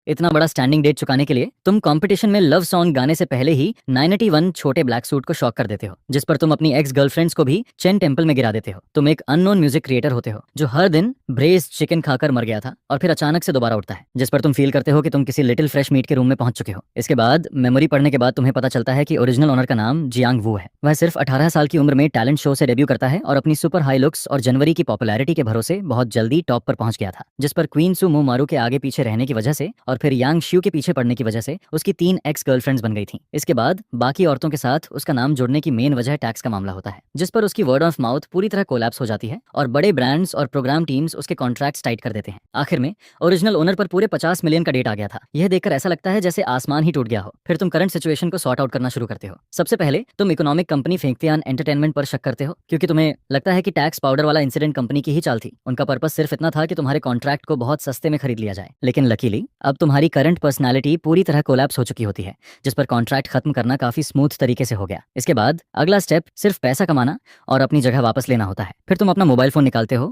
इतना बड़ा standing date चुकाने के लिए तुम कंपटीशन में लव सॉन्ग गाने से पहले ही 91 छोटे ब्लैक सूट को शॉक कर देते हो, जिस पर तुम अपनी एक्स गर्लफ्रेंड्स को भी चेन टेम्पल में गिरा देते हो। तुम एक अननोन म्यूजिक क्रिएटर होते हो जो हर दिन ब्रेस्ड चिकन खाकर मर गया था और फिर अचानक से दोबारा उठता है, जिस पर तुम फील करते हो कि तुम किसी लिटिल फ्रेश मीट के रूम में पहुंच चुके हो। इसके बाद मेमोरी पढ़ने के बाद तुम्हें पता चलता है कि ओरिजिनल ओनर का नाम जियांग वू है। वह सिर्फ 18 साल की उम्र में टैलेंट शो से डेब्यू करता है और अपनी सुपर हाई लुक्स और जनवरी की पॉपुलैरिटी के भरोसे बहुत जल्दी टॉप पर पहुंच गया था, जिस पर क्वीन सू मू मारू के आगे पीछे रहने की वजह से और फिर यांग श्यू के पीछे पड़ने की वजह से उसकी 3 एक्स गर्लफ्रेंड्स बन गई थी। इसके बाद बाकी औरतों के साथ उसका नाम जोड़ने की मेन वजह टैक्स का मामला होता है, जिस पर उसकी वर्ड ऑफ माउथ पूरी तरह कोलैप्स हो जाती है और बड़े ब्रांड्स और प्रोग्राम टीम्स उसके कॉन्ट्रैक्ट्स टाइट कर देते हैं। आखिर में ओरिजिनल ओनर पर पूरे 50 मिलियन का डेट आ गया था। यह देखकर ऐसा लगता है जैसे आसमान ही टूट गया हो। फिर तुम करंट सिचुएशन को सॉर्ट आउट करना शुरू करते हो। सबसे पहले तुम इकोनॉमिक कंपनी फेंकतियान एंटरटेनमेंट पर शक करते हो, क्योंकि तुम्हें लगता है कि टैक्स पाउडर वाला इंसिडेंट कंपनी की ही चाल थी। उनका पर्पस सिर्फ इतना था कि तुम्हारे कॉन्ट्रैक्ट को बहुत सस्ते में खरीद लिया जाए। लेकिन लकीली अब तुम्हारी करंट पर्सनैलिटी पूरी तरह कोलैप्स हो चुकी होती है, जिस पर कॉन्ट्रैक्ट खत्म करना काफी स्मूथ तरीके से हो गया। इसके बाद अगला स्टेप सिर्फ पैसा कमाना और अपनी जगह वापस लेना होता है। फिर तुम अपना मोबाइल फोन निकालते हो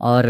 और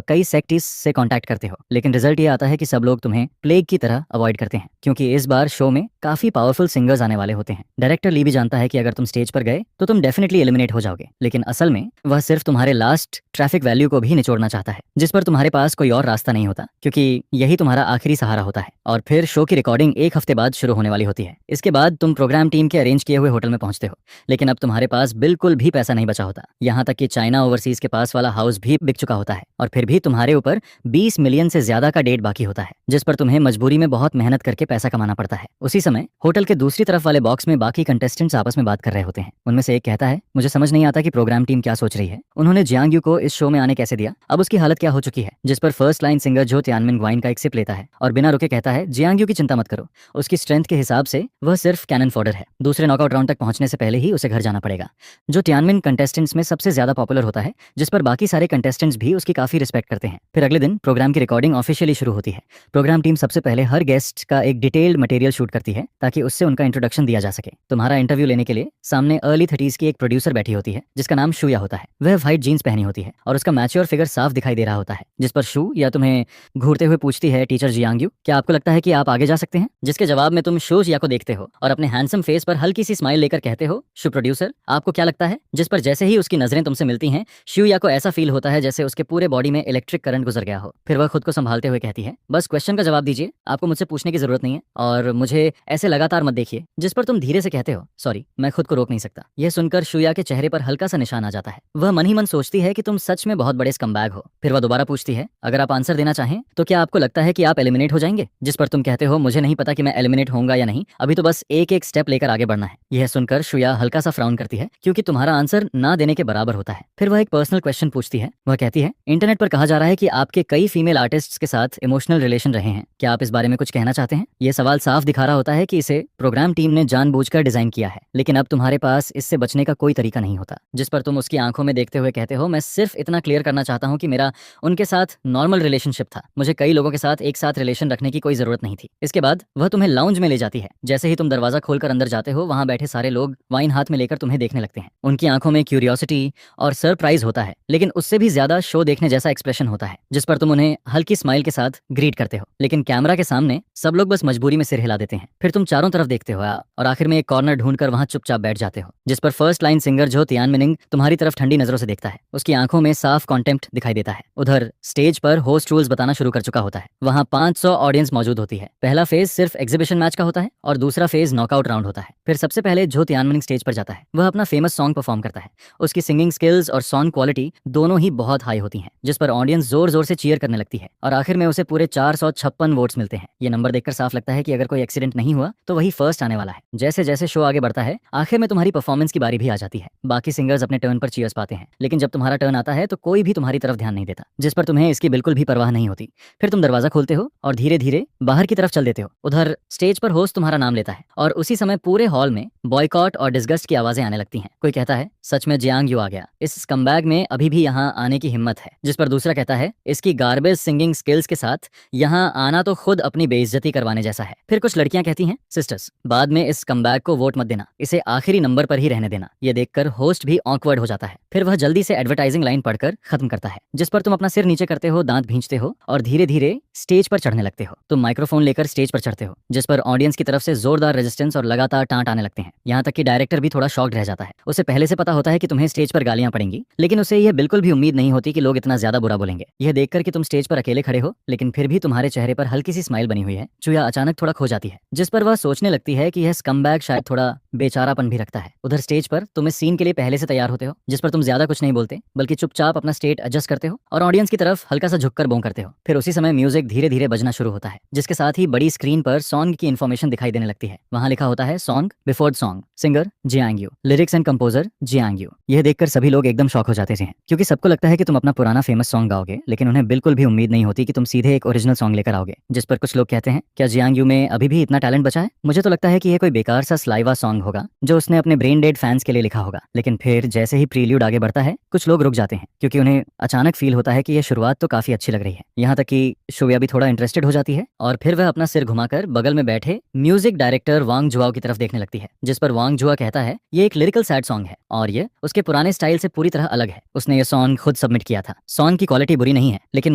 कई सेक्टिस से कांटेक्ट करते हो, लेकिन रिजल्ट ये आता है कि सब लोग तुम्हें प्लेग की तरह अवॉइड करते हैं, क्योंकि इस बार शो में काफी पावरफुल सिंगर्स आने वाले होते हैं। डायरेक्टर ली भी जानता है कि अगर तुम स्टेज पर गए तो तुम डेफिनेटली एलिमिनेट हो जाओगे, लेकिन असल में वह सिर्फ तुम्हारे लास्ट ट्रैफिक वैल्यू को भी निचोड़ना चाहता है, जिस पर तुम्हारे पास कोई और रास्ता नहीं होता, क्योंकि यही तुम्हारा आखिरी सहारा होता है। और फिर शो की रिकॉर्डिंग 1 हफ्ते बाद शुरू होने वाली होती है। इसके बाद तुम प्रोग्राम टीम के अरेंज किए हुए होटल में पहुंचते हो, लेकिन अब तुम्हारे पास बिल्कुल भी पैसा नहीं बचा होता। यहाँ तक कि चाइना ओवरसीज के पास वाला हाउस भी बिक चुका होता है और फिर भी तुम्हारे ऊपर 20 मिलियन से ज्यादा का डेट बाकी होता है, जिस पर तुम्हें मजबूरी में बहुत मेहनत करके पैसा कमाना पड़ता है। उसी समय होटल के दूसरी तरफ वाले बॉक्स में बाकी कंटेस्टेंट्स आपस में बात कर रहे होते हैं। उनमें से एक कहता है, मुझे समझ नहीं आता कि प्रोग्राम टीम क्या सोच रही है। उन्होंने जियांग यू को इस शो में आने कैसे दिया, अब उसकी हालत क्या हो चुकी है। जिस पर फर्स्ट लाइन सिंगर जो तियानमिन ग्वाइन का एक सिप लेता है और बिना रुके कहता है, जियांग यू की चिंता मत करो, उसकी स्ट्रेंथ के हिसाब से वह सिर्फ कैनन फॉडर है। दूसरे नॉकआउट राउंड तक पहुंचने से पहले ही उसे घर जाना पड़ेगा। जो तियानमिन कंटेस्टेंट्स में सबसे ज्यादा पॉपुलर होता है, जिस पर बाकी सारे कंटेस्टेंट्स भी उसकी काफी रिस्पेक्ट करते हैं। फिर अगले दिन प्रोग्राम की रिकॉर्डिंग ऑफिशियली शुरू होती है। प्रोग्राम टीम सबसे पहले हर गेस्ट का एक डिटेल्ड मटेरियल शूट करती है ताकि उससे उनका इंट्रोडक्शन दिया जा सके। तुम्हारा इंटरव्यू लेने के लिए सामने अर्ली 30s की एक प्रोड्यूसर बैठी होती है, जिसका नाम शूया होता है। वह व्हाइट जीन्स पहनी होती है और उसका मैच्योर फिगर साफ दिखाई दे रहा होता है, जिस पर शू या तुम्हें घूरते हुए पूछती है, टीचर जियांग यू, क्या आपको लगता है कि आप आगे जा सकते हैं? जिसके जवाब में तुम शू या को देखते हो और अपने हैंडसम फेस पर हल्की सी स्माइल लेकर कहते हो, शू प्रोड्यूसर आपको क्या लगता है? जिस पर जैसे ही उसकी नजरें तुमसे मिलती हैं, शू या को ऐसा फील होता है जैसे उसके पूरे बॉडी में इलेक्ट्रिक करंट गुजर गया हो। फिर वह खुद को संभालते हुए कहती है, बस क्वेश्चन का जवाब दीजिए, आपको मुझसे पूछने की जरूरत नहीं है और मुझे ऐसे लगातार मत देखिए। जिस पर तुम धीरे से कहते हो, सॉरी मैं खुद को रोक नहीं सकता। यह सुनकर शूया के चेहरे पर हल्का सा निशान आ जाता है। वह मन ही मन सोचती है कि तुम सच में बहुत बड़े स्कमबैग हो। फिर वह दोबारा पूछती है, अगर आप आंसर देना चाहें तो क्या आपको लगता है कि आप एलिमिनेट हो जाएंगे? जिस पर तुम कहते हो, मुझे नहीं पता कि मैं एलिमिनेट होऊंगा या नहीं, अभी तो बस एक एक स्टेप लेकर आगे बढ़ना है। यह सुनकर शूया हल्का सा फ्राउन करती है, क्योंकि तुम्हारा आंसर ना देने के बराबर होता है। फिर वह एक पर्सनल क्वेश्चन पूछती है। वह कहती है, इंटरनेट पर कहा जा रहा है कि आपके कई फीमेल आर्टिस्ट्स के साथ इमोशनल रिलेशन रहे हैं, क्या आप इस बारे में कुछ कहना चाहते हैं? यह सवाल साफ दिखा रहा होता है कि इसे प्रोग्राम टीम ने जानबूझकर डिजाइन किया है, लेकिन अब तुम्हारे पास इससे बचने का कोई तरीका नहीं होता। जिस पर तुम उसकी आंखों में देखते हुए कहते हो, मैं सिर्फ इतना क्लियर करना चाहता हूं कि मेरा उनके साथ नॉर्मल रिलेशनशिप था, मुझे कई लोगों के साथ एक साथ रिलेशन रखने की कोई जरूरत नहीं थी। इसके बाद वह तुम्हें लाउंज में ले जाती है। जैसे ही तुम दरवाजा खोलकर अंदर जाते हो, वहां बैठे सारे लोग वाइन हाथ में लेकर तुम्हें देखने लगते हैं। उनकी आंखों में क्यूरियोसिटी और सरप्राइज होता है, लेकिन उससे भी ज्यादा शो देखने जैसा एक्सप्रेशन होता है, जिस पर तुम उन्हें हल्की स्माइल के साथ ग्रीट करते हो। लेकिन कैमरा के सामने सब लोग बस मजबूरी में सिर हिला देते हैं। फिर तुम चारों तरफ देखते हो और आखिर में एक कॉर्नर ढूंढकर वहां चुपचाप बैठ जाते हो, जिस पर फर्स्ट लाइन सिंगर जो तियानमिन तुम्हारी तरफ ठंडी नजरों से देखता है। उसकी आंखों में साफ कॉन्टेम्प्ट दिखाई देता है। उधर स्टेज पर होस्ट रूल्स बताना शुरू कर चुका होता है। वहां 500 ऑडियंस मौजूद होती है। पहला फेज सिर्फ एग्जीबिशन मैच का होता है और दूसरा फेज नॉकआउट राउंड होता है। फिर सबसे पहले जो तियानमिन स्टेज पर जाता है, वह अपना फेमस सॉन्ग परफॉर्म करता है। उसकी सिंगिंग स्किल्स और सॉन्ग क्वालिटी दोनों ही बहुत हाई होती हैं, जिस पर ऑडियंस जोर जोर से चीयर करने लगती है और आखिर में उसे पूरे 456 वोट्स मिलते हैं। ये नंबर देखकर साफ लगता है कि अगर कोई एक्सीडेंट नहीं हुआ तो वही फर्स्ट आने वाला है। जैसे जैसे शो आगे बढ़ता है, आखिर में तुम्हारी परफॉर्मेंस की बारी भी आ जाती है। बाकी सिंगर्स अपने टर्न पर चीयर्स पाते हैं, लेकिन जब तुम्हारा टर्न आता है तो कोई भी तुम्हारी तरफ ध्यान नहीं देता, जिस पर तुम्हें इसकी बिल्कुल भी परवाह नहीं होती। फिर तुम दरवाजा खोलते हो और धीरे धीरे बाहर की तरफ चल देते हो। उधर स्टेज पर होस्ट तुम्हारा नाम लेता है और उसी समय पूरे हॉल में बॉयकॉट और डिस्गस्ट की आवाजें आने लगती हैं। कोई कहता है, सच में जियांग यू आ गया, इस स्कमबैग में अभी भी यहाँ आने की हिम्मत है। जिस पर दूसरा कहता है, इसकी गार्बेज सिंगिंग स्किल्स के साथ यहाँ आना तो खुद अपनी बेइज्जती करवाने जैसा है। फिर कुछ लड़कियां कहती हैं, सिस्टर्स बाद में इस स्कमबैग को वोट मत देना, इसे आखिरी नंबर पर ही रहने देना। ये देखकर होस्ट भी ऑकवर्ड हो जाता है। फिर वह जल्दी से एडवर्टाइजिंग लाइन पढ़कर खत्म करता है, जिस पर तुम अपना सिर नीचे करते हो, दांत भींचते हो और धीरे धीरे स्टेज पर चढ़ने लगते हो। लगते हो। तुम माइक्रोफोन लेकर स्टेज पर चढ़ते हो, जिस पर ऑडियंस की तरफ से जोरदार रेजिस्टेंस और लगातार टांट आने लगते हैं। यहाँ तक कि डायरेक्टर भी थोड़ा शॉक्ड रह जाता है। उसे पहले से पता होता है कि तुम्हें स्टेज पर गालियां पड़ेंगी, लेकिन उसे यह बिल्कुल भी उम्मीद नहीं होती कि लोग इतना ज्यादा बुरा बोलेंगे। यह देखकर कि तुम स्टेज पर अकेले खड़े हो, लेकिन फिर भी तुम्हारे चेहरे पर हल्की सी स्माइल बनी हुई है, चुया अचानक थोड़ा खो जाती है, जिस पर वह सोचने लगती है कि यह स्कमबैग शायद थोड़ा बेचारापन भी रखता है। उधर स्टेज पर तुम इस सीन के लिए पहले से तैयार होते हो, जिस पर तुम ज्यादा कुछ नहीं बोलते, बल्कि चुपचाप अपना स्टेट एडजस्ट करते हो और ऑडियंस की तरफ हल्का सा झुककर बों करते हो। फिर उसी समय म्यूजिक धीरे धीरे बजना शुरू होता है, जिसके साथ ही बड़ी स्क्रीन पर सॉन्ग की इन्फॉर्मेशन दिखाई देने लगती है। वहां लिखा होता है song before song, singer Jiang Yu, lyrics and composer Jiang Yu. यह देखकर सभी लोग एकदम शॉक हो जाते हैं, क्योंकि सबको लगता है कि तुम अपना पुराना फेमस सॉन्ग गाओगे, लेकिन उन्हें बिल्कुल भी उम्मीद नहीं होती कि तुम सीधे एक ओरिजिनल सॉन्ग लेकर आओगे। जिस पर कुछ लोग कहते हैं, क्या जियांग यू में अभी भी इतना टैलेंट बचा है? मुझे तो लगता है कि यह कोई बेकार सा स्लाइवा सॉन्ग होगा जो उसने अपने ब्रेन डेड फैंस के लिए लिखा होगा। लेकिन फिर जैसे ही प्रील्यूड आगे बढ़ता है, कुछ लोग रुक जाते हैं, क्योंकि उन्हें अचानक फील होता है कि यह शुरुआत तो काफी अच्छी लग रही है। यहाँ तक कि शुया भी थोड़ा इंटरेस्टेड हो जाती है और फिर वह अपना सिर घुमाकर बगल में बैठे म्यूजिक डायरेक्टर वांग जुआओ की तरफ देखने लगती है, जिस पर वांग जुआ कहता है ये एक लिरिकल सैड सॉन्ग है और ये उसके पुराने स्टाइल से पूरी तरह अलग है। उसने ये सॉन्ग खुद सबमिट किया था। सॉन्ग की क्वालिटी बुरी नहीं है, लेकिन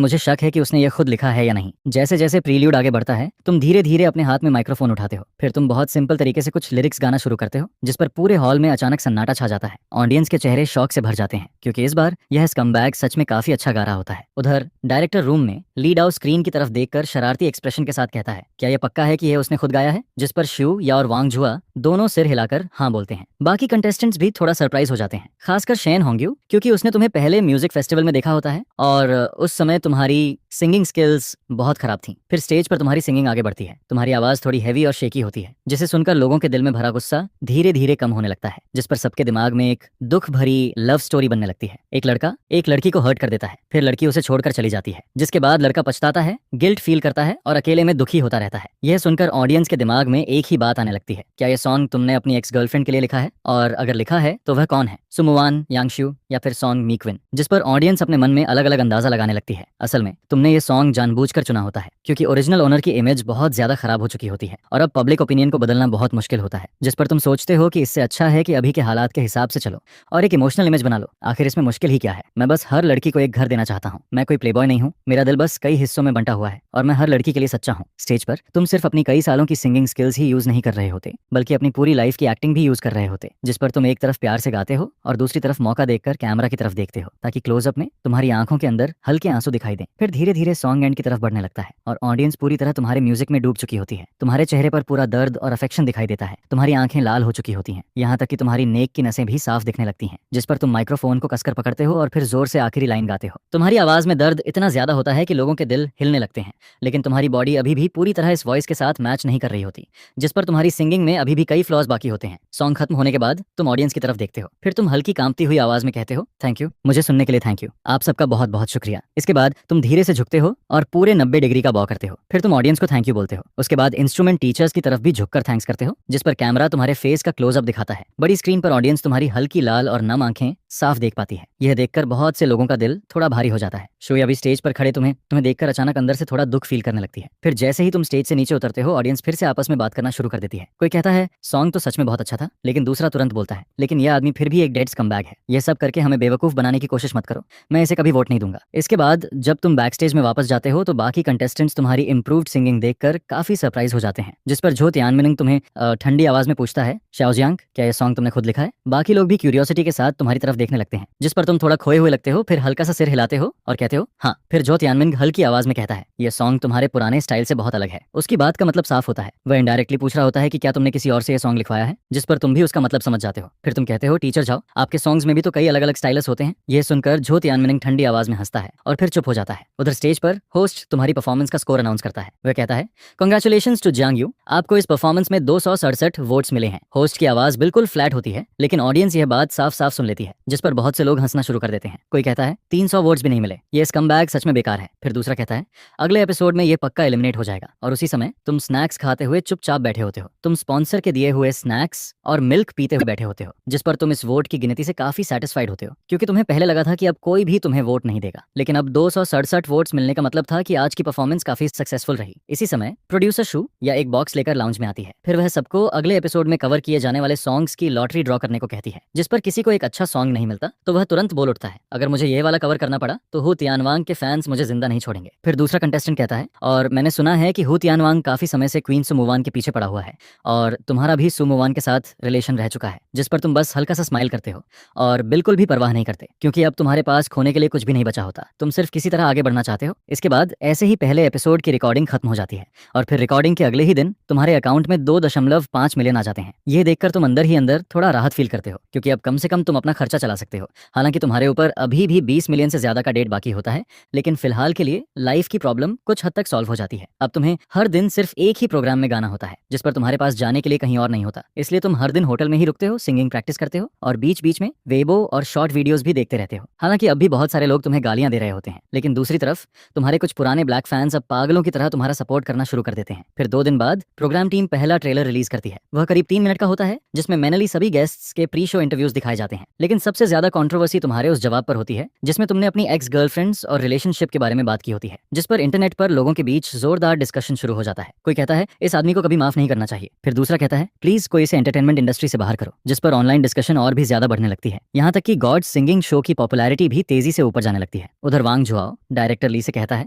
मुझे शक है कि उसने ये खुद लिखा है या नहीं। जैसे जैसे प्रील्यूड आगे बढ़ता है, तुम धीरे धीरे अपने हाथ में माइक्रोफोन उठाते हो। फिर तुम बहुत सिंपल तरीके से कुछ लिरिक्स गाना शुरू करते हो, जिस पर पूरे हॉल में अचानक सन्नाटा छा जाता है। ऑडियंस के चेहरे शौक से भर जाते हैं, क्योंकि इस बार यह स्कमबैग सच में काफी अच्छा गा रहा होता है। उधर डायरेक्टर रूम में लीड आउट स्क्रीन की तरफ देखकर शरारती एक्सप्रेशन के साथ कहता है, क्या यह पक्का है कि यह उसने खुद गाया है? जिस पर शिव या और वांग जुआ दोनों सिर हिलाकर हाँ बोलते हैं। बाकी कंटेस्टेंट्स भी थोड़ा सरप्राइज हो जाते हैं, खासकर शेन होंग्यू, क्योंकि उसने तुम्हें पहले म्यूजिक फेस्टिवल में देखा होता है और उस समय तुम्हारी सिंगिंग स्किल्स बहुत खराब थी। फिर स्टेज पर तुम्हारी सिंगिंग आगे बढ़ती है, तुम्हारी आवाज थोड़ी हैवी और शेकी होती है, जिसे सुनकर लोगों के दिल में भरा गुस्सा धीरे धीरे कम होने लगता है, जिस पर सबके दिमाग में एक दुख भरी लव स्टोरी बनने लगती है। एक लड़का एक लड़की को हर्ट कर देता है, फिर लड़की उसे छोड़कर चली जाती है, जिसके बाद लड़का पछताता है, गिल्ट फील करता है और अकेले में दुखी होता रहता है। यह सुनकर ऑडियंस के दिमाग में एक ही बात आने लगती है, क्या यह सॉन्ग तुमने अपनी एक्स गर्लफ्रेंड के लिए लिखा है? और अगर लिखा है तो वह कौन है, सुमुवान, यांगशु या फिर सॉन्ग मीक्विन? जिस पर ऑडियंस अपने मन में अलग अलग अंदाजा लगाने लगती है। असल में तुमने ये सॉन्ग जानबूझकर चुना होता है, क्योंकि ओरिजिनल ओनर की इमेज बहुत ज्यादा खराब हो चुकी होती है और अब पब्लिक ओपिनियन को बदलना बहुत मुश्किल होता है। जिस पर तुम सोचते हो कि इससे अच्छा है कि अभी के हालात के हिसाब से चलो और एक इमोशनल इमेज बना लो। आखिर इसमें मुश्किल ही क्या है? मैं बस हर लड़की को एक घर देना चाहता हूँ। मैं कोई प्लेबॉय नहीं हूँ, मेरा दिल बस कई हिस्सों में बंटा हुआ है और मैं हर लड़की के लिए सच्चा हूँ। स्टेज पर तुम सिर्फ अपनी कई सालों की सिंगिंग स्किल्स ही यूज नहीं कर रहे होते, बल्कि अपनी पूरी लाइफ की एक्टिंग भी यूज कर रहे होते, जिस पर तुम एक तरफ प्यार से गाते हो और दूसरी तरफ मौका देखकर कैमरा की तरफ देखते हो, ताकि क्लोजअप में तुम्हारी आंखों के अंदर हल्के आंसू दिखाई दें। फिर धीरे धीरे सॉन्ग एंड की तरफ बढ़ने लगता है और ऑडियंस पूरी तरह तुम्हारे म्यूजिक में डूब चुकी होती है। तुम्हारे चेहरे पर पूरा दर्द और अफेक्शन दिखाई देता है, तुम्हारी आंखें लाल हो चुकी होती हैं, यहाँ तक कि तुम्हारी नेक की नसें भी साफ दिखने लगती हैं। जिस पर तुम माइक्रोफोन को कसकर पकड़ते हो और फिर जोर से आखिरी लाइन गाते हो। तुम्हारी आवाज में दर्द इतना ज्यादा होता है कि लोगों के दिल हिलने लगते हैं, लेकिन तुम्हारी बॉडी अभी भी पूरी तरह इस वॉइस के साथ मैच नहीं कर रही होती, जिस पर तुम्हारी सिंगिंग में अभी भी कई फ्लॉज बाकी होते हैं। सॉन्ग खत्म होने के बाद तुम ऑडियंस की तरफ देखते हो, फिर तुम हल्की कांपती हुई आवाज में कहते हो, थैंक यू, मुझे सुनने के लिए थैंक यू, आप सबका बहुत बहुत शुक्रिया। इसके बाद तुम धीरे से झुकते हो और पूरे 90 डिग्री का बॉ करते हो। फिर तुम ऑडियंस को थैंक यू बोलते हो। उसके बाद इंस्ट्रूमेंट टीचर्स की तरफ भी झुककर थैंक्स करते हो, जिस पर कैमरा तुम्हारे फेस का क्लोजअप दिखाता है। बड़ी स्क्रीन पर ऑडियंस तुम्हारी हल्की लाल और नम आंखें साफ देख पाती है। यह देखकर बहुत से लोगों का दिल थोड़ा भारी हो जाता है। शोया भी स्टेज पर खड़े तुम्हें देखकर अचानक अंदर से थोड़ा दुख फील करने लगती है। फिर जैसे ही तुम स्टेज से नीचे उतरते हो, ऑडियंस फिर से आपस में बात करना शुरू कर देती है। कोई कहता है सॉन्ग तो सच में बहुत अच्छा था, लेकिन दूसरा तुरंत बोलता है, लेकिन यह आदमी फिर भी एक डेड स्कमबैग है। यह सब करके हमें बेवकूफ बनाने की कोशिश मत करो, मैं इसे कभी वोट नहीं दूंगा। इसके बाद जब तुम बैक स्टेज में वापस जाते हो तो बाकी कंटेस्टेंट्स तुम्हारी इंप्रूव्ड सिंगिंग देखकर काफी सरप्राइज हो जाते हैं, जिस पर जो तियानमिन तुम्हें ठंडी आवाज में पूछता है, शाओजियांग, क्या यह सॉन्ग तुमने खुद लिखा है? बाकी लोग भी क्यूरियोसिटी के साथ तुम्हारी तरफ देखने लगते हैं, जिस पर तुम थोड़ा खोए हुए लगते हो, फिर हल्का सा सिर हिलाते हो और कहते हो हाँ। फिर जो तियानमिन हल्की आवाज में कहता है, यह सॉन्ग तुम्हारे पुराने स्टाइल से बहुत अलग है। उसकी बात का मतलब साफ होता है, वह इनडायरेक्टली पूछ रहा होता है कि क्या तुमने किसी और से यह सॉन्ग लिखवाया है, जिस पर तुम भी उसका मतलब समझ जाते हो। फिर तुम कहते हो, टीचर जाओ, आपके सॉन्ग्स में भी तो कई अलग अलग स्टाइल्स होते हैं। यह सुनकर जो तियानमिन ठंडी आवाज में हंसता है और फिर चुप हो जाता है। उधर स्टेज पर होस्ट तुम्हारी परफॉर्मेंस का स्कोर अनाउंस करता है। वह कहता है, कांग्रेचुलेशंस टू जियांग यू, आपको इस परफॉर्मेंस में 267 वोट्स मिले हैं। होस्ट की आवाज बिल्कुल फ्लैट होती है, लेकिन ऑडियंस यह बात साफ साफ सुन लेती है, जिस पर बहुत से लोग हंसना शुरू कर देते हैं। कोई कहता है 300 वोट्स भी नहीं मिले, ये स्कमबैग सच में बेकार है। फिर दूसरा कहता है, अगले एपिसोड में ये पक्का एलिमिनेट हो जाएगा। और उसी समय तुम स्नैक्स खाते हुए चुपचाप बैठे होते हो। तुम स्पॉन्सर के दिए हुए स्नैक्स और मिल्क पीते हुए बैठे होते हो, जिस पर तुम इस वोट की गिनती से काफी सेटिस्फाइड होते हो, क्योंकि तुम्हें पहले लगा था कि अब कोई भी तुम्हें वोट नहीं देगा, लेकिन अब 267 वोट्स मिलने का मतलब था कि आज की परफॉर्मेंस काफी सक्सेसफुल रही। इसी समय प्रोड्यूसर शू या एक बॉक्स लेकर लाउंज में आती है। फिर वह सबको अगले एपिसोड में कवर किए जाने वाले सॉन्ग्स की लॉटरी ड्रॉ करने को कहती है, जिस पर किसी को एक अच्छा सॉन्ग नहीं मिलता तो वह तुरंत बोल उठता है, अगर मुझे ये वाला कवर करना पड़ा तो हु तियानवांग के फैंस मुझे जिंदा नहीं छोड़ेंगे। फिर दूसरा कंटेस्टेंट कहता है, और मैंने सुना है कि हु तियानवांग काफी समय से क्वीन सुमुवान के पीछे पड़ा हुआ है और तुम्हारा भी सुमुवान के साथ रिलेशन रह चुका है, जिस पर तुम बस हल्का सा स्माइल करते हो और बिल्कुल भी परवाह नहीं करते, क्योंकि अब तुम्हारे पास खोने के लिए कुछ भी नहीं बचा होता, तुम सिर्फ किसी तरह आगे बढ़ना चाहते हो। इसके बाद ऐसे ही पहले एपिसोड की रिकॉर्डिंग खत्म हो जाती है और फिर रिकॉर्डिंग के अगले ही दिन तुम्हारे अकाउंट में 2.5 मिलियन आ जाते हैं। ये देखकर तुम अंदर ही अंदर थोड़ा राहत फील करते हो, क्योंकि अब कम से कम तुम अपना खर्चा चला सकते हो। हालांकि तुम्हारे ऊपर अभी भी 20 मिलियन से ज्यादा का डेट बाकी होता है, लेकिन फिलहाल के लिए लाइफ की प्रॉब्लम कुछ हद तक सॉल्व हो जाती है। अब तुम्हें हर दिन सिर्फ एक ही प्रोग्राम में गाना होता है, जिस पर तुम्हारे पास जाने के लिए कहीं और नहीं होता, इसलिए तुम हर दिन होटल में ही रुकते हो, सिंगिंग प्रैक्टिस करते हो और बीच बीच में वेबो और शॉर्ट वीडियोस भी देखते रहते हो। हालांकि अब भी बहुत सारे लोग तुम्हें गालियां दे रहे होते हैं, लेकिन दूसरी तरफ तुम्हारे कुछ पुराने ब्लैक फैंस अब पागलों की तरह तुम्हारा सपोर्ट करना शुरू कर देते हैं। फिर 2 दिन बाद प्रोग्राम टीम पहला ट्रेलर रिलीज करती है। वह करीब 3 मिनट का होता है, जिसमें मैनली सभी गेस्ट्स के प्री शो इंटरव्यूज दिखाए जाते हैं। लेकिन सबसे ज्यादा कंट्रोवर्सी तुम्हारे उस जवाब पर होती है जिसमें तुमने अपनी एक्स गर्लफ्रेंड्स और रिलेशनशिप के बारे में बात की होती है, जिस पर इंटरनेट पर लोगों के बीच जोरदार डिस्कशन शुरू हो जाता है। कोई कहता है इस आदमी को कभी माफ नहीं करना चाहिए, फिर दूसरा कहता है प्लीज कोई इसे एंटरटेनमेंट इंडस्ट्री से बाहर करो, जिस पर ऑनलाइन डिस्कशन और भी ज्यादा बढ़ने लगती है। यहाँ तक कि गॉड सिंगिंग शो की पॉपुलैरिटी भी तेजी से ऊपर जाने लगती है। उधर वांग जुआओ डायरेक्टर ली से कहता है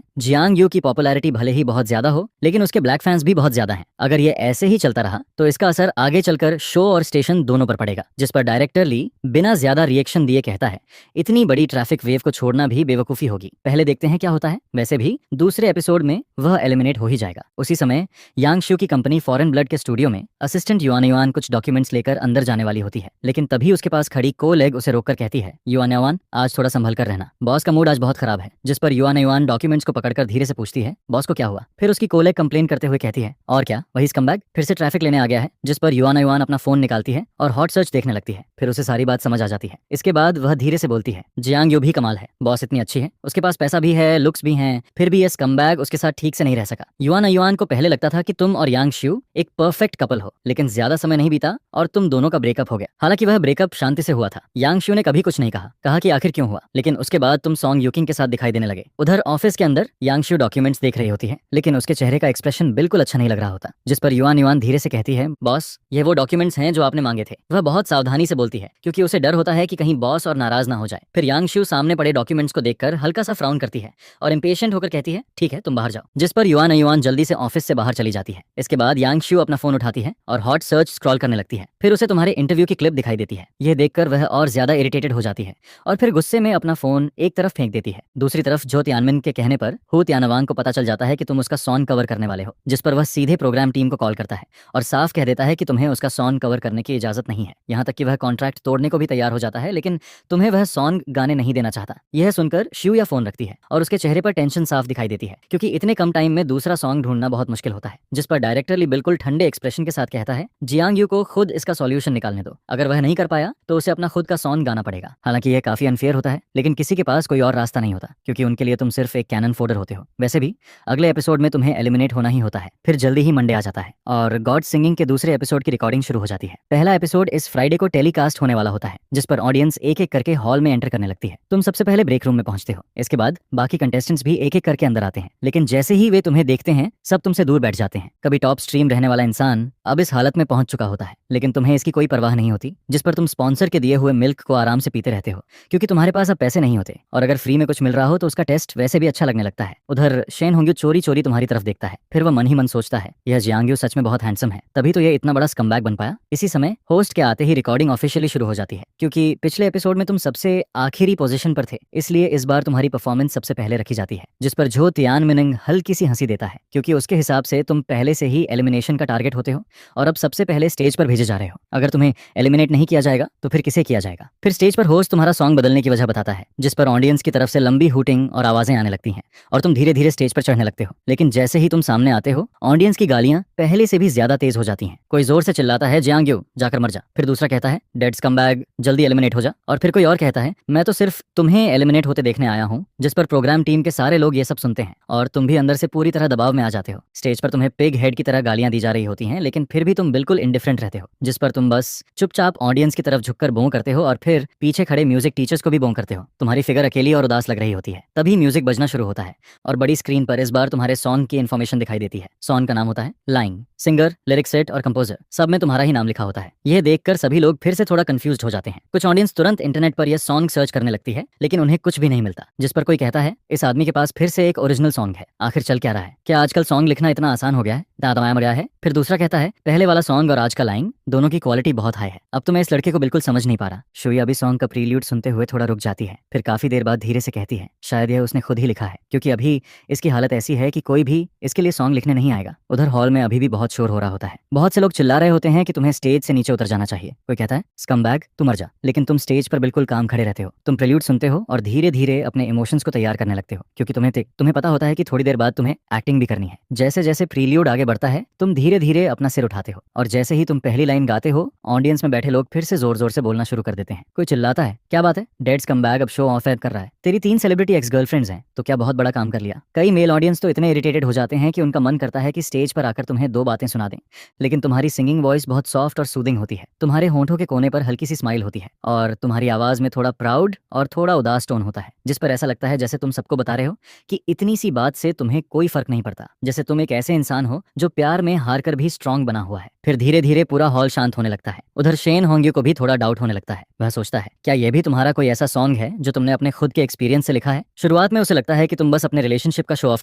जियांग यू की पॉपुलैरिटी भले ही बहुत ज्यादा हो, लेकिन उसके ब्लैक फैंस भी बहुत ज्यादा हैं। अगर ये ऐसे ही चलता रहा तो इसका असर आगे चलकर शो और स्टेशन दोनों पर पड़ेगा, जिस पर डायरेक्टर ली बिना ज्यादा रिएक्शन दिए कहता है इतनी बड़ी ट्रैफिक वेव को छोड़ना भी बेवकूफी होगी, पहले देखते हैं क्या होता है। वैसे भी दूसरे एपिसोड में वह एलिमिनेट हो ही जाएगा। उसी समय यांग शू की कंपनी फॉरेन ब्लड के स्टूडियो में असिस्टेंट युआन युआन कुछ डॉक्यूमेंट्स लेकर अंदर जाने वाली होती है, लेकिन तभी उसके पास खड़ी को लेग उसे रोककर कहती है युआन युआन आज थोड़ा संभल कर रहना, बॉस का मूड आज बहुत खराब है। जिस पर युआन युआन डॉक्यूमेंट्स को पकड़कर धीरे से पूछती है बॉस को क्या हुआ। फिर उसकी कोलेग कंप्लेन करते हुए कहती है और क्या वही स्कमबैग फिर से ट्रैफिक लेने आ गया है। जिस पर युआन युआन अपना फोन निकालती है और हॉट सर्च देखने लगती है। फिर उसे सारी बात समझ आ जाती है। इसके बाद वह धीरे से बोलती है जियांग यू भी कमाल है, बॉस इतनी अच्छी है, उसके पास पैसा भी है, लुक्स भी हैं, फिर भी ये स्कमबैग उसके साथ ठीक से नहीं रह सका। युआन युआन को पहले लगता था कि तुम और यांग शू एक परफेक्ट कपल हो, लेकिन ज्यादा समय नहीं बीता और तुम दोनों का ब्रेकअप हो गया। हालांकि वह ब्रेकअप शांति से हुआ था। यांग शू ने कभी कुछ नहीं कहा कि आखिर क्यों हुआ, लेकिन उसके बाद तुम सॉन्ग यूकिंग के साथ दिखाई देने लगे। उधर ऑफिस के अंदर यांग शू डॉक्यूमेंट्स देख रही होती है, लेकिन उसके चेहरे का एक्सप्रेशन बिल्कुल अच्छा नहीं लग रहा होता। जिस पर युआन युआन धीरे से कहती है बॉस ये वो डॉक्यूमेंट्स हैं जो आपने मांगे थे। वह बहुत सावधानी से बोलती है, क्योंकि उसे डर होता है कि कहीं बॉस और नाराज ना हो जाए। फिर यांग शू सामने पड़े डॉक्यूमेंट्स को देखकर हल्का सा फ्राउन करती है और इंपेशेंट होकर कहती है ठीक है तुम बाहर जाओ। जिस पर युआन युआन जल्दी से ऑफिस से बाहर चली जाती है। इसके बाद यांग शू अपना फोन उठाती है और हॉट सर्च स्क्रॉल करने लगती है। फिर उसे तुम्हारे इंटरव्यू की क्लिप दिखाई देती है। यह देखकर वह और ज्यादा इरिटेटेड हो जाती है और फिर गुस्से में अपना फोन एक तरफ फेंक देती है। दूसरी तरफ जो तियानमिन के कहने पर हु तियानवांग को पता चल जाता है कि तुम उसका सॉन्ग कवर करने वाले हो, जिस पर वह सीधे प्रोग्राम टीम को कॉल करता है और साफ कह देता है कि तुम्हें उसका सॉन्ग कवर करने की इजाजत नहीं है। यहाँ तक कि वह कॉन्ट्रैक्ट तोड़ने को भी तैयार हो जाता है, लेकिन तुम्हें वह सॉन्ग गाने नहीं देना चाहता। यह सुनकर शिवया फोन रखती है और उसके चेहरे पर टेंशन साफ दिखाई देती है, क्योंकि इतने कम टाइम में दूसरा सॉन्ग ढूंढना बहुत मुश्किल होता है। जिस पर डायरेक्टर ली बिल्कुल ठंडे एक्सप्रेशन के साथ कहता है जियांग यू को खुद इसका सॉल्यूशन निकालने दो, अगर वह नहीं कर पाया तो उसे अपना खुद का सॉन्ग गाना पड़ेगा। हालांकि यह काफी अनफेयर होता है, लेकिन किसी के पास कोई और रास्ता नहीं होता, क्योंकि उनके लिए तुम सिर्फ एक कैनन फोडर होते हो। वैसे भी अगले एपिसोड में तुम्हें एलिमिनेट होना ही होता है। फिर जल्दी ही मंडे आ जाता है और गॉड सिंगिंग के दूसरे एपिसोड की रिकॉर्डिंग शुरू हो जाती है। पहला एपिसोड इस फ्राइडे को टेलीकास्ट होने वाला होता है, जिस पर ऑडियंस एक एक करके हॉल में एंटर करने लगती है। तुम सबसे पहले ब्रेक रूम में पहुंचते हो। इसके बाद बाकी कंटेस्टेंट्स भी एक एक करके अंदर आते हैं, लेकिन जैसे ही वे तुम्हें देखते हैं सब तुमसे दूर बैठ जाते हैं। कभी टॉप स्ट्रीम रहने वाला इंसान अब इस हालत में पहुंच चुका होता है, लेकिन तुम्हें इसकी कोई परवाह नहीं होती। जिस पर तुम स्पॉन्सर के दिए हुए मिल्क को आराम से पीते रहते हो, क्योंकि तुम्हारे पास अब पैसे नहीं होते और अगर फ्री में कुछ मिल रहा हो तो उसका टेस्ट वैसे भी अच्छा लगने लगता है। उधर शेन होंग्यू चोरी चोरी तुम्हारी तरफ देखता है। फिर वह मन ही मन सोचता है यह जियांग यू सच में बहुत हैंडसम है, तभी तो यह इतना बड़ा स्कमबैग बन पाया। इसी समय होस्ट के आते ही रिकॉर्डिंग ऑफिशियली शुरू हो जाती है। क्योंकि पिछले एपिसोड में तुम सबसे आखिरी पोजीशन पर थे, इसलिए इस बार तुम्हारी परफॉर्मेंस सबसे पहले रखी जाती है। जिस पर जो तियानमिन हल्की सी हंसी देता है, क्योंकि उसके हिसाब से तुम पहले से ही एलिमिनेशन का टारगेट होते हो और अब सबसे पहले स्टेज पर भेजे जा रहे हो। अगर तुम्हें एलिमिनेट नहीं किया जाएगा तो फिर किसे किया जाएगा। फिर स्टेज पर होस्ट तुम्हारा सॉन्ग बदलने की वजह बताता है, जिस पर ऑडियंस की तरफ से लंबी हूटिंग और आवाजें आने लगती हैं और तुम धीरे धीरे स्टेज पर चढ़ने लगते हो। लेकिन जैसे ही तुम सामने आते हो, ऑडियंस की गालियां पहले से भी ज्यादा तेज हो जाती हैं। कोई जोर से चिल्लाता है जियांग यू जाकर मर जा। फिर दूसरा कहता है डेड स्कमबैग जल्दी एलिमिनेट हो जा। और फिर कोई और कहता है मैं तो सिर्फ तुम्हें एलिमिनेट होते देखने आया हूँ। जिस पर प्रोग्राम टीम के सारे लोग ये सब सुनते हैं और तुम भी अंदर से पूरी तरह दबाव में आ जाते हो। स्टेज पर तुम्हें पिग हेड की तरह गालियां दी जा रही होती हैं, लेकिन लेकिन फिर भी तुम बिल्कुल इंडिफरेंट रहते हो, जिस पर तुम बस चुपचाप ऑडियंस की तरफ झुककर बों करते हो और फिर पीछे खड़े म्यूजिक टीचर्स को भी बों करते हो। तुम्हारी फिगर अकेली और उदास लग रही होती है, तभी म्यूजिक बजना शुरू होता है और बड़ी स्क्रीन पर इस बार तुम्हारे सॉन्ग की इन्फॉर्मेशन दिखाई देती है। सॉन्ग का नाम होता है लाइन, सिंगर, लिरिक्स सेट और कंपोजर, सब में तुम्हारा ही नाम लिखा होता है। यह देखकर सभी लोग फिर से थोड़ा कंफ्यूज हो जाते हैं। कुछ ऑडियंस तुरंत इंटरनेट पर यह सॉन्ग सर्च करने लगती है, लेकिन उन्हें कुछ भी नहीं मिलता, जिस पर कोई कहता है इस आदमी के पास फिर से एक ओरिजिनल सॉन्ग है, आखिर चल क्या रहा है, क्या आजकल सॉन्ग लिखना इतना आसान हो गया है, दादा गया है। फिर दूसरा कहता है पहले वाला सॉन्ग और आज का लाइन दोनों की क्वालिटी बहुत हाई है, अब तो मैं इस लड़के को बिल्कुल समझ नहीं पा रहा। शुई अभी सॉन्ग का प्रील्यूड सुनते हुए थोड़ा रुक जाती है, फिर काफी देर बाद धीरे से कहती है शायद यह उसने खुद ही लिखा है, क्योंकि अभी इसकी हालत ऐसी है कि कोई भी इसके लिए सॉन्ग लिखने नहीं आएगा। उधर हॉल में अभी भी बहुत शोर हो रहा होता है, बहुत से लोग चिल्ला रहे होते हैं कि तुम्हें स्टेज से नीचे उतर जाना चाहिए। कोई कहता है स्कमबैग तू मर जा, लेकिन तुम स्टेज पर बिल्कुल काम खड़े रहते हो। तुम प्रील्यूड सुनते हो और धीरे धीरे अपने इमोशंस को तैयार करने लगते हो, क्योंकि तुम्हें पता होता है कि थोड़ी देर बाद तुम्हें एक्टिंग भी करनी है। जैसे जैसे प्रील्यूड आगे बढ़ता है तुम धीरे धीरे अपना सिर उठाते हो और जैसे ही तुम पहली लाइन गाते हो ऑडियंस में बैठे लोग फिर से जोर जोर से बोलना शुरू कर देते हैं। कोई चिल्लाता है क्या बात है, डेड स्कमबैग अब शो ऑफ कर रहा है, तेरी 3 सेलिब्रिटी एक्स गर्लफ्रेंड्स हैं तो क्या बहुत बड़ा काम कर लिया। कई मेल ऑडियंस तो इतने इरिटेटेड हो जाते हैं कि उनका मन करता है कि स्टेज पर आकर तुम्हें 2 बातें सुना दें, लेकिन तुम्हारी सिंगिंग वॉइस बहुत सॉफ्ट और सूदिंग होती है। तुम्हारे होंठों के कोने पर हल्की सी स्माइल होती है और तुम्हारी आवाज में थोड़ा प्राउड और थोड़ा उदास टोन होता है, जिस पर ऐसा लगता है जैसे तुम सबको बता रहे हो कि इतनी सी बात से तुम्हें कोई फर्क नहीं पड़ता, जैसे तुम एक ऐसे इंसान हो जो प्यार में हार कर भी स्ट्रांग बना हुआ है। फिर धीरे धीरे पूरा हॉल शांत होने लगता है। उधर शेन होंग्यू को भी थोड़ा डाउट होने लगता है। वह सोचता है क्या यह भी तुम्हारा कोई ऐसा सॉन्ग है जो तुमने अपने खुद के एक्सपीरियंस से लिखा है। शुरुआत में उसे लगता है कि तुम बस अपने रिलेशनशिप का शो ऑफ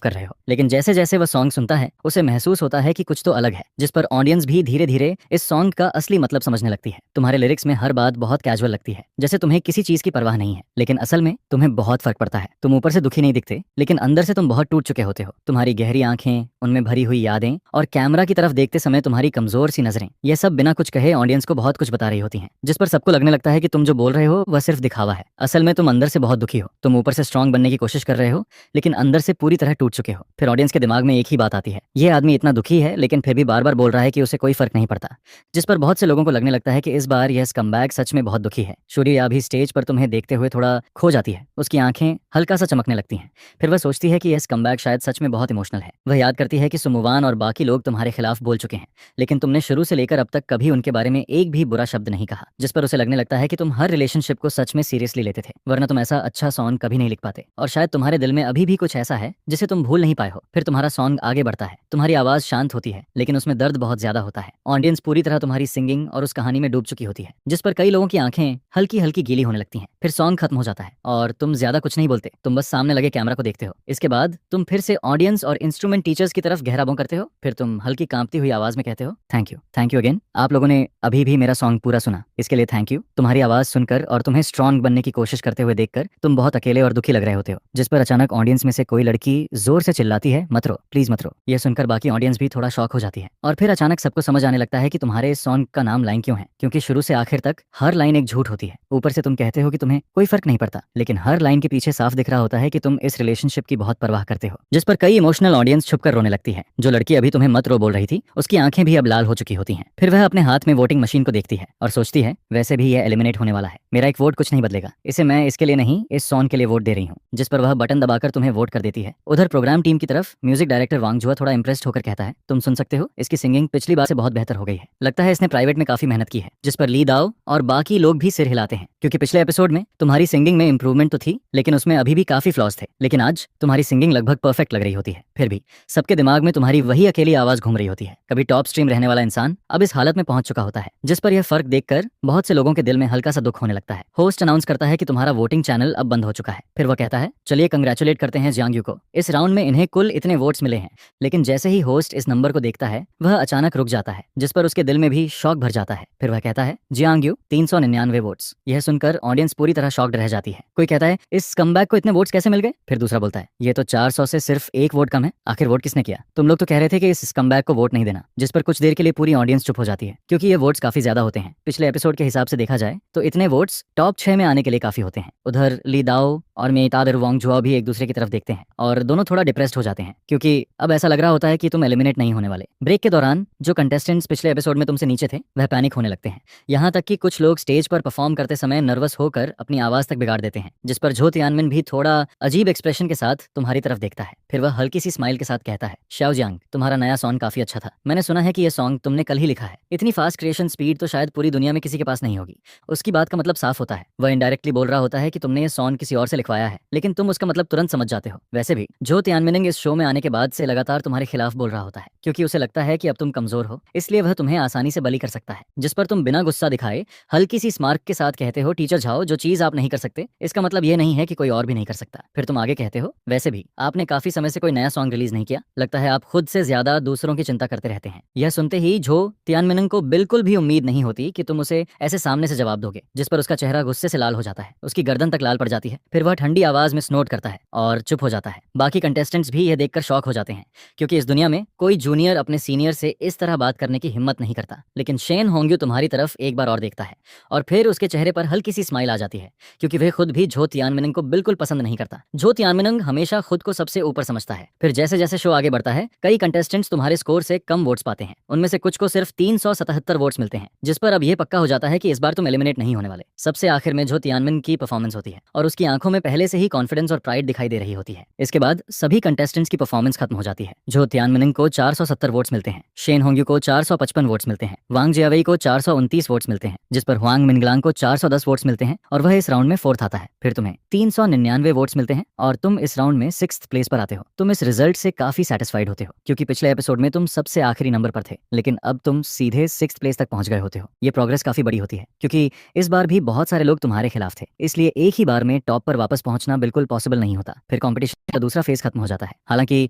कर रहे हो, लेकिन जैसे जैसे वह सॉन्ग सुनता है उसे महसूस होता है कि कुछ तो अलग है, जिस पर ऑडियंस भी धीरे धीरे इस सॉन्ग का असली मतलब समझने लगती है। तुम्हारे लिरिक्स में हर बात बहुत कैजुअल लगती है, जैसे तुम्हें किसी चीज की परवाह नहीं है, लेकिन असल में तुम्हें बहुत फर्क पड़ता है। तुम ऊपर से दुखी नहीं दिखते, लेकिन अंदर से तुम बहुत टूट चुके होते हो। तुम्हारी गहरी आंखें, उनमें भरी हुई यादें और कैमरा की तरफ देखते समय तुम्हारी कमजोर सी नजरें, यह सब बिना कुछ कहे ऑडियंस को बहुत कुछ बता रही होती हैं, जिस पर सबको लगने लगता है कि तुम जो बोल रहे हो वह सिर्फ दिखावा है। असल में तुम अंदर से बहुत दुखी हो। तुम ऊपर से स्ट्रांग बनने की कोशिश कर रहे हो, लेकिन अंदर से पूरी तरह टूट चुके हो। फिर ऑडियंस के दिमाग में एक ही बात आती है, यह आदमी इतना दुखी है लेकिन फिर भी बार बार बोल रहा है कि उसे कोई फर्क नहीं पड़ता, जिस पर बहुत से लोगों को लगने लगता है कि इस बार यह स्कमबैग सच में बहुत दुखी है। सूर्या भी स्टेज पर तुम्हें देखते हुए थोड़ा खो जाती है, उसकी आंखें हल्का सा चमकने लगती हैं। फिर वह सोचती है कि यह स्कमबैग शायद सच में बहुत इमोशनल है। वह याद करती है कि सुमुवान और बाकी लोग तुम्हारे खिलाफ बोल चुके हैं, लेकिन तुमने शुरू से लेकर अब तक कभी उनके बारे में एक भी बुरा शब्द नहीं कहा, जिस पर उसे लगने लगता है कि तुम हर रिलेशनशिप को सच में सीरियसली लेते थे, वरना तुम ऐसा अच्छा सॉन्ग कभी नहीं लिख पाते। और शायद तुम्हारे दिल में अभी भी कुछ ऐसा है जिसे तुम भूल नहीं पाए हो। फिर तुम्हारा सॉन्ग आगे बढ़ता है, तुम्हारी आवाज शांत होती है, लेकिन उसमें दर्द बहुत ज्यादा होता है। ऑडियंस पूरी तरह तुम्हारी सिंगिंग और उस कहानी में डूब चुकी होती है, जिस पर कई लोगों की आंखें हल्की हल्की गीली होने लगती हैं। फिर सॉन्ग खत्म हो जाता है और तुम ज्यादा कुछ नहीं बोलते, तुम बस सामने लगे कैमरा को देखते हो। इसके बाद तुम फिर से ऑडियंस और इंस्ट्रूमेंट टीचर्स की तरफ गहरा बौं करते हो। फिर तुम हल्की कांपती हुई आवाज में कहते हो थैंक यू अगेन। आप लोगों ने अभी भी मेरा सॉन्ग पूरा सुना, इसके लिए थैंक यू। तुम्हारी आवाज सुनकर और तुम्हें स्ट्रांग बनने की कोशिश करते हुए देखकर तुम बहुत अकेले और दुखी लग रहे होते हो, जिस पर अचानक ऑडियंस में से कोई लड़की जोर से चिल्लाती है मत रो, प्लीज मत रो। यह सुनकर बाकी ऑडियंस भी थोड़ा शॉक हो जाती है और फिर अचानक सबको समझ आने लगता है कि तुम्हारे इस सॉन्ग का नाम लाइन क्यों है, क्योंकि शुरू से आखिर तक हर लाइन एक झूठ होती है। ऊपर से तुम कहते हो कि तुम्हें कोई फर्क नहीं पड़ता, लेकिन हर लाइन के पीछे साफ दिख रहा होता है कि तुम इस रिलेशनशिप की बहुत परवाह करते हो, जिस पर कई इमोशनल ऑडियंस छुपकर रोने लगती है। जो लड़की अभी तुम्हें मत रो बोल रही थी उसकी आंखें भी अब लाल हो चुकी होती हैं। फिर वह अपने हाथ में वोटिंग मशीन को देखती है और सोचती है वैसे भी यह एलिमिनेट होने वाला है, मेरा एक वोट कुछ नहीं बदलेगा, इसे मैं इसके लिए नहीं इस सॉन्ग के लिए वोट दे रही हूँ, जिस पर वह बटन दबाकर तुम्हें वोट कर देती है। उधर प्रोग्राम टीम की तरफ म्यूजिक डायरेक्टर वांग जुआ थोड़ा इंप्रेस्ड होकर कहता है तुम सुन सकते हो, इसकी सिंगिंग पिछली बार से बहुत बेहतर हो गई है, लगता है इसने प्राइवेट में काफी मेहनत की है। जिस पर ली दाओ और बाकी लोग भी सिर हिलाते हैं, क्योंकि पिछले एपिसोड में तुम्हारी सिंगिंग में इंप्रूवमेंट तो थी लेकिन उसमें अभी भी काफी फ्लॉज थे, लेकिन आज तुम्हारी सिंगिंग लगभग परफेक्ट लग रही होती है। फिर भी सबके दिमाग में तुम्हारी वही अकेली आवाज घूम रही होती है। कभी टॉप स्ट्रीम रहने वाला इंसान अब इस हालत में पहुंच चुका होता है, जिस पर यह फर्क देखकर बहुत से लोगों के दिल में हल्का सा दुख होने लगता है। होस्ट अनाउंस करता है कि तुम्हारा वोटिंग चैनल अब बंद हो चुका है। फिर वह कहता है चलिए कंग्रेचुलेट करते हैं जियांग यू को, इस राउंड में इन्हें कुल इतने वोट्स मिले हैं। लेकिन जैसे ही होस्ट इस नंबर को देखता है वह अचानक रुक जाता है, जिस पर उसके दिल में भी शौक भर जाता है। फिर वह कहता है जियांग यू 399 वोट्स। यह सुनकर ऑडियंस पूरी तरह शॉक्ड रह जाती है। कोई कहता है इस कमबैक को इतने वोट्स कैसे मिल गए। फिर दूसरा बोलता है ये तो 400 से सिर्फ एक वोट कम है, आखिर वोट किसने किया। तुम लोग तो कह रहे थे कि इस कमबैक को वोट नहीं देना, जिस पर कुछ देर के लिए पूरी ऑडियंस चुप हो जाती है, क्योंकि ये वोट्स काफी ज्यादा होते हैं। पिछले एपिसोड के हिसाब से देखा जाए तो इतने वोट्स टॉप 6 में आने के लिए काफी होते हैं। उधर ली दाओ, और मेहताब वांग जुआ भी एक दूसरे की तरफ देखते हैं और दोनों थोड़ा डिप्रेस्ड हो जाते हैं, क्योंकि अब ऐसा लग रहा होता है कि तुम एलिमिनेट नहीं होने वाले। ब्रेक के दौरान जो कंटेस्टेंट्स पिछले एपिसोड में तुमसे नीचे थे वह पैनिक होने लगते हैं। यहाँ तक कि कुछ लोग स्टेज पर परफॉर्म करते समय नर्वस होकर अपनी आवाज तक बिगाड़ देते हैं, जिस पर झो तियानमिन भी थोड़ा अजीब एक्सप्रेशन के साथ तुम्हारी तरफ देखता है। फिर वह हल्की सी स्माइल के साथ कहता है, शाओजियांग, तुम्हारा नया सॉन्ग काफी अच्छा था। मैंने सुना है कि यह सॉन्ग तुमने कल ही लिखा है। इतनी फास्ट क्रिएशन स्पीड तो शायद पूरी दुनिया में किसी के पास नहीं होगी। उसकी बात का मतलब साफ होता है, वह इनडायरेक्टली बोल रहा होता है कि तुमने ये सॉन्ग किसी और से लिखवाया है, लेकिन तुम उसका मतलब तुरंत समझ जाते हो। वैसे भी झो तियानमिन इस शो में आने के बाद से लगातार तुम्हारे खिलाफ बोल रहा होता है, क्योंकि उसे लगता है कि अब तुम कमजोर हो, इसलिए वह तुम्हें आसानी से बली कर सकता है। जिस पर तुम बिना गुस्सा दिखाए हल्की सी स्मार्क के साथ कहते हो, टीचर झाओ, जो चीज आप नहीं कर सकते इसका मतलब ये नहीं है कि कोई और भी नहीं कर सकता। फिर तुम आगे कहते हो, वैसे भी आपने काफी समय से कोई नया सॉन्ग रिलीज नहीं किया, लगता है आप खुद से ज्यादा दूसरों की चिंता करते रहते हैं। यह सुनते ही झो तियानमिन को बिल्कुल भी उम्मीद नहीं होती कि तुम उसे ऐसे सामने से जवाब दोगे, जिस पर उसका चेहरा गुस्से से लाल हो जाता है, उसकी गर्दन तक लाल पड़ जाती है। फिर वह ठंडी आवाज में स्नोट करता है और चुप हो जाता है। बाकी कंटेस्टेंट्स भी यह देखकर शॉक हो जाते हैं, क्योंकि इस दुनिया में कोई जूनियर अपने सीनियर से इस तरह बात करने की हिम्मत नहीं करता। लेकिन शेन होंग्यू तुम्हारी तरफ एक बार और देखता है और फिर उसके चेहरे पर हल्की सी स्माइल आ जाती है, क्योंकि वह खुद भी झो तियानमिन को बिल्कुल पसंद नहीं करता। झो तियानमिन हमेशा खुद को सबसे ऊपर समझता है। फिर जैसे जैसे शो आगे बढ़ता है, कई कंटेस्टेंट्स तुम्हारे स्कोर से कम वोट्स पाते हैं। उनमें से कुछ को सिर्फ 377 वोट्स मिलते हैं, जिस पर अब यह पक्का हो जाता है कि इस बार तुम एलिमिनेट नहीं होने वाले। सबसे आखिर में झो तियानमिन की परफॉर्मेंस होती है और उसकी आंखों में पहले से ही कॉन्फिडेंस और प्राइड दिखाई दे रही होती है। इसके बाद सभी कंटेस्टेंट्स की परफॉर्मेंस खत्म हो जाती है। झो तियानमिन को 470 वोट्स मिलते हैं, शेन होंग्यू को 455 वोट्स मिलते हैं, वांग जियावेई को 429 वोट्स मिलते हैं, जिस पर हुआंग मिनग्लांग को 410 वोट्स मिलते हैं और वह इस राउंड में फोर्थ आता है। फिर तुम्हें 399 वोट्स मिलते हैं और तुम इस राउंड में 6th प्लेस पर आते हो। तुम इस रिजल्ट से काफी सेटिस्फाइड होते हो, क्योंकि पिछले एपिसोड में तुम सबसे आखिरी नंबर पर थे, लेकिन अब तुम सीधे 6th प्लेस तक पहुंच गए होते हो। ये प्रोग्रेस काफी बड़ी होती है, क्योंकि इस बार भी बहुत सारे लोग तुम्हारे खिलाफ थे, इसलिए एक ही बार में टॉप पर वापस पहुंचना बिल्कुल पॉसिबल नहीं होता। फिर कंपटीशन का दूसरा फेज खत्म हो जाता है। हालांकि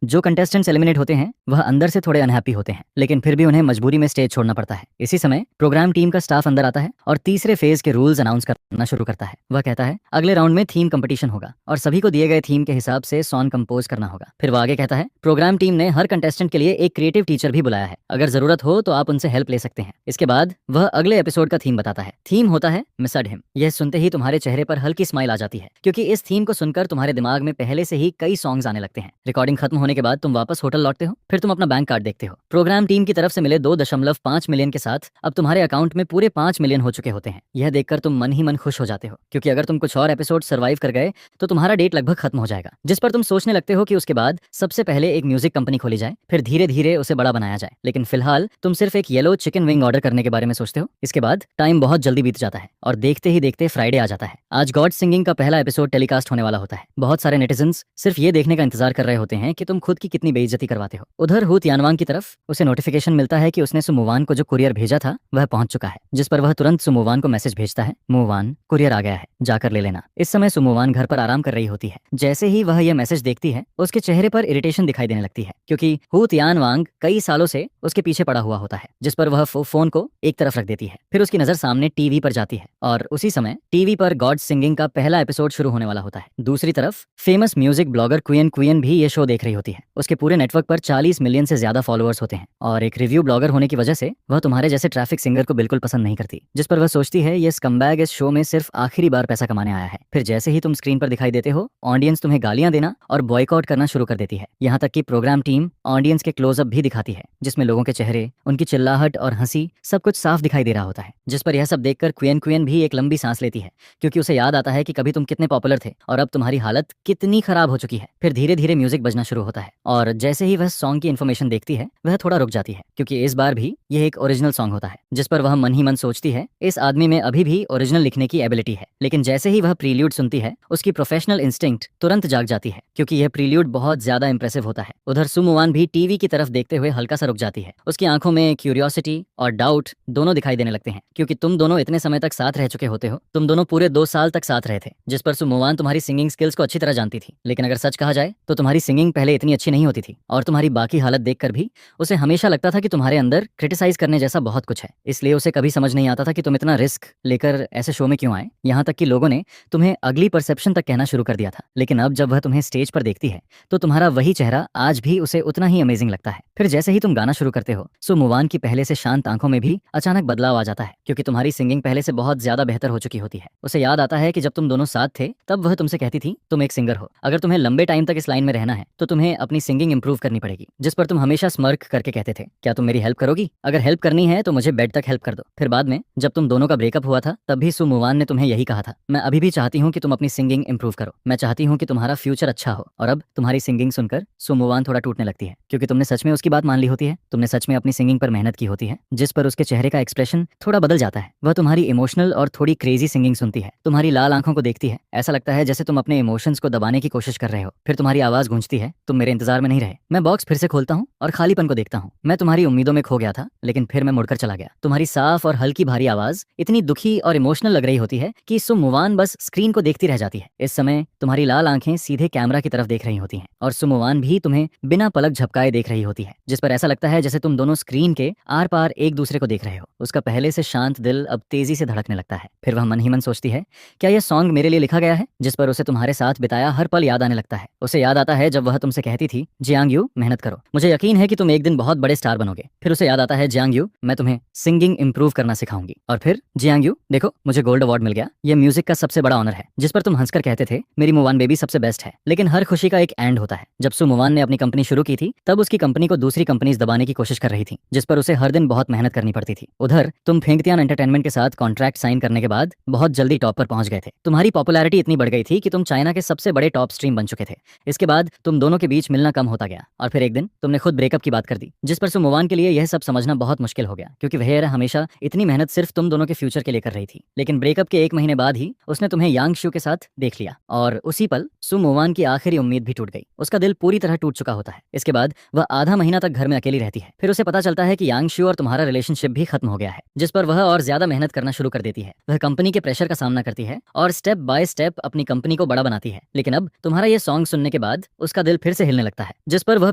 जो कंटेस्टेंट्स एलिमिनेट होते हैं वह अंदर से थोड़े अनहैप्पी होते हैं, लेकिन फिर भी उन्हें मजबूरी में स्टेज छोड़ना पड़ता है। इसी समय प्रोग्राम टीम का स्टाफ अंदर आता है और तीसरे फेज के रूल्स अनाउंस करना शुरू करता है। वह कहता है, अगले राउंड में थीम कंपटीशन होगा और सभी को दिए गए थीम के हिसाब से सॉन्ग कंपोज करना होगा। फिर वह आगे कहता है, प्रोग्राम टीम ने हर कंटेस्टेंट के लिए एक क्रिएटिव टीचर भी बुलाया है, अगर जरूरत हो तो आप उनसे हेल्प ले सकते हैं। इसके बाद वह अगले एपिसोड का थीम बताता है। थीम होता है मिसड हिम। यह सुनते ही तुम्हारे चेहरे पर हल्की स्माइल आ जाती है, क्योंकि इस थीम को सुनकर तुम्हारे दिमाग में पहले से ही कई सॉन्ग्स आने लगते हैं। रिकॉर्डिंग खत्म होने के बाद तुम वापस होटल लौटते हो। फिर तुम अपना बैंक कार्ड देखते हो। प्रोग्राम टीम की तरफ से मिले 2.5 मिलियन के साथ अब तुम्हारे अकाउंट में पूरे 5 मिलियन हो चुके होते हैं। यह देखकर तुम मन ही मन खुश हो जाते हो, क्योंकि अगर तुम कुछ और एपिसोड सर्वाइव कर गए तो तुम्हारा डेट लगभग खत्म हो जाएगा, जिस पर तुम सोचने लगते हो कि उसके बाद सबसे पहले एक म्यूजिक कंपनी खोली जाए, फिर धीरे धीरे उसे बड़ा बनाया जाए। लेकिन फिलहाल तुम सिर्फ एक येलो चिकन विंग ऑर्डर करने के बारे में सोचते हो। इसके बाद टाइम बहुत जल्दी बीत जाता है और देखते ही देखते फ्राइडे आ जाता है। आज गॉड सिंगिंग का पहला एपिसोड टेलीकास्ट होने वाला होता है। बहुत सारे नेटिजन्स सिर्फ ये देखने का इंतजार कर रहे होते हैं कि तुम खुद की कितनी बेइज्जती करवाते हो। उधर हू तियानवांग की तरफ उसे नोटिफिकेशन मिलता है कि उसने सुमोवान को जो कुरियर भेजा था वह पहुंच चुका है, जिस पर वह तुरंत सुमोवान को मैसेज भेजता है, मोवान, कुरियर आ गया है, जाकर ले लेना। इस समय सुमोवान घर पर आराम कर रही होती है। जैसे ही वह यह मैसेज देखती है, उसके चेहरे पर इरिटेशन दिखाई देने लगती है, क्योंकि हू तियानवांग कई सालों से उसके पीछे पड़ा हुआ होता है, जिस पर वह फोन को एक तरफ रख देती है। फिर उसकी नजर सामने टीवी पर जाती है और उसी समय टीवी पर गॉड सिंगिंग का पहला एपिसोड शुरू होने वाला होता है। दूसरी तरफ फेमस म्यूजिक ब्लॉगर क्वियन भी ये शो देख रही होती है। उसके पूरे नेटवर्क पर 40 मिलियन से ज्यादा फॉलोअर्स होते हैं और एक रिव्यू ब्लॉगर होने की वजह से वह तुम्हारे जैसे ट्रैफिक सिंगर को बिल्कुल पसंद नहीं करती, जिस पर वह सोचती है ये स्कम्बैग इस शो में सिर्फ आखिरी बार पैसा कमाने आया है। फिर जैसे ही तुम स्क्रीन पर दिखाई देते हो, ऑडियंस तुम्हें गालियां देना और बॉयकॉट करना शुरू कर देती है। यहाँ तक कि प्रोग्राम टीम ऑडियंस के क्लोजअप भी दिखाती है, जिसमें लोगों के चेहरे, उनकी चिल्लाहट और हंसी सब कुछ साफ दिखाई दे रहा होता है। जिस पर यह सब देखकर क्वियन भी एक लंबी सांस लेती है, क्योंकि उसे याद आता है कि कभी तुम कितने पॉपुलर थे और अब तुम्हारी हालत कितनी खराब हो चुकी है। फिर धीरे धीरे म्यूजिक बजना शुरू होता है और जैसे ही वह सॉन्ग की इन्फॉर्मेशन देखती है, वह थोड़ा रुक जाती है, क्योंकि इस बार भी यह एक ओरिजिनल सॉन्ग होता है। जिस पर वह मन ही मन सोचती है, इस आदमी में अभी भी ओरिजिनल लिखने की एबिलिटी है। लेकिन जैसे ही वह प्रील्यूड सुनती है, उसकी प्रोफेशनल इंस्टिंक्ट तुरंत जाग जाती है, क्योंकि यह प्रील्यूड बहुत ज्यादा इंप्रेसिव होता है। उधर सुमोवान भी टीवी की तरफ देखते हुए हल्का सा रुक जाती है। उसकी आंखों में क्यूरियोसिटी और डाउट दोनों दिखाई देने लगते हैं, क्योंकि तुम दोनों इतने समय तक साथ रह चुके होते हो। तुम दोनों पूरे 2 साल तक साथ रहे थे, जिस पर सुमोवान तुम्हारी सिंगिंग स्किल्स को अच्छी तरह जानती थी। लेकिन अगर सच कहा जाए तो तुम्हारी सिंगिंग पहले इतनी अच्छी नहीं होती थी और तुम्हारी बाकी हालत देखकर भी उसे हमेशा लगता था कि तुम्हारे अंदर क्रिटिसाइज करने जैसा बहुत कुछ है। इसलिए उसे कभी समझ नहीं आता था कि तुम इतना रिस्क लेकर ऐसे शो में क्यों आए। यहाँ तक कि लोगों ने तुम्हें अगली परसेप्शन तक कहना शुरू कर दिया था। लेकिन अब जब वह तुम्हें स्टेज पर देखती है तो तुम्हारा वही चेहरा आज भी उसे उतना ही अमेजिंग लगता है। फिर जैसे ही तुम गाना शुरू करते हो, सुमोवान की पहले से शांत आंखों में भी अचानक बदलाव आ जाता है, क्योंकि तुम्हारी सिंगिंग पहले से बहुत ज्यादा बेहतर हो चुकी होती है। उसे याद आता है कि जब तुम दोनों साथ थे तब वह तुमसे कहती थी तुम एक सिंगर हो, अगर तुम्हें लंबे टाइम तक इस लाइन में रहना है तो तुम्हें अपनी सिंगिंग इंप्रूव करनी पड़ेगी। जिस पर तुम हमेशा स्मर्क करके कहते थे क्या तुम मेरी हेल्प करोगी, अगर हेल्प करनी है तो मुझे बेड तक हेल्प कर दो। फिर बाद में जब तुम दोनों का ब्रेकअप हुआ था तब भी सु मुवान ने तुम्हें यही कहा था, मैं अभी भी चाहती हूँ कि तुम अपनी सिंगिंग इंप्रूव करो, मैं चाहती हूँ कि तुम्हारा फ्यूचर अच्छा हो। और अब तुम्हारी सिंगिंग सुनकर सु मुवान थोड़ा टूटने लगती है, क्योंकि तुमने सच में उसकी बात मान ली होती है, तुमने सच में अपनी सिंगिंग पर मेहनत की होती है। जिस पर उसके चेहरे का एक्सप्रेशन थोड़ा बदल जाता है। वह तुम्हारी इमोशनल और थोड़ी क्रेजी सिंगिंग सुनती है, तुम्हारी लाल आंखों को देखती है, ऐसा लगता है जैसे तुम अपने इमोशंस को दबाने की कोशिश कर रहे हो। फिर तुम्हारी आवाज गूंजती है, तुम मेरे इंतजार में नहीं रहे। मैं बॉक्स फिर से खोलता हूँ और खालीपन को देखता हूँ। मैं तुम्हारी उम्मीदों में खो गया था, लेकिन फिर मैं मुड़कर चला गया। तुम्हारी साफ और हल्की भारी आवाज इतनी दुखी और इमोशनल लग रही होती है कि सु मुवान बस स्क्रीन को देखती रह जाती है। इस समय तुम्हारी लाल आंखें सीधे कैमरा की तरफ देख रही होती हैं और सु मुवान भी तुम्हें बिना पलक झपकाए देख रही होती है, जिस पर ऐसा लगता है जैसे तुम दोनों स्क्रीन के आर पार एक दूसरे को देख रहे हो। उसका पहले से शांत दिल अब तेजी से धड़कने लगता है। फिर वह मन ही मन सोचती है क्या यह सॉन्ग मेरे लिए लिखा गया है, जिस पर उसे तुम्हारे साथ बिताया हर पल याद आने लगता है। उसे याद आता है जब वह तुमसे कहती थी जियांग यू मेहनत करो, मुझे यकीन है कि तुम एक दिन बहुत बड़े स्टार बनोगे। फिर उसे याद आता है जियांग यू मैं तुम्हें सिंगिंग इंप्रूव करना सिखाऊंगी। और फिर जियांग यू देखो मुझे गोल्ड अवार्ड मिल गया, यह म्यूजिक का सबसे बड़ा ऑनर है। जिस पर तुम हंसकर कहते थे मेरी मुवान बेबी सबसे बेस्ट है। लेकिन हर खुशी का एक एंड होता है। जब सु मुवान ने अपनी कंपनी शुरू की थी तब उसकी कंपनी को दूसरी कंपनीज दबाने की कोशिश कर रही थी, जिस पर उसे हर दिन बहुत मेहनत करनी पड़ती थी। उधर तुम फेंगतियान एंटरटेनमेंट के साथ कॉन्ट्रैक्ट साइन करने के बाद बहुत जल्दी टॉप पर पहुंच गए थे। तुम्हारी पॉपुलैरिटी इतनी बढ़ गई थी कि तुम चाइना के सबसे बड़े टॉप स्ट्रीम बन चुके थे। इसके बाद तुम दोनों के बीच मिलना कम होता गया और फिर एक दिन तुमने खुद ब्रेकअप की बात कर दी, जिस पर सु मुवान के लिए यह सब समझना बहुत मुश्किल हो गया, क्योंकि वह हमेशा इतनी मेहनत सिर्फ तुम दोनों के फ्यूचर के लिए कर रही थी। लेकिन ब्रेकअप के 1 महीने बाद ही उसने तुम्हें यांग शू के साथ देख लिया और उसी पल सु मुवान की आखिरी उम्मीद भी टूट गई। उसका दिल पूरी तरह टूट चुका होता है। इसके बाद वह आधा महीना तक घर में अकेली रहती है। फिर उसे पता चलता है कि यांग शू और तुम्हारा रिलेशनशिप भी खत्म हो गया है, जिस पर वह और ज्यादा मेहनत करना शुरू कर देती है। वह कंपनी के प्रेशर का सामना करती है और स्टेप बाय स्टेप अपनी कंपनी को बड़ा बनाती है। लेकिन अब तुम्हारा यह सॉन्ग सुनने के बाद उसका दिल फिर से हिलने लगता है, जिस पर वह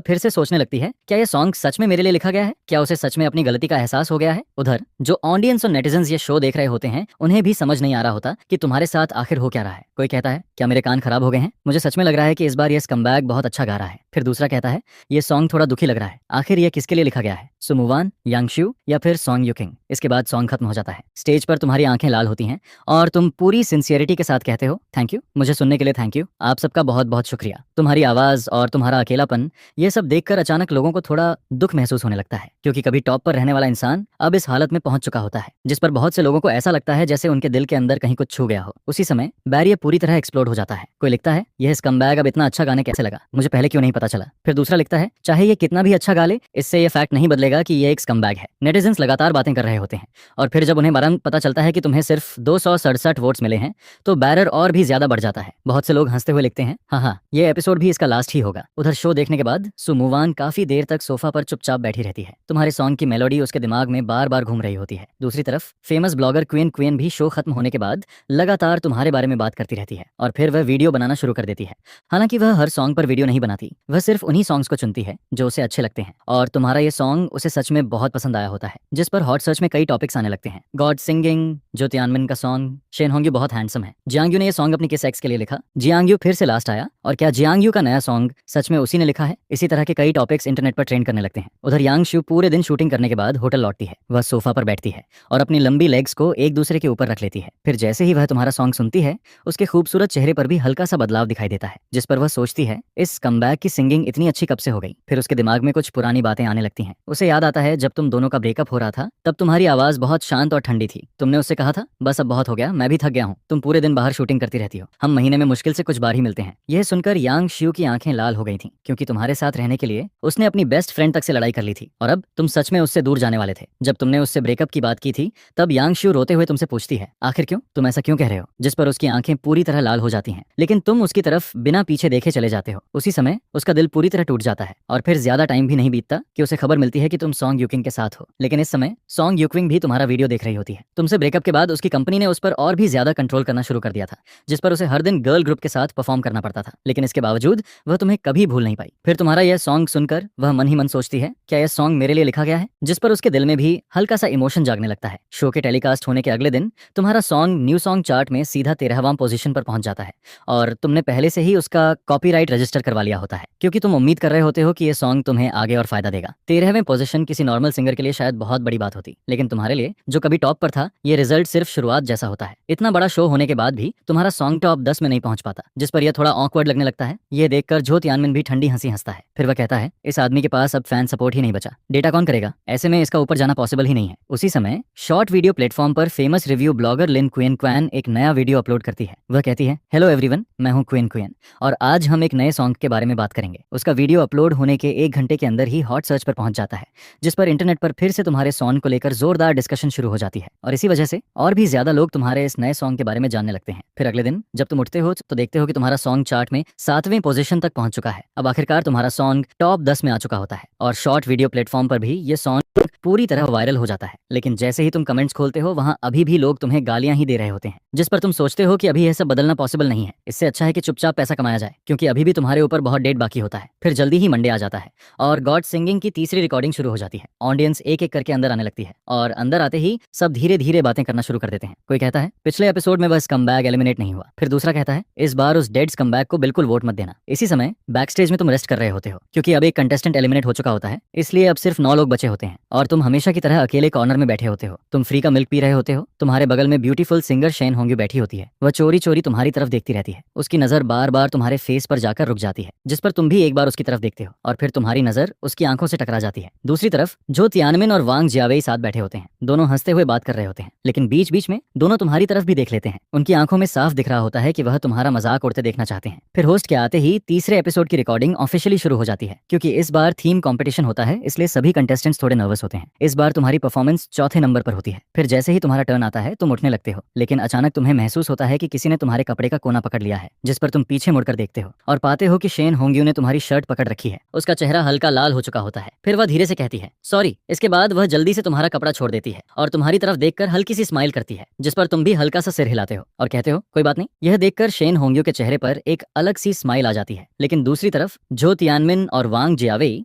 फिर से सोचने लगती है क्या यह सॉन्ग सच में मेरे लिए लिखा गया है, क्या उसे सच में अपनी गलती का एहसास हो गया है। उधर जो ऑडियंस और नेटिजन्स ये शो देख रहे होते हैं उन्हें भी समझ नहीं आ रहा होता कि तुम्हारे साथ आखिर हो क्या रहा है। कोई कहता है क्या मेरे कान खराब हो गए हैं, मुझे सच में लग रहा है कि इस बार ये स्कमबैग बहुत अच्छा गा रहा है। फिर दूसरा कहता है ये सॉन्ग थोड़ा दुखी लग रहा है, आखिर ये किसके लिए लिखा गया है, सु मुवान, यांग शू या फिर सॉन्ग यूकिंग। इसके बाद सॉन्ग खत्म हो जाता है। स्टेज पर तुम्हारी आंखें लाल होती हैं और तुम पूरी सिंसियरिटी के साथ कहते हो थैंक यू, मुझे सुनने के लिए थैंक यू, आप सबका बहुत बहुत शुक्रिया। तुम्हारी आवाज और तुम्हारा अकेलापन ये सब देखकर अचानक लोगों को थोड़ा दुख महसूस होने लगता है, क्योंकि कभी टॉप पर रहने वाला इंसान अब इस हालत में पहुंच चुका होता है, जिस पर बहुत से लोगों को ऐसा लगता है जैसे उनके दिल के अंदर कहीं कुछ छू गया हो। उसी समय बैरियर पूरी तरह एक्सप्लोड हो जाता है। कोई लिखता है यह स्कमबैग अब इतना अच्छा गाने कैसे लगा, मुझे पहले क्यों नहीं पता चला। फिर दूसरा लिखता है चाहे ये कितना भी अच्छा गा ले, इससे ये फैक्ट नहीं बदलेगा कि ये एक स्कमबैग है। नेटिजन्स लगातार बातें कर रहे होते हैं और फिर जब उन्हें मरण पता चलता है कि तुम्हें सिर्फ 267 वोट्स मिले हैं तो बैरर और भी ज्यादा बढ़ जाता है। बहुत से लोग हंसते हुए लिखते हैं हाँ ये एपिसोड भी इसका लास्ट ही होगा। उधर शो देखने के बाद सु मुवान काफी देर तक सोफा पर चुपचाप बैठी रहती है। तुम्हारे सॉन्ग की मेलोडी उसके दिमाग में बार बार घूम रही होती है। दूसरी तरफ फेमस ब्लॉगर क्वीन भी शो खत्म होने के बाद लगातार तुम्हारे बारे में बात करती रहती है और फिर वह वीडियो बनाना शुरू कर देती है। हालांकि वह हर सॉन्ग पर वीडियो नहीं बनाती, वह सिर्फ उन्हीं सॉन्ग्स को चुनती है जो उसे अच्छे लगते हैं और तुम्हारा ये सॉन्ग उसे सच में बहुत पसंद आया होता है, जिस पर हॉट सर्च में कई टॉपिक्स आने लगते हैं। गॉड सिंगिंग, जो तियानमिन का सॉन्ग, शेन होंग्यू बहुत हैंडसम है, जियांग यू ने यह सॉन्ग अपनी किस एक्स के लिए लिखा, जियांग यू फिर से लास्ट आया और क्या जियांग यू का नया सॉन्ग सच में उसी ने लिखा है। इसी तरह के कई टॉपिक्स इंटरनेट पर ट्रेंड करने लगते हैं। उधर यांग शू पूरे दिन शूटिंग करने के बाद होटल लौटती है। वह सोफा पर बैठती है और अपनी लंबी लेग्स को एक दूसरे के ऊपर रख लेती है। फिर जैसे ही वह तुम्हारा सॉन्ग सुनती है उसके खूबसूरत चेहरे पर भी हल्का सा बदलाव दिखाई देता है, जिस पर वह सोचती है इस कमबैक की सिंगिंग इतनी अच्छी कब से हो गई। फिर उसके दिमाग में कुछ पुरानी बातें आने लगती हैं। उसे याद आता है जब तुम दोनों का ब्रेकअप हो रहा था तब तुम्हारी आवाज बहुत शांत और ठंडी थी। तुमने उससे कहा था बस अब बहुत हो गया, मैं भी थक गया हूँ, तुम पूरे दिन बाहर शूटिंग करती रहती हो, हम महीने में मुश्किल से कुछ बार ही मिलते हैं। यह सुनकर यांग शू की आंखें लाल हो गई थी, क्योंकि तुम्हारे साथ रहने के लिए उसने अपनी बेस्ट फ्रेंड तक से लड़ाई कर ली थी और अब तुम सच में उससे दूर जाने वाले थे। जब तुमने उससे ब्रेकअप की बात की थी तब यांग शू रोते हुए तुमसे पूछती है आखिर क्यों, तुम ऐसा क्यों कह रहे हो, जिस पर उसकी आंखें पूरी तरह लाल हो जाती हैं, लेकिन तुम उसकी तरफ बिना पीछे देखे चले जाते हो। उसी समय उसका दिल पूरी तरह टूट जाता है और फिर ज्यादा टाइम भी नहीं बीतता कि उसे खबर मिलती है कि तुम सॉन्ग यूकिंग के साथ हो। लेकिन इस समय सॉन्ग यूकिंग भी तुम्हारा वीडियो देख रही होती है। तुमसे ब्रेकअप के बाद उसकी कंपनी ने उस पर और भी ज्यादा कंट्रोल करना शुरू कर दिया था, जिस पर उसे हर दिन गर्ल ग्रुप के साथ परफॉर्म करना पड़ता था, लेकिन इसके बावजूद वह तुम्हें कभी भूल नहीं पाई। फिर तुम्हारा यह सॉन्ग सुनकर वह मन ही मन सोचती है क्या यह सॉन्ग मेरे लिए लिखा गया है, जिस पर उसके दिल में भी हल्का सा इमोशन जागने लगता है। शो के टेलीकास्ट होने के अगले दिन तुम्हारा सॉन्ग न्यू सॉन्ग चार्ट में सीधा 13वां पोजीशन पर पहुंच जाता है और तुमने पहले से ही उसका कॉपीराइट रजिस्टर करवा लिया होता है, क्योंकि तुम उम्मीद कर रहे होते हो कि यह सॉन्ग तुम्हें आगे और फायदा देगा। 13वें पोजीशन किसी नॉर्मल सिंगर के लिए शायद बहुत बड़ी बात होती, लेकिन तुम्हारे लिए जो कभी टॉप पर था ये रिजल्ट सिर्फ शुरुआत जैसा होता है। इतना बड़ा शो होने के बाद भी तुम्हारा सॉन्ग टॉप 10 में नहीं पहुंच पाता, जिस पर यह थोड़ा ऑकवर्ड लगने लगता है। यह देखकर जो तियानमिन भी ठंडी हंसी हंसता है। फिर वह कहता है इस आदमी के पास अब फैन सपोर्ट ही नहीं बचा, डेटा कौन करेगा, ऐसे में इसका ऊपर जाना पॉसिबल ही नहीं है। उसी समय शॉर्ट वीडियो प्लेटफॉर्म पर फेमस रिव्यू ब्लॉगर लिन क्वेन क्वैन एक नया वीडियो अपलोड करती है। वह कहती है हेलो एवरीवन, मैं हूं क्वेन क्वेन और आज हम एक नए सॉन्ग के बारे में बात करेंगे। उसका वीडियो अपलोड होने के 1 घंटे के अंदर ही हॉट सर्च पर पहुंच जाता है, जिस पर इंटरनेट पर फिर से तुम्हारे सॉन्ग को लेकर जोरदार डिस्कशन शुरू हो जाती है और इसी वजह से और भी ज्यादा लोग तुम्हारे इस नए सॉन्ग के बारे में जानने लगते हैं। फिर अगले दिन जब तुम उठते हो तो देखते हो कि तुम्हारा सॉन्ग चार्ट में 7वें पोजीशन तक पहुंच चुका है। अब आखिरकार तुम्हारा सॉन्ग टॉप 10 में आ चुका होता है और शॉर्ट वीडियो प्लेटफॉर्म पर भी ये सॉन्ग पूरी तरह वायरल हो जाता है। लेकिन जैसे ही तुम कमेंट्स खोलते हो वहां अभी भी लोग तुम्हें गालियां ही दे रहे होते हैं, जिस पर तुम सोचते हो कि अभी यह सब बदलना पॉसिबल नहीं है। इससे अच्छा है कि चुपचाप पैसा कमाया जाए, क्योंकि अभी भी तुम्हारे ऊपर बहुत डेट बाकी होता है। फिर जल्दी ही मंडे आ जाता है और गॉड सिंगिंग की तीसरी रिकॉर्डिंग शुरू हो जाती है। ऑडियंस एक एक करके अंदर आने लगती है और अंदर आते ही सब धीरे धीरे बातें करना शुरू कर देते हैं। कोई कहता है पिछले एपिसोड में वह स्कमबैग एलिमिनेट नहीं हुआ। फिर दूसरा कहता है इस बार उस डेड स्कमबैग को बिल्कुल वोट मत देना। इसी समय बैक स्टेज में तुम रेस्ट कर रहे होते हो, क्योंकि अब एक कंटेस्टेंट एलिमिनेट हो चुका होता है, इसलिए अब सिर्फ 9 लोग बचे होते हैं और तुम हमेशा की तरह अकेले कॉर्नर में बैठे होते हो। तुम फ्री का मिल्क पी रहे होते हो। तुम्हारे बगल में ब्यूटीफुल सिंगर शेन होंगी बैठी होती है। वह चोरी चोरी तुम्हारी तरफ देखती रहती है। उसकी नजर बार बार तुम्हारे फेस पर जाकर रुक जाती है, जिस पर तुम भी एक बार उसकी तरफ देखते हो और फिर तुम्हारी नजर उसकी आंखों से टकरा जाती है। दूसरी तरफ जो तियानमिन और वांग जियावेई साथ बैठे होते हैं, दोनों हंसते हुए बात कर रहे होते हैं, लेकिन बीच बीच में दोनों तुम्हारी तरफ भी देख लेते हैं। उनकी आंखों में साफ दिख रहा होता है कि वह तुम्हारा मजाक उड़ते देखना चाहते हैं। फिर होस्ट के आते ही तीसरे एपिसोड की रिकॉर्डिंग ऑफिशियली शुरू हो जाती है, क्योंकि इस बार थीम कंपटीशन होता है, इसलिए सभी कंटेस्टेंट्स थोड़े नर्वस होते हैं। इस बार तुम्हारी परफॉर्मेंस चौथे नंबर पर होती है। फिर जैसे ही तुम्हारा टर्न आता है तुम उठने लगते हो, लेकिन अचानक तुम्हें महसूस होता है कि किसी ने तुम्हारे कपड़े का कोना पकड़ लिया है, जिस पर तुम पीछे मुड़कर देखते हो और पाते हो कि शेन होंग्यू ने तुम्हारी शर्ट पकड़ रखी है। उसका चेहरा हल्का लाल हो चुका होता है। फिर वह धीरे से कहती है सॉरी। इसके बाद वह जल्दी से तुम्हारा कपड़ा छोड़ देती है और तुम्हारी तरफ देखकर हल्की सी स्माइल करती है, जिस पर तुम भी हल्का सा सिर हिलाते हो और कहते हो कोई बात नहीं। यह देखकर शेन होंग्यू के चेहरे पर एक अलग सी स्माइल आ जाती है। लेकिन दूसरी तरफ जो तियानमिन और वांग जियावेई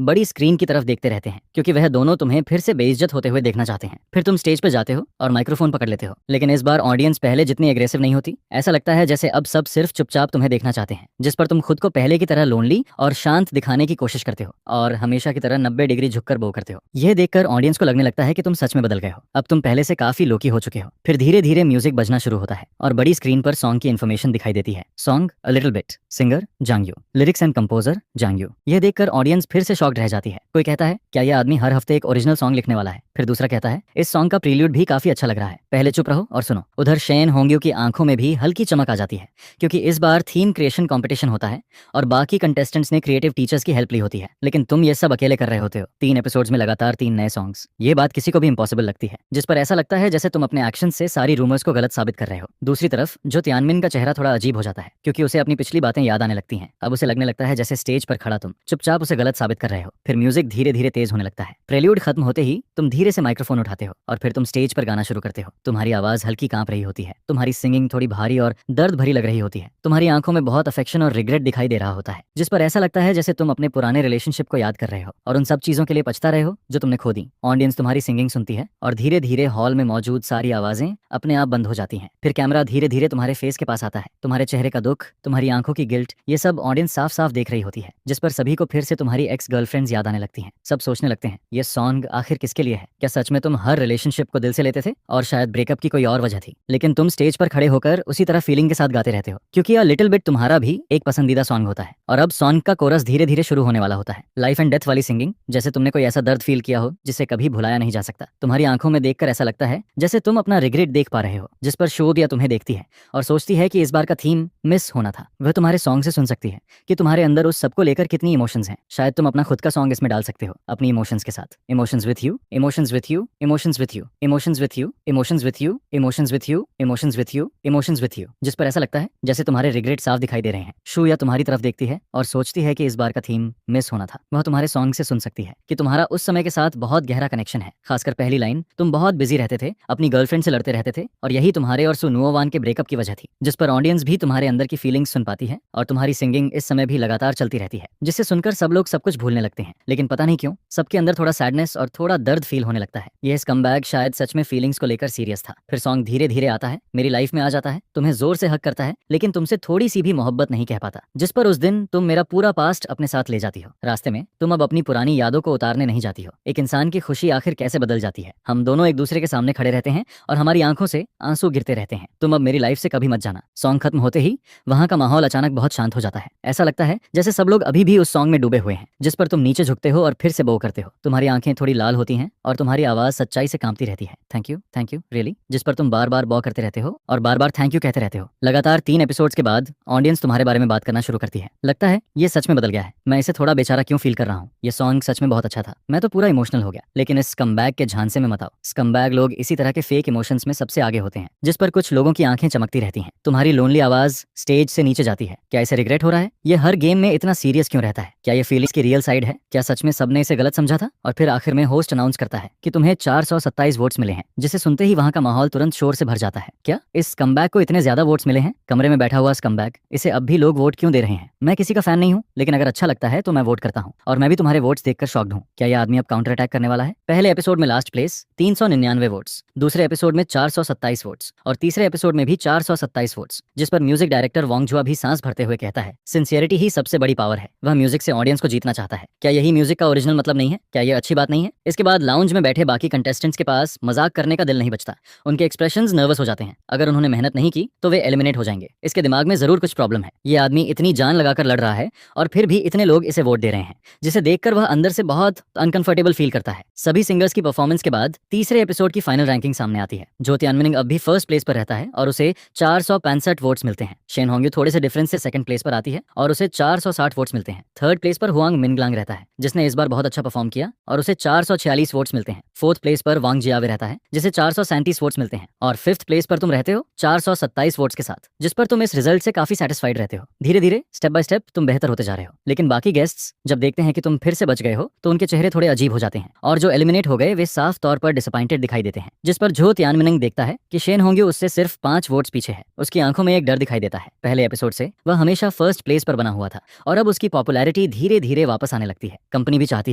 बड़ी स्क्रीन की तरफ देखते रहते हैं, क्योंकि वह दोनों तुम्हें फिर से बेइज्जत होते हुए देखना चाहते हैं। फिर तुम स्टेज पर जाते हो और माइक्रोफोन पकड़ लेते हो, लेकिन इस बार ऑडियंस पहले जितनी एग्रेसिव नहीं होती। ऐसा लगता है जैसे अब सब सिर्फ चुपचाप तुम्हें देखना चाहते हैं, जिस पर तुम खुद को पहले की तरह लोनली और शांत दिखाने की कोशिश करते हो और हमेशा की तरह 90 डिग्री झुककर बो करते हो। यह देखकर ऑडियंस को लगने लगता है कि तुम सच में बदल गए हो। अब तुम पहले से काफी लोकी हो चुके हो। फिर धीरे धीरे म्यूजिक बजना शुरू होता है और बड़ी स्क्रीन पर सॉन्ग की इन्फॉर्मेशन दिखाई देती है। Song a little bit, singer Zhang Yu, lyrics and composer Zhang Yu. यह देखकर ऑडियंस फिर से शॉक्ड रह जाती है। कोई कहता है क्या यह आदमी हर हफ्ते एक ओरिजिनल सॉन्ग लिखने वाला है। फिर दूसरा कहता है इस सॉन्ग का प्रील्यूड भी काफी अच्छा लग रहा है, पहले चुप रहो और सुनो। उधर शेन होंग्यू की आंखों में भी हल्की चमक आ जाती है, क्योंकि इस बार थीम क्रिएशन कंपटीशन होता है और बाकी कंटेस्टेंट्स ने क्रिएटिव टीचर्स की हेल्प ली होती है, लेकिन तुम ये सब अकेले कर रहे होते हो। 3 एपिसोड्स में लगातार 3 नए सॉन्ग्स, ये बात किसी को भी इम्पॉसिबल लगती है, जिस पर ऐसा लगता है जैसे तुम अपने एक्शन से सारी रूमर्स को गलत साबित कर रहे हो। दूसरी तरफ जो तियानमिन का चेहरा थोड़ा अजीब हो जाता है, क्योंकि उसे अपनी पिछली बातें याद आने लगती हैं। अब उसे लगने लगता है जैसे स्टेज पर खड़ा तुम चुपचाप उसे गलत साबित कर रहे हो। फिर म्यूजिक धीरे धीरे तेज होने लगता है। प्रेल्यूड खत्म होते ही तुम धीरे से माइक्रोफोन उठाते हो और फिर तुम स्टेज पर गाना शुरू करते हो। तुम्हारी आवाज हल्की कांप रही होती है, तुम्हारी सिंगिंग थोड़ी भारी और दर्द भरी लग रही होती है, तुम्हारी आंखों में बहुत अफेक्शन और रिग्रेट दिखाई दे रहा होता है, जिस पर ऐसा लगता है जैसे तुम अपने पुराने रिलेशनशिप को याद कर रहे हो और उन सब चीजों के लिए पछता रहे हो जो तुमने खो दी। ऑडियंस तुम्हारी सिंगिंग सुनती है और धीरे धीरे हॉल में मौजूद सारी आवाजें अपने आप बंद हो जाती हैं। फिर कैमरा धीरे धीरे तुम्हारे फेस के पास आता है। तुम्हारे चेहरे का दुख, तुम्हारी आंखों की गिल्ट, ये सब ऑडियंस साफ साफ देख रही होती है, जिस पर सभी को फिर से तुम्हारी एक्स गर्लफ्रेंड्स याद आने लगती हैं। सब सोचने लगते हैं ये सॉन्ग आखिर किसके लिए है। क्या सच में तुम हर रिलेशनशिप को दिल से लेते थे और शायद ब्रेकअप की कोई और वजह थी। लेकिन तुम स्टेज पर खड़े होकर उसी तरह फीलिंग के साथ गाते रहते हो, क्योंकि अ लिटिल बिट तुम्हारा भी एक पसंदीदा सॉन्ग होता है। और अब सॉन्ग का कोरस धीरे धीरे शुरू होने वाला होता है। लाइफ एंड डेथ वाली सिंगिंग, जैसे तुमने कोई ऐसा दर्द फील किया हो जिसे कभी भुलाया नहीं जा सकता। तुम्हारी आंखों में देखकर ऐसा लगता है जैसे तुम अपना रिग्रेट देख पा रहे हो, जिस पर शोध या तुम्हें देखती है और सोचती है कि इस बार का थीम मिस होना था। वह तुम्हारे सॉन्ग से सुन सकती है कि तुम्हारे अंदर उस सबको लेकर कितनी इमोशंस हैं। शायद तुम अपना खुद का सॉन्ग इसमें डाल सकते हो अपनी इमोशंस के साथ। Emotions with you, emotions with you, emotions with you, emotions with you, emotions with you, emotions with you, emotions with you, emotions with you, जिस पर ऐसा लगता है जैसे तुम्हारे रिग्रेट साफ दिखाई दे रहे हैं। शू या तुम्हारी तरफ देखती है और सोचती है कि इस बार का थीम मिस होना था। वह तुम्हारे सॉन्ग से सुन सकती है कि तुम्हारा उस समय के साथ बहुत गहरा कनेक्शन है। खासकर पहली लाइन, तुम बहुत बिजी रहते थे, अपनी गर्लफ्रेंड से लड़ते रहते थे और यही तुम्हारे और सुनुओवान के ब्रेकअप की वजह थी, जिस पर ऑडियंस भी तुम्हारे अंदर की फीलिंग्स सुन पाती है और तुम्हारी सिंगिंग इस समय भी लगातार चलती रहती है, जिससे सुनकर सब लोग सब कुछ भूलने लगते हैं। लेकिन पता नहीं क्यों सबके अंदर थोड़ा सैडनेस और थोड़ा दर्द फील होने लगता है। यह स्कमबैग शायद सच में फीलिंग्स को लेकर सीरियस था। फिर सॉन्ग धीरे धीरे आता है, मेरी लाइफ में आ जाता है, तुम्हें जोर से हक करता है, लेकिन तुमसे थोड़ी सी भी मोहब्बत नहीं कह पाता, जिस पर उस दिन तुम मेरा पूरा पास्ट अपने साथ ले जाती हो। रास्ते में तुम अब अपनी पुरानी यादों को उतारने नहीं जाती हो। एक इंसान की खुशी आखिर कैसे बदल जाती है। हम दोनों एक दूसरे के सामने खड़े रहते हैं और हमारी आंखों से आंसू गिरते रहते हैं। तुम अब मेरी लाइफ से कभी मत जाना। सॉन्ग खत्म होते ही वहाँ का माहौल अचानक बहुत शांत हो जाता है। ऐसा लगता है जैसे सब लोग अभी भी उस सॉन्ग में डूबे हुए हैं, जिस पर तुम नीचे झुकते हो और फिर से बो करते हो। तुम्हारी आंखें थोड़ी लाल होती हैं और तुम्हारी आवाज सच्चाई से कांपती रहती है। थैंक यू रियली, जिस पर तुम बार बार बो करते रहते हो और बार बार थैंक यू कहते रहते हो। लगातार 3 एपिसोड्स के बाद ऑडियंस तुम्हारे बारे में बात करना शुरू करती है। लगता है ये सच में बदल गया है, मैं इसे थोड़ा बेचारा क्यों फील कर रहा हूँ। ये सॉन्ग सच में बहुत अच्छा था, मैं तो पूरा इमोशनल हो गया। लेकिन इस स्कमबैग के झांसे में मत आओ। स्कमबैग लोग इसी तरह के फेक इमोशंस में सबसे आगे होते हैं, जिस पर कुछ लोगों की आंखें चमकती रहती हैं। तुम्हारी लोनली आवाज स्टेज से नीचे जाती है। क्या इसे रिग्रेट हो रहा है? ये हर गेम में इतना सीरियस क्यों रहता है? क्या ये फीलिंग्स की रियल साइड है? क्या सच में सबने इसे गलत समझा था? और फिर आखिर में होस्ट अनाउंस करता है कि तुम्हें 427 वोट्स मिले हैं, जिसे सुनते ही वहां का माहौल तुरंत शोर से भर जाता है। क्या इस स्कमबैग को इतने ज्यादा वोट्स मिले हैं? कमरे में बैठा हुआ स्कमबैग, इसे अब भी लोग वोट क्यों दे रहे हैं? मैं किसी का फैन नहीं हूँ, लेकिन अगर अच्छा लगता है तो मैं वोट करता हूँ। और मैं भी तुम्हारे वोट्स देखकर शॉक्ड हूँ। क्या यह आदमी अब काउंटर अटैक करने वाला है? पहले एपिसोड में लास्ट प्लेस 399 वोट्स, दूसरे एपिसोड में 427 वोट्स और तीसरे एपिसोड में भी 427 वोट्स, जिस पर म्यूजिक डायरेक्टर वांग जुआ भी सांस भरते हुए कहता है, सिंसियरिटी ही सबसे बड़ी पावर है। वह म्यूजिक से ऑडियंस को जीतना चाहता है। क्या यही म्यूजिक का ओरिजिनल मतलब नहीं है? क्या यह अच्छी बात नहीं है? इसके बाद लाउंज में बैठे बाकी कंटेस्टेंट्स के पास मजाक करने का दिल नहीं बचता। उनके एक्सप्रेशंस नर्वस हो जाते हैं। अगर उन्होंने मेहनत नहीं की तो वे एलिमिनेट हो जाएंगे। इसके दिमाग में जरूर कुछ प्रॉब्लम है। ये आदमी इतनी जान लगाकर लड़ रहा है और फिर भी इतने लोग इसे वोट दे रहे हैं, जिसे देखकर वह अंदर से बहुत अनकंफर्टेबल फील करता है। सभी सिंगर्स की परफॉर्मेंस के बाद तीसरे एपिसोड की फाइनल रैंकिंग सामने आती है। जो तियानमिनिंग अब भी फर्स्ट प्लेस पर रहता है और उसे 465 वोट्स मिलते हैं। शेन होंग्यू थोड़े से डिफरेंस से सेकंड प्लेस पर आती है और उसे 460 वोट्स मिलते हैं। थर्ड प्लेस पर हुआंग मिनग्लांग रहता है, जिसने इस बार बहुत अच्छा परफॉर्म किया और उसे 446 वोट्स मिलते हैं। फोर्थ प्लेस पर वांग जियावे रहता है, जिसे 437 वोट्स मिलते हैं। और फिफ्थ प्लेस पर तुम रहते हो 427 वोट्स के साथ, जिस पर तुम इस रिजल्ट से काफी सेटिस्फाइड रहते हो। धीरे धीरे स्टेप बाय स्टेप तुम बेहतर होते जा रहे हो। लेकिन बाकी गेस्ट्स जब देखते हैं कि तुम फिर से बच गए हो तो उनके चेहरे थोड़े अजीब हो जाते हैं और जो एलिमिनेट हो गए वे साफ तौर पर डिसअपॉइंटेड दिखाई देते हैं। जिस पर झो तियानमिनिंग देखता है कि शेन होंग्यू उससे सिर्फ 5 वोट्स पीछे है। उसकी आंखों में एक डर दिखाई देता है। पहले एपिसोड से वह हमेशा फर्स्ट प्लेस पर बना हुआ था और अब उसकी पॉपुलैरिटी धीरे धीरे वापस आने लगती है। कंपनी भी चाहती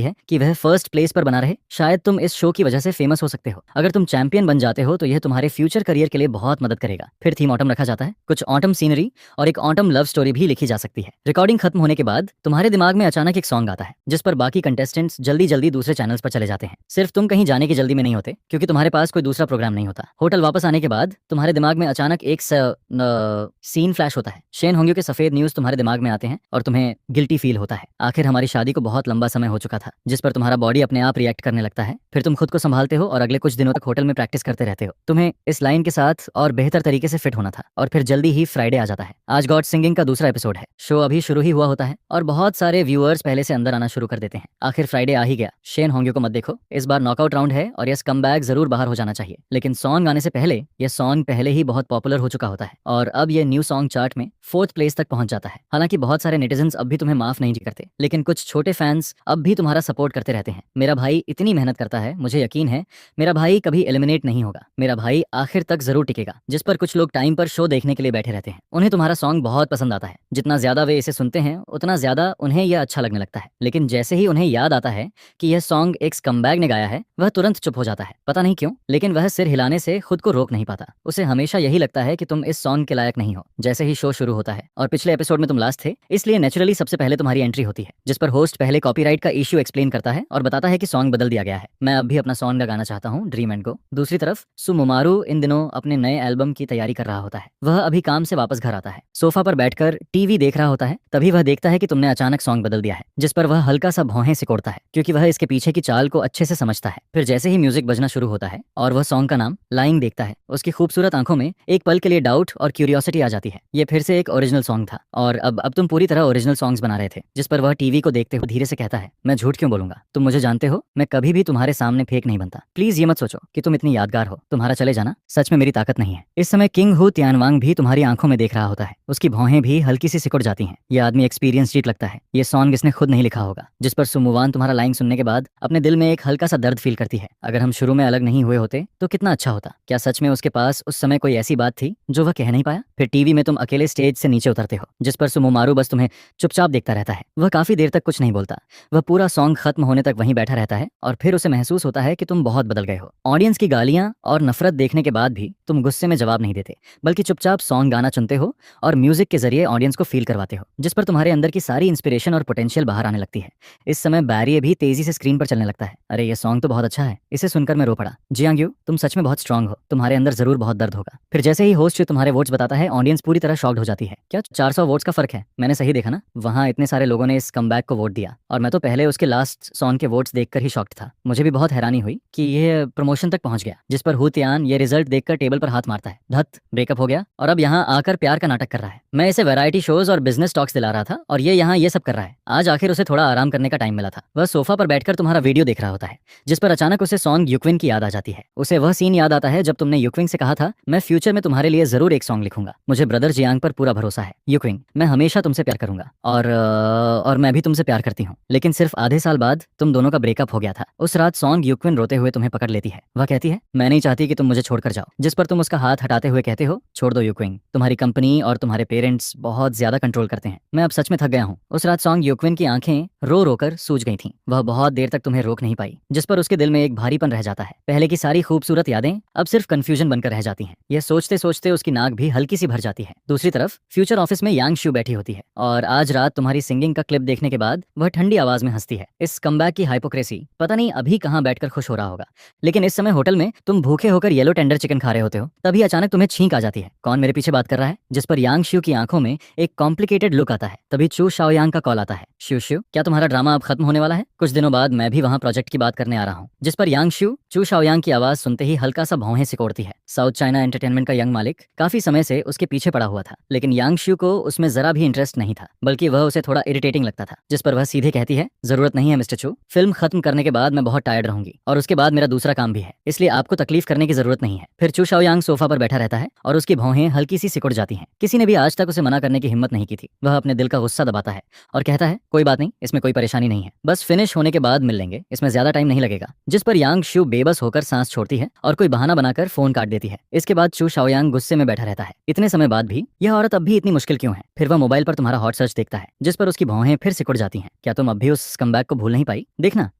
है कि वह फर्स्ट प्लेस पर बना रहे। शायद तुम इस शो की वजह से फेमस हो सकते हो। अगर तुम चैंपियन बन जाते हो तो यह तुम्हारे फ्यूचर करियर के लिए बहुत मदद करेगा। फिर थीम ऑटम रखा जाता है, कुछ ऑटम सीनरी और एक ऑटम लव स्टोरी भी लिखी जा सकती है। रिकॉर्डिंग खत्म होने के बाद तुम्हारे दिमाग में अचानक एक सॉन्ग आता है, जिस पर बाकी कंटेस्टेंट्स जल्दी जल्दी दूसरे चैनल्स पर चले जाते हैं। सिर्फ तुम कहीं जाने की जल्दी में नहीं होते, क्योंकि तुम्हारे पास कोई दूसरा प्रोग्राम नहीं होता। होटल वापस आने के बाद तुम्हारे दिमाग में अचानक एक सीन फ्लैश होता है। शेन होंग्यू के सफेद न्यूज तुम्हारे दिमाग में आते हैं और तुम्हें गिल्टी फील होता है। आखिर हमारी शादी को बहुत लंबा समय हो चुका था, जिस पर तुम्हारा बॉडी अपने आप रिएक्ट करने लगता है। फिर तुम खुद को संभालते हो और अगले कुछ दिनों तक होटल में प्रैक्टिस करते रहते हो। तुम्हें इस लाइन के साथ और बेहतर तरीके से फिट होना था और फिर जल्दी ही फ्राइडे आ जाता है। आज गॉड सिंगिंग का दूसरा एपिसोड है। शो अभी शुरू ही हुआ होता है और बहुत सारे व्यूअर्स पहले से अंदर आना शुरू कर देते हैं। आखिर फ्राइडे आ ही गया। शेन होंग्यू को मत देखो, इस बार नॉकआउट राउंड है और यह स्कमबैग जरूर बाहर हो जाना चाहिए। लेकिन सॉन्ग आने से पहले यह सॉन्ग पहले ही बहुत पॉपुलर हो चुका होता है और अब यह न्यू सॉन्ग चार्ट में 4th प्लेस तक पहुंच जाता है। हालांकि बहुत सारे नेटिजन्स अब भी तुम्हें माफ नहीं करते, लेकिन कुछ छोटे फैंस अब भी तुम्हारा सपोर्ट करते रहते हैं। मेरा भाई इतनी मेहनत करता है, मुझे यकीन है मेरा भाई कभी एलिमिनेट नहीं होगा। मेरा भाई आखिर तक जरूर टिकेगा। जिस पर कुछ लोग टाइम पर शो देखने के लिए बैठे रहते हैं। उन्हें तुम्हारा सॉन्ग बहुत पसंद आता है। जितना ज्यादा वे इसे सुनते हैं उतना ज्यादा उन्हें यह अच्छा लगने लगता है। लेकिन जैसे ही उन्हें याद आता है कि यह सॉन्ग एक स्कमबैग ने गाया है, वह तुरंत चुप हो जाता है। पता नहीं क्यों, लेकिन वह सिर हिलाने से खुद को रोक नहीं पाता। उसे हमेशा यही लगता है कि तुम इस सॉन्ग के लायक नहीं हो। जैसे ही शो शुरू होता है और पिछले एपिसोड में तुम लास्ट थे, इसलिए नेचुरली सबसे पहले तुम्हारी एंट्री होती है, जिस पर होस्ट पहले कॉपीराइट का इश्यू एक्सप्लेन करता है और बताता है कि सॉन्ग बदल दिया गया है। मैं अब भी अपना सॉन्ग गाना चाहता हूँ, ड्रीम एंड गो। दूसरी तरफ सुमुमारू इन दिनों अपने नए एल्बम की तैयारी कर रहा होता है। वह अभी काम से वापस घर आता है, सोफा पर बैठकर टीवी देख रहा होता है। तभी वह देखता है कि तुमने अचानक सॉन्ग बदल दिया है, जिस पर वह हल्का सा भौहें सिकोड़ता है, क्योंकि वह इसके पीछे की चाल को अच्छे से समझता है। फिर जैसे ही म्यूजिक बजना शुरू होता है और वह सॉन्ग का नाम लाइंग देखता है, उसकी खूबसूरत आंखों में एक पल के लिए डाउट और क्यूरियोसिटी आ जाती है। ये फिर से एक ओरिजिनल सॉन्ग था और अब तुम पूरी तरह ओरिजिनल सॉन्ग्स बना रहे थे। जिस पर वह टीवी को देखते हुए धीरे से कहता है, मैं झूठ क्यों बोलूंगा, तुम मुझे जानते हो, मैं कभी भी तुम्हारे सामने फेक नहीं बनता। प्लीज ये मत सोचो कि तुम इतनी यादगार हो। तुम्हारा चले जाना सच में मेरी ताकत नहीं है। इस समय किंग हु तियानवांग भी तुम्हारी आंखों में देख रहा होता है। उसकी भौहें भी हल्की सी सिकुड़ जाती हैं। यह आदमी एक्सपीरियंस जीत लगता है। ये सॉन्ग इसने खुद नहीं लिखा होगा। जिस पर सुमुवान तुम्हारा लाइन सुनने के बाद अपने दिल में एक हल्का सा दर्द फील करती है। अगर हम शुरू में अलग नहीं हुए होते तो कितना अच्छा होता। क्या सच में उसके पास उस समय कोई ऐसी बात थी जो वह कह नहीं पाया? फिर टीवी में तुम अकेले स्टेज से नीचे उतरते हो, जिस पर सुमुमारू बस तुम्हें चुपचाप देखता रहता है। वह काफी देर तक कुछ नहीं बोलता। वह पूरा सॉन्ग खत्म होने तक वहीं बैठा रहता है और फिर उसे महसूस होता है कि तुम बहुत बदल गए हो। ऑडियंस की गालियां और नफरत देखने के बाद भी तुम गुस्से में जवाब नहीं देते, बल्कि चुपचाप सॉन्ग गाना चुनते हो और म्यूजिक के जरिए ऑडियंस को फील करवाते हो, जिस पर तुम्हारे अंदर की सारी इंस्पिरेशन और पोटेंशियल बाहर आने लगती है। इस समय बैरियर भी तेजी से स्क्रीन पर चलने लगता है। अरे ये सॉन्ग तो बहुत अच्छा है। इसे सुनकर मैं रो पड़ा। जियांग्यू, तुम सच में बहुत स्ट्रांग हो। तुम्हारे अंदर जरूर बहुत दर्द होगा। फिर जैसे ही होस्ट तुम्हारे वोट्स बताता है, ऑडियंस पूरी तरह शॉक्ड हो जाती है। क्या 400 वोट्स का फर्क है? मैंने सही देखा ना? वहाँ इतने सारे लोगों ने इस कमबैक को वोट दिया और मैं तो पहले उसके लास्ट सॉन्ग के वोट्स देखकर ही शॉक्ड था। मुझे भी बहुत हैरानी हुई कि ये प्रमोशन तक पहुंच गया, जिस पर हू तियान ये रिजल्ट देखकर टेबल पर हाथ मारता है। धत, ब्रेकअप हो गया और अब यहाँ आकर प्यार का नाटक कर रहा है। मैं इसे वैरायटी शोज और बिजनेस टॉक्स दिला रहा था और ये यहाँ ये सब कर रहा है। आज आखिर उसे थोड़ा आराम करने का टाइम मिला था। वह सोफा पर बैठकर तुम्हारा वीडियो देख रहा होता है, जिस पर अचानक उसे सॉन्ग यूक्विन की याद आ जाती है। उसे वह सीन याद आता है जब तुमने यूक्विन से कहा था, मैं फ्यूचर में तुम्हारे लिए जरूर एक सॉन्ग लिखूंगा। मुझे ब्रदर जियांग पर पूरा भरोसा है यूक्विन, मैं हमेशा तुमसे प्यार करूंगा और मैं भी तुमसे प्यार करती हूँ। लेकिन सिर्फ आधे साल बाद तुम दोनों का ब्रेकअप हो गया था। उस रात सॉन्ग यूक्विन रोते हुए तुम्हें पकड़ लेती है। वह कहती है, मैं नहीं चाहती कि तुम मुझे छोड़कर जाओ, जिस पर तुम उसका हाथ हटाते हुए कहते हो, छोड़ दो यूक्विन, तुम्हारी कंपनी और तुम्हारे पेरेंट्स बहुत ज्यादा कंट्रोल करते हैं। मैं अब सच में थक गया हूँ। उस रात सॉन्ग यूक्विन की आंखें रो रोकर सूज गई थीं। वह बहुत देर तक तुम्हें रोक नहीं पाई, जिस पर उसके दिल में एक भारीपन रह जाता है। पहले की सारी खूबसूरत यादें अब सिर्फ कंफ्यूजन बनकर रह जाती हैं। यह सोचते सोचते उसकी नाक भी हल्की सी भर जाती है। दूसरी तरफ फ्यूचर ऑफिस में यांग शू बैठी होती है और आज रात तुम्हारी सिंगिंग का क्लिप देखने के बाद वह ठंडी आवाज में हंसती है। इस कमबैक की हाइपोक्रेसी पता नहीं अभी कहाँ बैठकर खुश हो रहा होगा, लेकिन इस समय होटल में तुम भूखे होकर येलो टेंडर चिकन खा रहे होते हो। तभी अचानक तुम्हें छींक आ जाती है। कौन मेरे पीछे बात कर रहा है? जिस पर यांग शू की आंखों में एक कॉम्प्लिकेटेड लुक आता है। तभी चू शाओयांग का कॉल आता है। शू शू, क्या तुम्हारा ड्रामा अब खत्म होने वाला है? कुछ दिनों बाद मैं भी वहाँ प्रोजेक्ट की बात करने आ रहा हूँ। जिस पर यांग शू चू शाओयांग की आवाज सुनते ही हल्का सा भौहें सिकोड़ती है। साउथ चाइना एंटरटेनमेंट का यंग मालिक काफी समय से उसके पीछे पड़ा हुआ था, लेकिन यांग शू को उसमें जरा भी इंटरेस्ट नहीं था, बल्कि वह उसे थोड़ा इरिटेटिंग लगता था। जिस पर वह सीधे कहती है, जरूरत नहीं है मिस्टर चू, फिल्म खत्म करने के बाद मैं बहुत टायर्ड रहूंगी और उसके बाद मेरा दूसरा काम भी है, इसलिए आपको तकलीफ करने की जरूरत नहीं है। फिर चू शाओयांग सोफा पर बैठा रहता है और उसकी भौहें हल्की सी सिकुड़ जाती हैं। किसी ने भी आज तक उसे मना करने की हिम्मत नहीं की थी। वह अपने दिल का गुस्सा दबाता है और कहता है, कोई बात नहीं, इसमें कोई परेशानी नहीं है, बस फिनिश होने के बाद मिल लेंगे, इसमें ज्यादा टाइम नहीं लगेगा। जिस पर यांग शू बेबस होकर सांस छोड़ती है और कोई बहाना बनाकर फोन काट देती है। इसके बाद चू शाओयांग गुस्से में बैठा रहता है। इतने समय बाद भी यह औरत अब भी इतनी मुश्किल क्यों है? फिर वह मोबाइल पर तुम्हारा हॉट सर्च देखता है, जिस पर उसकी भौहें फिर सिकुड़ जाती हैं। क्या तुम अब भी उस कमबैक को भूल नहीं पाई? देखना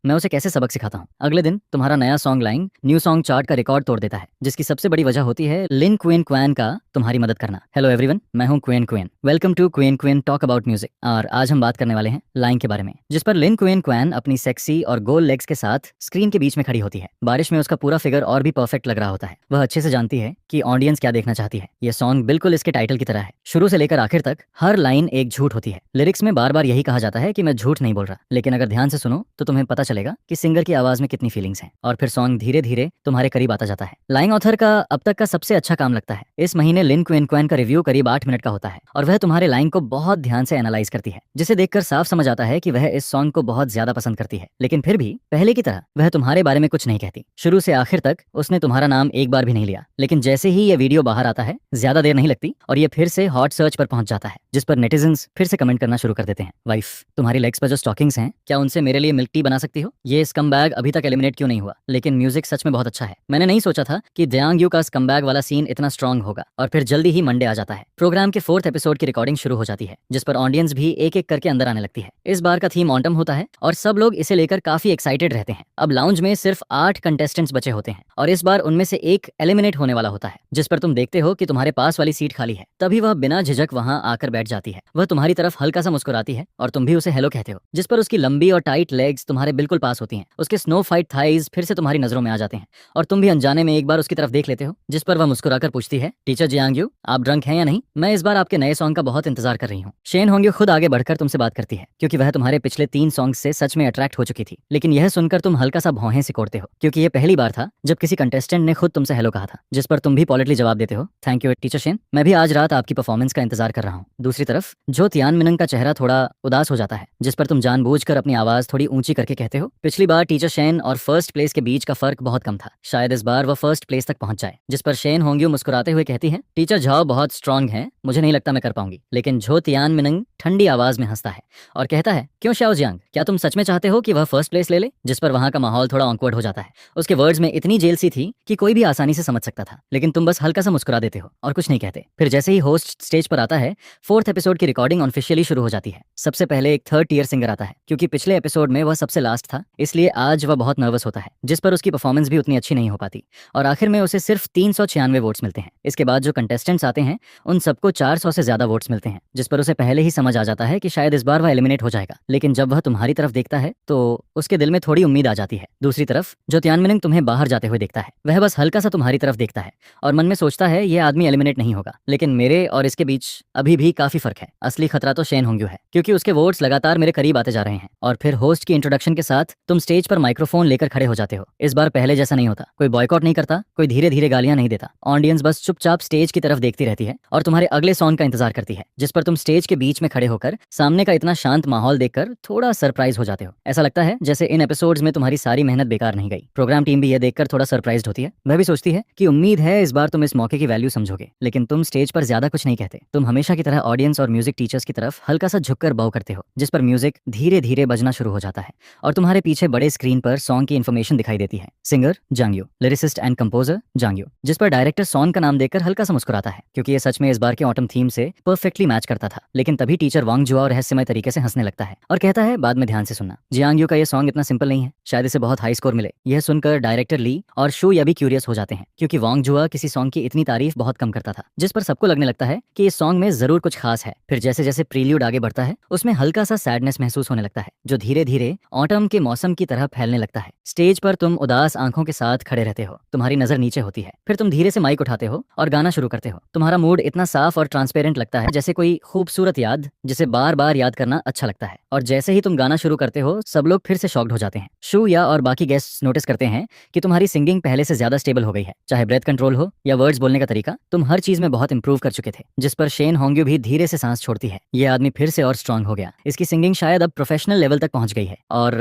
मैं उसे कैसे सबक सिखाता हूँ। अगले दिन तुम्हारा नया song line new song chart का रिकॉर्ड तोड़ देता है, जिसकी सबसे बड़ी वजह होती है लिन क्वेन क्वैन का तुम्हारी मदद करना। हेलो एवरीवन, मैं हूँ क्वेन क्वेन, वेलकम टू क्वेन क्वेन टॉक अबाउट म्यूजिक। और आज हम बात करने वाले हैं लाइन के बारे में, जिस पर लिन क्वेन क्वैन अपनी सेक्सी और गोल लेग्स के साथ स्क्रीन के बीच में खड़ी होती है। बारिश में उसका पूरा फिगर और भी परफेक्ट लग रहा होता है। वह अच्छे से जानती है कि ऑडियंस क्या देखना चाहती है। यह सॉन्ग बिल्कुल इसके टाइटल की तरह है। शुरू से लेकर आखिर तक हर लाइन एक झूठ होती है। लिरिक्स में बार बार यही कहा जाता है कि मैं झूठ नहीं बोल रहा, लेकिन अगर ध्यान से सुनो तो तुम्हें पता चलेगा कि सिंगर की आवाज में कितनी फीलिंग्स हैं। और फिर सॉन्ग धीरे धीरे तुम्हारे करीब आता जाता है। लाइन ऑथर का अब तक का सबसे अच्छा काम लगता है। इस महीने लिन क्वेन क्वैन का रिव्यू करीब 8 मिनट का होता है और वह तुम्हारे लाइन को बहुत ध्यान से एनालाइज करती है, जिसे देखकर साफ समझ आता है कि वह इस सॉन्ग को बहुत ज्यादा पसंद करती है। लेकिन फिर भी पहले की तरह वह तुम्हारे बारे में कुछ नहीं कहती। शुरू से आखिर तक उसने तुम्हारा नाम एक बार भी नहीं लिया, लेकिन जैसे ही यह वीडियो बाहर आता है ज्यादा देर नहीं लगती और ये फिर से हॉट सर्च पर पहुंच जाता है, जिस पर नेटिजन्स फिर से कमेंट करना शुरू कर देते हैं। वाइफ, तुम्हारी लेग्स पर जो स्टॉकिंग्स हैं, क्या उनसे मेरे लिए मिल्क टी बना सकती हो? ये स्कमबैग अभी तक एलिमिनेट क्यों नहीं हुआ? लेकिन म्यूजिक सच में बहुत अच्छा है। मैंने नहीं सोचा था कि दयांग यू का स्कमबैग वाला सीन इतना स्ट्रॉन्ग होगा। और फिर जल्दी ही मंडे आ जाता है। प्रोग्राम के 4th एपिसोड की रिकॉर्डिंग शुरू हो जाती है, जिस पर ऑडियंस भी एक एक करके अंदर आने लगती है। इस बार का थीम ऑटम होता है और सब लोग इसे लेकर काफी एक्साइटेड रहते हैं। अब लाउंज में सिर्फ 8 कंटेस्टेंट्स बचे होते हैं और इस बार उनमें से एक एलिमिनेट होने वाला होता है, जिस पर तुम देखते हो कि तुम्हारे पास वाली सीट खाली है। तभी वह बिना झिझक वहां आकर बैठ जाती है। वह तुम्हारी तरफ हल्का सा मुस्कुराती है और तुम भी उसे हेलो कहते हो, जिस पर उसकी लंबी और टाइट लेग्स तुम्हारे बिल्कुल पास होती हैं। उसके स्नो फाइट थाइज फिर से तुम्हारी नजरों में आ जाते हैं और तुम भी अनजाने में एक बार उसकी तरफ देख लेते हो, जिस पर वह मुस्कुराकर पूछती है, टीचर जियांग यू, आप ड्रंक हैं या नहीं? मैं इस बार आपके नए सॉन्ग का बहुत इंतजार कर रही हूँ। शेन होंग्यो खुद आगे बढ़कर तुमसे बात करती है, क्योंकि वह तुम्हारे पिछले 3 सॉन्ग से सच में अट्रैक्ट हो चुकी थी। लेकिन यह सुनकर तुम हल्का सा भौहें सिकोड़ते हो, क्योंकि यह पहली बार था जब किसी कंटेस्टेंट ने खुद तुमसे हेलो कहा था, जिस पर तुम भी पॉलिटली जवाब देते हो, थैंक यू टीचर शेन, मैं भी आज रात आपकी परफॉर्मेंस का इंतजार कर रहा हूँ। दूसरी तरफ जो तियानमिनंग का चेहरा थोड़ा उदास हो जाता है, जिस पर तुम जानबूझकर अपनी आवाज थोड़ी ऊंची करके कहते हो, पिछली बार टीचर शेन और फर्स्ट प्लेस के बीच का फर्क बहुत कम था, शायद इस बार वह फर्स्ट प्लेस तक पहुंच जाए। जिस पर शेन होंग्यो मुस्कुराते हुए कहती है, टीचर झाओ बहुत स्ट्रांग है, मुझे नहीं लगता मैं कर पाऊंगी। लेकिन झो तियानमिनंग ठंडी आवाज में हंसता है और कहता है, क्यों शाओ जियांग, क्या तुम सच में चाहते हो कि वह फर्स्ट प्लेस ले ले? जिस पर वहां का माहौल थोड़ा ऑकवर्ड हो जाता है। उसके वर्ड्स में इतनी जेलसी थी कि कोई भी आसानी से समझ सकता था, लेकिन तुम बस हल्का सा मुस्कुरा देते हो और कुछ नहीं कहते। फिर जैसे ही होस्ट स्टेज पर आता है, 4th एपिसोड की रिकॉर्डिंग ऑफिशियली शुरू हो जाती है। सबसे पहले एक 3rd टियर सिंगर आता है, क्योंकि पिछले एपिसोड में वह सबसे लास्ट था, इसलिए आज वह बहुत नर्वस होता है, जिस पर उसकी परफॉर्मेंस भी उतनी अच्छी नहीं हो पाती और आखिर में उसे सिर्फ 396 वोट्स मिलते हैं। इसके बाद जो कंटेस्टेंट्स आते हैं उन सबको 400 से ज्यादा वोट्स मिलते हैं, जिस पर उसे पहले ही समझ आ जाता है कि शायद इस बार वह एलिमिनेट हो जाएगा, लेकिन जब वह तुम्हारी तरफ देखता है तो उसके दिल में थोड़ी उम्मीद आ जाती है। दूसरी तरफ जो तियानमिनिंग तुम्हें बाहर जाते हुए देखता है वह बस हल्का सा तुम्हारी तरफ देखता है और मन में सोचता है ये आदमी एलिमिनेट नहीं होगा, लेकिन मेरे और इसके बीच अभी भी काफी फर्क है। असली खतरा तो शेन होंग्यू है, क्योंकि उसके वोट्स लगातार मेरे करीब आते जा रहे हैं। और फिर होस्ट की इंट्रोडक्शन के साथ तुम स्टेज पर माइक्रोफोन लेकर खड़े हो जाते हो। इस बार पहले जैसा नहीं होता, कोई बॉयकॉट नहीं करता, कोई धीरे धीरे गालियां नहीं देता। ऑडियंस बस चुपचाप स्टेज की तरफ देखती रहती है और तुम्हारे अगले सॉन्ग का इंतजार करती है, जिस पर तुम स्टेज के बीच में खड़े होकर सामने का इतना शांत माहौल देखकर थोड़ा सरप्राइज हो जाते हो। ऐसा लगता है जैसे इन एपिसोड्स में तुम्हारी सारी मेहनत बेकार नहीं गई। प्रोग्राम टीम भी यह देखकर थोड़ा सरप्राइज्ड होती है। वह भी सोचती है कि उम्मीद है इस बार तुम इस मौके की वैल्यू समझोगे, लेकिन तुम स्टेज पर ज्यादा कुछ नहीं कहते। तुम हमेशा की तरह ऑडियंस और म्यूजिक टीचर्स की तरफ हल्का सा झुककर बाव करते हो, जिस पर म्यूजिक धीरे धीरे बजना शुरू हो जाता है और तुम्हारे पीछे बड़े स्क्रीन पर सॉन्ग की इन्फॉर्मेशन दिखाई देती है। सिंगर जांग्यू, लिरिसिस्ट एंड कंपोजर जांग्यू, जिस पर डायरेक्टर सॉन्ग का नाम देखकर हल्का सा मुस्कुराता है, क्योंकि ये सच में इस बार के ऑटम थीम से परफेक्टली मैच करता था। लेकिन तभी टीचर वांग जुआ रहस्यमय तरीके से हंसने लगता है और कहता है बाद में ध्यान से सुनना, जियांग यू का ये सॉन्ग इतना सिंपल नहीं है, शायद इसे बहुत हाई स्कोर मिले। यह सुनकर डायरेक्टर ली और शू या भी क्यूरियस हो जाते हैं, क्योंकि वांग जुआ किसी सॉन्ग की इतनी तारीफ बहुत कम करता था, जिस पर सबको लगने लगता है कि इस सॉन्ग में जरूर कुछ खास है। फिर जैसे जैसे प्रील्यूड आगे बढ़ता है उसमें हल्का सा सैडनेस महसूस होने लगता है, जो धीरे धीरे ऑटम के मौसम की तरह फैलने लगता है। स्टेज पर तुम उदास आंखों के साथ खड़े रहते हो, तुम्हारी नजर नीचे होती है। फिर तुम धीरे से माइक उठाते हो और गाना शुरू करते हो। तुम्हारा मूड इतना साफ और ट्रांसपेरेंट लगता है जैसे कोई खूबसूरत याद जिसे बार बार याद करना अच्छा लगता है। और जैसे ही तुम गाना शुरू करते हो सब लोग फिर से शॉक्ड हो जाते हैं। शू या और बाकी गेस्ट्स नोटिस करते हैं कि तुम्हारी सिंगिंग पहले से ज्यादा स्टेबल हो गई है, चाहे ब्रेथ कंट्रोल हो या वर्ड्स बोलने का तरीका, तुम हर चीज में बहुत इंप्रूव कर चुके थे। जिस पर शेन होंग्यू भी धीरे से सांस छोड़ती है, ये आदमी फिर से और स्ट्रांग हो गया, इसकी सिंगिंग शायद अब प्रोफेशनल लेवल तक पहुंच गई है। और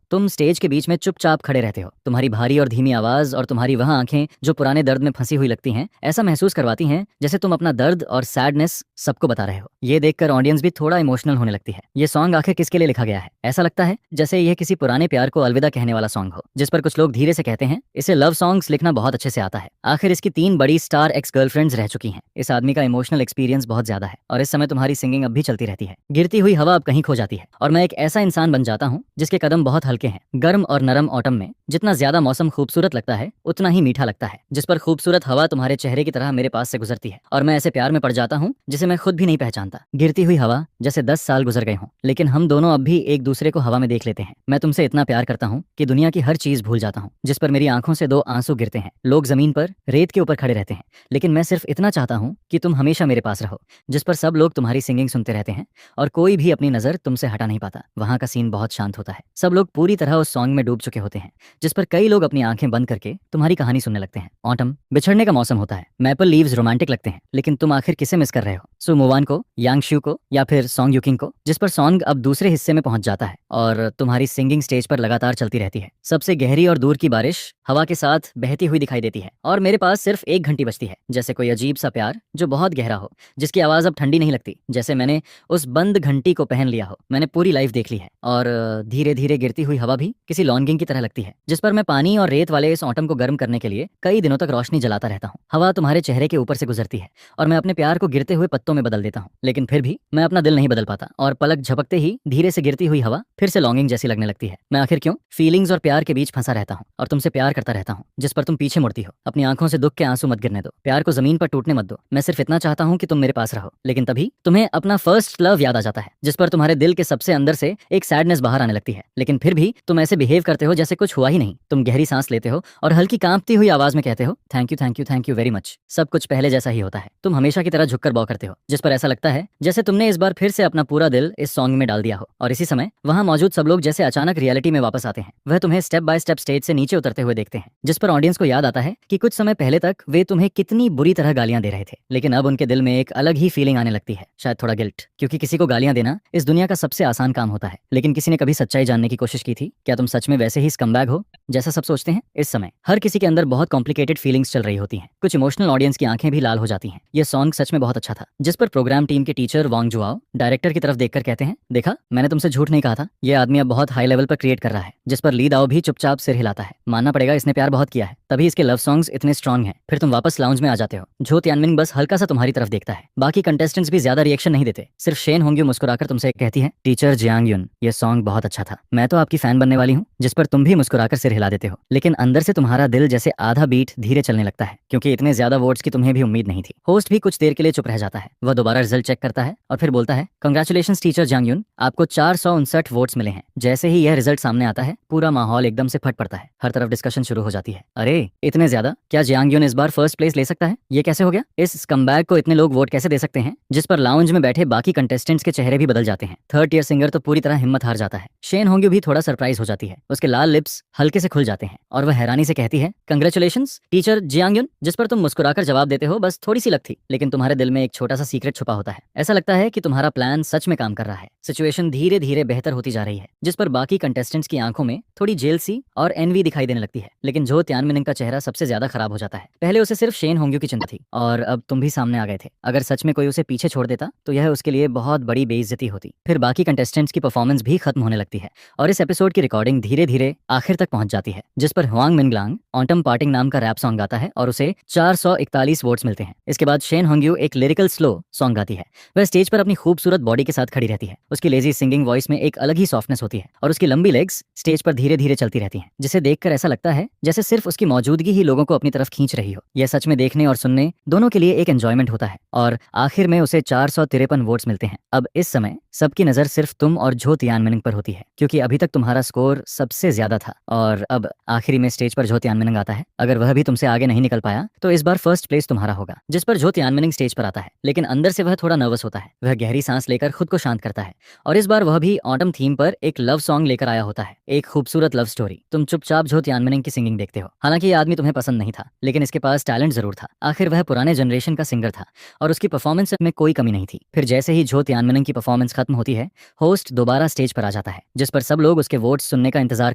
तुम स्टेज के बीच में चुपचाप खड़े रहते हो। तुम्हारी भारी और धीमी आवाज और तुम्हारी वह आंखें जो पुराने दर्द में फंसी हुई लगती हैं, ऐसा महसूस करवाती हैं जैसे तुम अपना दर्द और सैडनेस सबको बता रहे हो। ये देखकर ऑडियंस भी थोड़ा इमोशनल होने लगती है। ये सॉन्ग आखिर किसके लिए लिखा गया है? ऐसा लगता है जैसे यह किसी पुराने प्यार को अलविदा कहने वाला सॉन्ग हो, जिस पर कुछ लोग धीरे से कहते हैं इसे लव सॉन्ग्स लिखना बहुत अच्छे से आता है। आखिर इसकी 3 बड़ी स्टार एक्स गर्लफ्रेंड्स रह चुकी हैं। इस आदमी का इमोशनल एक्सपीरियंस बहुत ज्यादा है और इस समय तुम्हारी सिंगिंग अब भी चलती रहती है। गिरती हुई हवा अब कहीं खो जाती है और मैं एक ऐसा इंसान बन जाता हूँ जिसके कदम बहुत हल्के हैं। गर्म और नरम ऑटम में जितना ज्यादा मौसम खूबसूरत लगता है उतना ही मीठा लगता है, जिस पर खूबसूरत हवा तुम्हारे चेहरे की तरह मेरे पास से गुजरती है और मैं ऐसे प्यार में पड़ जाता हूँ जिसे मैं खुद भी नहीं पहचानता। गिरती हुई हवा जैसे 10 साल गुजर गए हों, लेकिन हम दोनों अब भी एक दूसरे को हवा में देख लेते हैं। मैं तुमसे इतना प्यार करता हूँ कि दुनिया की हर चीज भूल जाता हूँ। जिस पर मेरी आंखों से 2 आंसू गिरते हैं। लोग जमीन पर रेत के ऊपर खड़े रहते हैं, लेकिन मैं सिर्फ इतना चाहता हूँ कि तुम हमेशा मेरे पास रहो। जिस पर सब लोग तुम्हारी सिंगिंग सुनते रहते हैं और कोई भी अपनी नजर तुमसे हटा नहीं पाता। वहाँ का सीन बहुत शांत होता है, सब लोग पूरी तरह उस सॉन्ग में डूब चुके होते हैं, जिस पर कई लोग अपनी आंखें बंद करके तुम्हारी कहानी सुनने लगते हैं। ऑटम, बिछड़ने का मौसम होता है। मैपल लीव्स रोमांटिक लगते हैं, लेकिन तुम आखिर किसे मिस कर रहे हो? सो मुवान को, यांग शू को, या फिर सॉन्ग यूकिंग को? जिस पर सॉन्ग अब दूसरे हिस्से में पहुंच जाता है और तुम्हारी सिंगिंग स्टेज पर लगातार चलती रहती है। सबसे गहरी और दूर की बारिश हवा के साथ बहती हुई दिखाई देती है और मेरे पास सिर्फ 1 घंटी बचती है, जैसे कोई अजीब सा प्यार जो बहुत गहरा हो, जिसकी आवाज अब ठंडी नहीं लगती, जैसे मैंने उस बंद घंटी को पहन लिया हो। मैंने पूरी लाइफ देख ली है और धीरे धीरे गिरती हुई हवा भी किसी लॉन्गिंग की तरह लगती है, जिस पर मैं पानी और रेत वाले इस ऑटम को गर्म करने के लिए कई दिनों तक रोशनी जलाता रहता हूँ। हवा तुम्हारे चेहरे के ऊपर से गुजरती है और मैं अपने प्यार को गिरते हुए पत्तों में बदल देता हूँ, लेकिन फिर भी मैं अपना दिल नहीं बदल पाता और पलक झपकते ही धीरे से गिरती हुई हवा फिर से लॉन्गिंग जैसी लगने लगती है। मैं आखिर क्यों फीलिंग्स और प्यार के बीच फंसा रहता हूँ और तुमसे प्यार करता रहता हूँ, जिस पर तुम पीछे मुड़ती हो। अपनी आंखों से दुख के आंसू मत गिरने दो, प्यार को जमीन पर टूटने मत दो। मैं सिर्फ इतना चाहता हूँ कि तुम मेरे पास रहो, लेकिन तभी तुम्हें अपना फर्स्ट लव याद आ जाता है, जिस पर तुम्हारे दिल के सबसे अंदर से एक सैडनेस बाहर आने लगती है, लेकिन फिर भी तुम ऐसे बिहेव करते हो जैसे कुछ हुआ ही नहीं। तुम गहरी सांस लेते हो और हल्की कांपती हुई आवाज में कहते हो thank you thank you thank you very much. सब कुछ पहले जैसा ही होता है। तुम हमेशा की तरह झुककर बॉ करते हो, जिस पर ऐसा लगता है जैसे तुमने इस बार फिर से अपना पूरा दिल इस सॉन्ग में डाल दिया हो। और इसी समय वहां मौजूद सब लोग जैसे अचानक रियलिटी में वापस आते हैं। वह तुम्हें स्टेप बाय स्टेप स्टेज से नीचे उतरते हुए देखते हैं, जिस पर ऑडियंस को याद आता है कि कुछ समय पहले तक वे तुम्हें कितनी बुरी तरह गालियां दे रहे थे, लेकिन अब उनके दिल में एक अलग ही फीलिंग आने लगती है, शायद थोड़ा गिल्ट, क्योंकि किसी को गालियां देना इस दुनिया का सबसे आसान काम होता है। लेकिन किसी ने कभी सच्चाई जानने की कोशिश की थी? क्या तुम सच में वैसे ही स्कमबैग हो जैसा सब सोचते हैं? इस समय हर किसी के अंदर बहुत कॉम्प्लिकेटेड फीलिंग्स चल रही होती हैं। कुछ इमोशनल ऑडियंस की आंखें भी लाल हो जाती हैं। ये सॉन्ग सच में बहुत अच्छा था, जिस पर प्रोग्राम टीम के टीचर वांग जुआओ डायरेक्टर की तरफ देखकर कहते हैं देखा, मैंने तुमसे झूठ नहीं कहा था, ये आदमी अब बहुत हाई लेवल पर क्रिएट कर रहा है। जिस पर ली दाओ भी चुपचाप सिर हिलाता है। मानना पड़ेगा इसने प्यार बहुत किया है। तभी इसके लव सॉन्ग्स इतने स्ट्रांग हैं। फिर तुम वापस लाउंज में आ जाते हो। जो त्यानमिन बस हल्का सा तुम्हारी तरफ देखता है। बाकी कंटेस्टेंट्स भी ज्यादा रिएक्शन नहीं देते। सिर्फ शेन होंग्यू मुस्कुराकर तुमसे कहती है, टीचर जियांग युन, ये सॉन्ग बहुत अच्छा था। मैं तो आपकी फैन बनने वाली हूँ। जिस पर तुम भी मुस्कुराकर सिर हिला देते हो, लेकिन अंदर से तुम्हारा दिल जैसे आधा बीट धीरे चलने लगता है, क्योंकि इतने ज्यादा वोट्स की तुम्हें भी उम्मीद नहीं थी। होस्ट भी कुछ देर के लिए चुप रह जाता है। वह दोबारा रिजल्ट चेक करता है और फिर बोलता है, कंग्रेचुलेशन टीचर जियांग युन, आपको 459 वोट्स मिले हैं। जैसे ही यह रिजल्ट सामने आता है, पूरा माहौल एकदम से फट पड़ता है। हर तरफ डिस्कशन शुरू हो जाती है। अरे इतने ज्यादा, क्या जियांग युन इस बार फर्स्ट प्लेस ले सकता है? ये कैसे हो गया? इस कमबैक को इतने लोग वोट कैसे दे सकते हैं? जिस पर लाउंज में बैठे बाकी कंटेस्टेंट्स के चेहरे भी बदल जाते हैं। थर्ड ईयर सिंगर तो पूरी तरह हिम्मत हार जाता है। शेन होंग्यू भी थोड़ा सरप्राइज हो जाती है। उसके लाल लिप्स हल्के से खुल जाते हैं और वह हैरानी से कहती है, कंग्रेचुलेशंस टीचर जियांग युन। जिस पर तुम मुस्कुराकर जवाब देते हो, बस थोड़ी सी लक थी, लेकिन तुम्हारे दिल में एक छोटा सा सीक्रेट छुपा होता है। ऐसा लगता है कि तुम्हारा प्लान सच में काम कर रहा है। सिचुएशन धीरे धीरे बेहतर होती जा रही है, जिस पर बाकी कंटेस्टेंट्स की आंखों में थोड़ी जेलसी और एनवी दिखाई देने लगती है। लेकिन जो त्यानमिन का चेहरा सबसे ज्यादा खराब हो जाता है। पहले उसे सिर्फ शेन होंग्यू की चिंता थी और अब तुम भी सामने आ गए थे। अगर सच में कोई उसे पीछे छोड़ देता तो यह उसके लिए बहुत बड़ी बेइज्जती होती। फिर बाकी कंटेस्टेंट्स की परफॉर्मेंस भी खत्म होने लगती है और इस एपिसोड की रिकॉर्डिंग धीरे धीरे आखिर तक पहुंच जाती है, जिस पर हुआंग मिनग्लांग ऑटम पार्टिंग नाम का रैप सॉन्ग गाता है और उसे 441 वोट्स मिलते हैं। इसके बाद शेन होंग्यू एक लिरिकल स्लो सॉन्ग गाती है। वह स्टेज पर अपनी खूबसूरत बॉडी के साथ खड़ी रहती है। उसकी लेजी सिंगिंग वॉइस में एक अलग ही सॉफ्टनेस होती है और उसकी लंबी लेग्स स्टेज पर धीरे धीरे चलती रहती हैं, जिसे देखकर ऐसा लगता है जैसे सिर्फ उसकी मौजूदगी ही लोगों को अपनी तरफ खींच रही हो। यह सच में देखने और सुनने दोनों के लिए एक एंजॉयमेंट होता है और आखिर में उसे 453 वोट्स मिलते हैं। अब इस समय सबकी नजर सिर्फ तुम और झो तियानमिन पर होती है, क्योंकि अभी तक तुम्हारा स्कोर सबसे ज्यादा था और अब आखिरी में स्टेज पर झो तियानमिन आता है। अगर वह भी तुमसे आगे नहीं निकल पाया तो इस बार फर्स्ट प्लेस तुम्हारा होगा। जिस पर झो तियानमिन स्टेज पर आता है, लेकिन अंदर से वह थोड़ा नर्वस होता है। वह गहरी सांस लेकर खुद को शांत करता है और इस बार वह भी ऑटम थीम पर एक लव सॉन्ग लेकर आया होता है, एक खूबसूरत लव स्टोरी। तुम चुपचाप झो तियानमिन की सिंगिंग देखते हो। हालांकि ये आदमी तुम्हें पसंद नहीं था, लेकिन इसके पास टैलेंट जरूर था। आखिर वह पुराने जनरेशन का सिंगर था और उसकी परफॉर्मेंस में कोई कमी नहीं थी। फिर जैसे ही झो तियानमिन की परफॉर्मेंस खत्म होती है, होस्ट दोबारा स्टेज पर आ जाता है, जिस पर सब लोग उसके वोट्स सुनने का इंतजार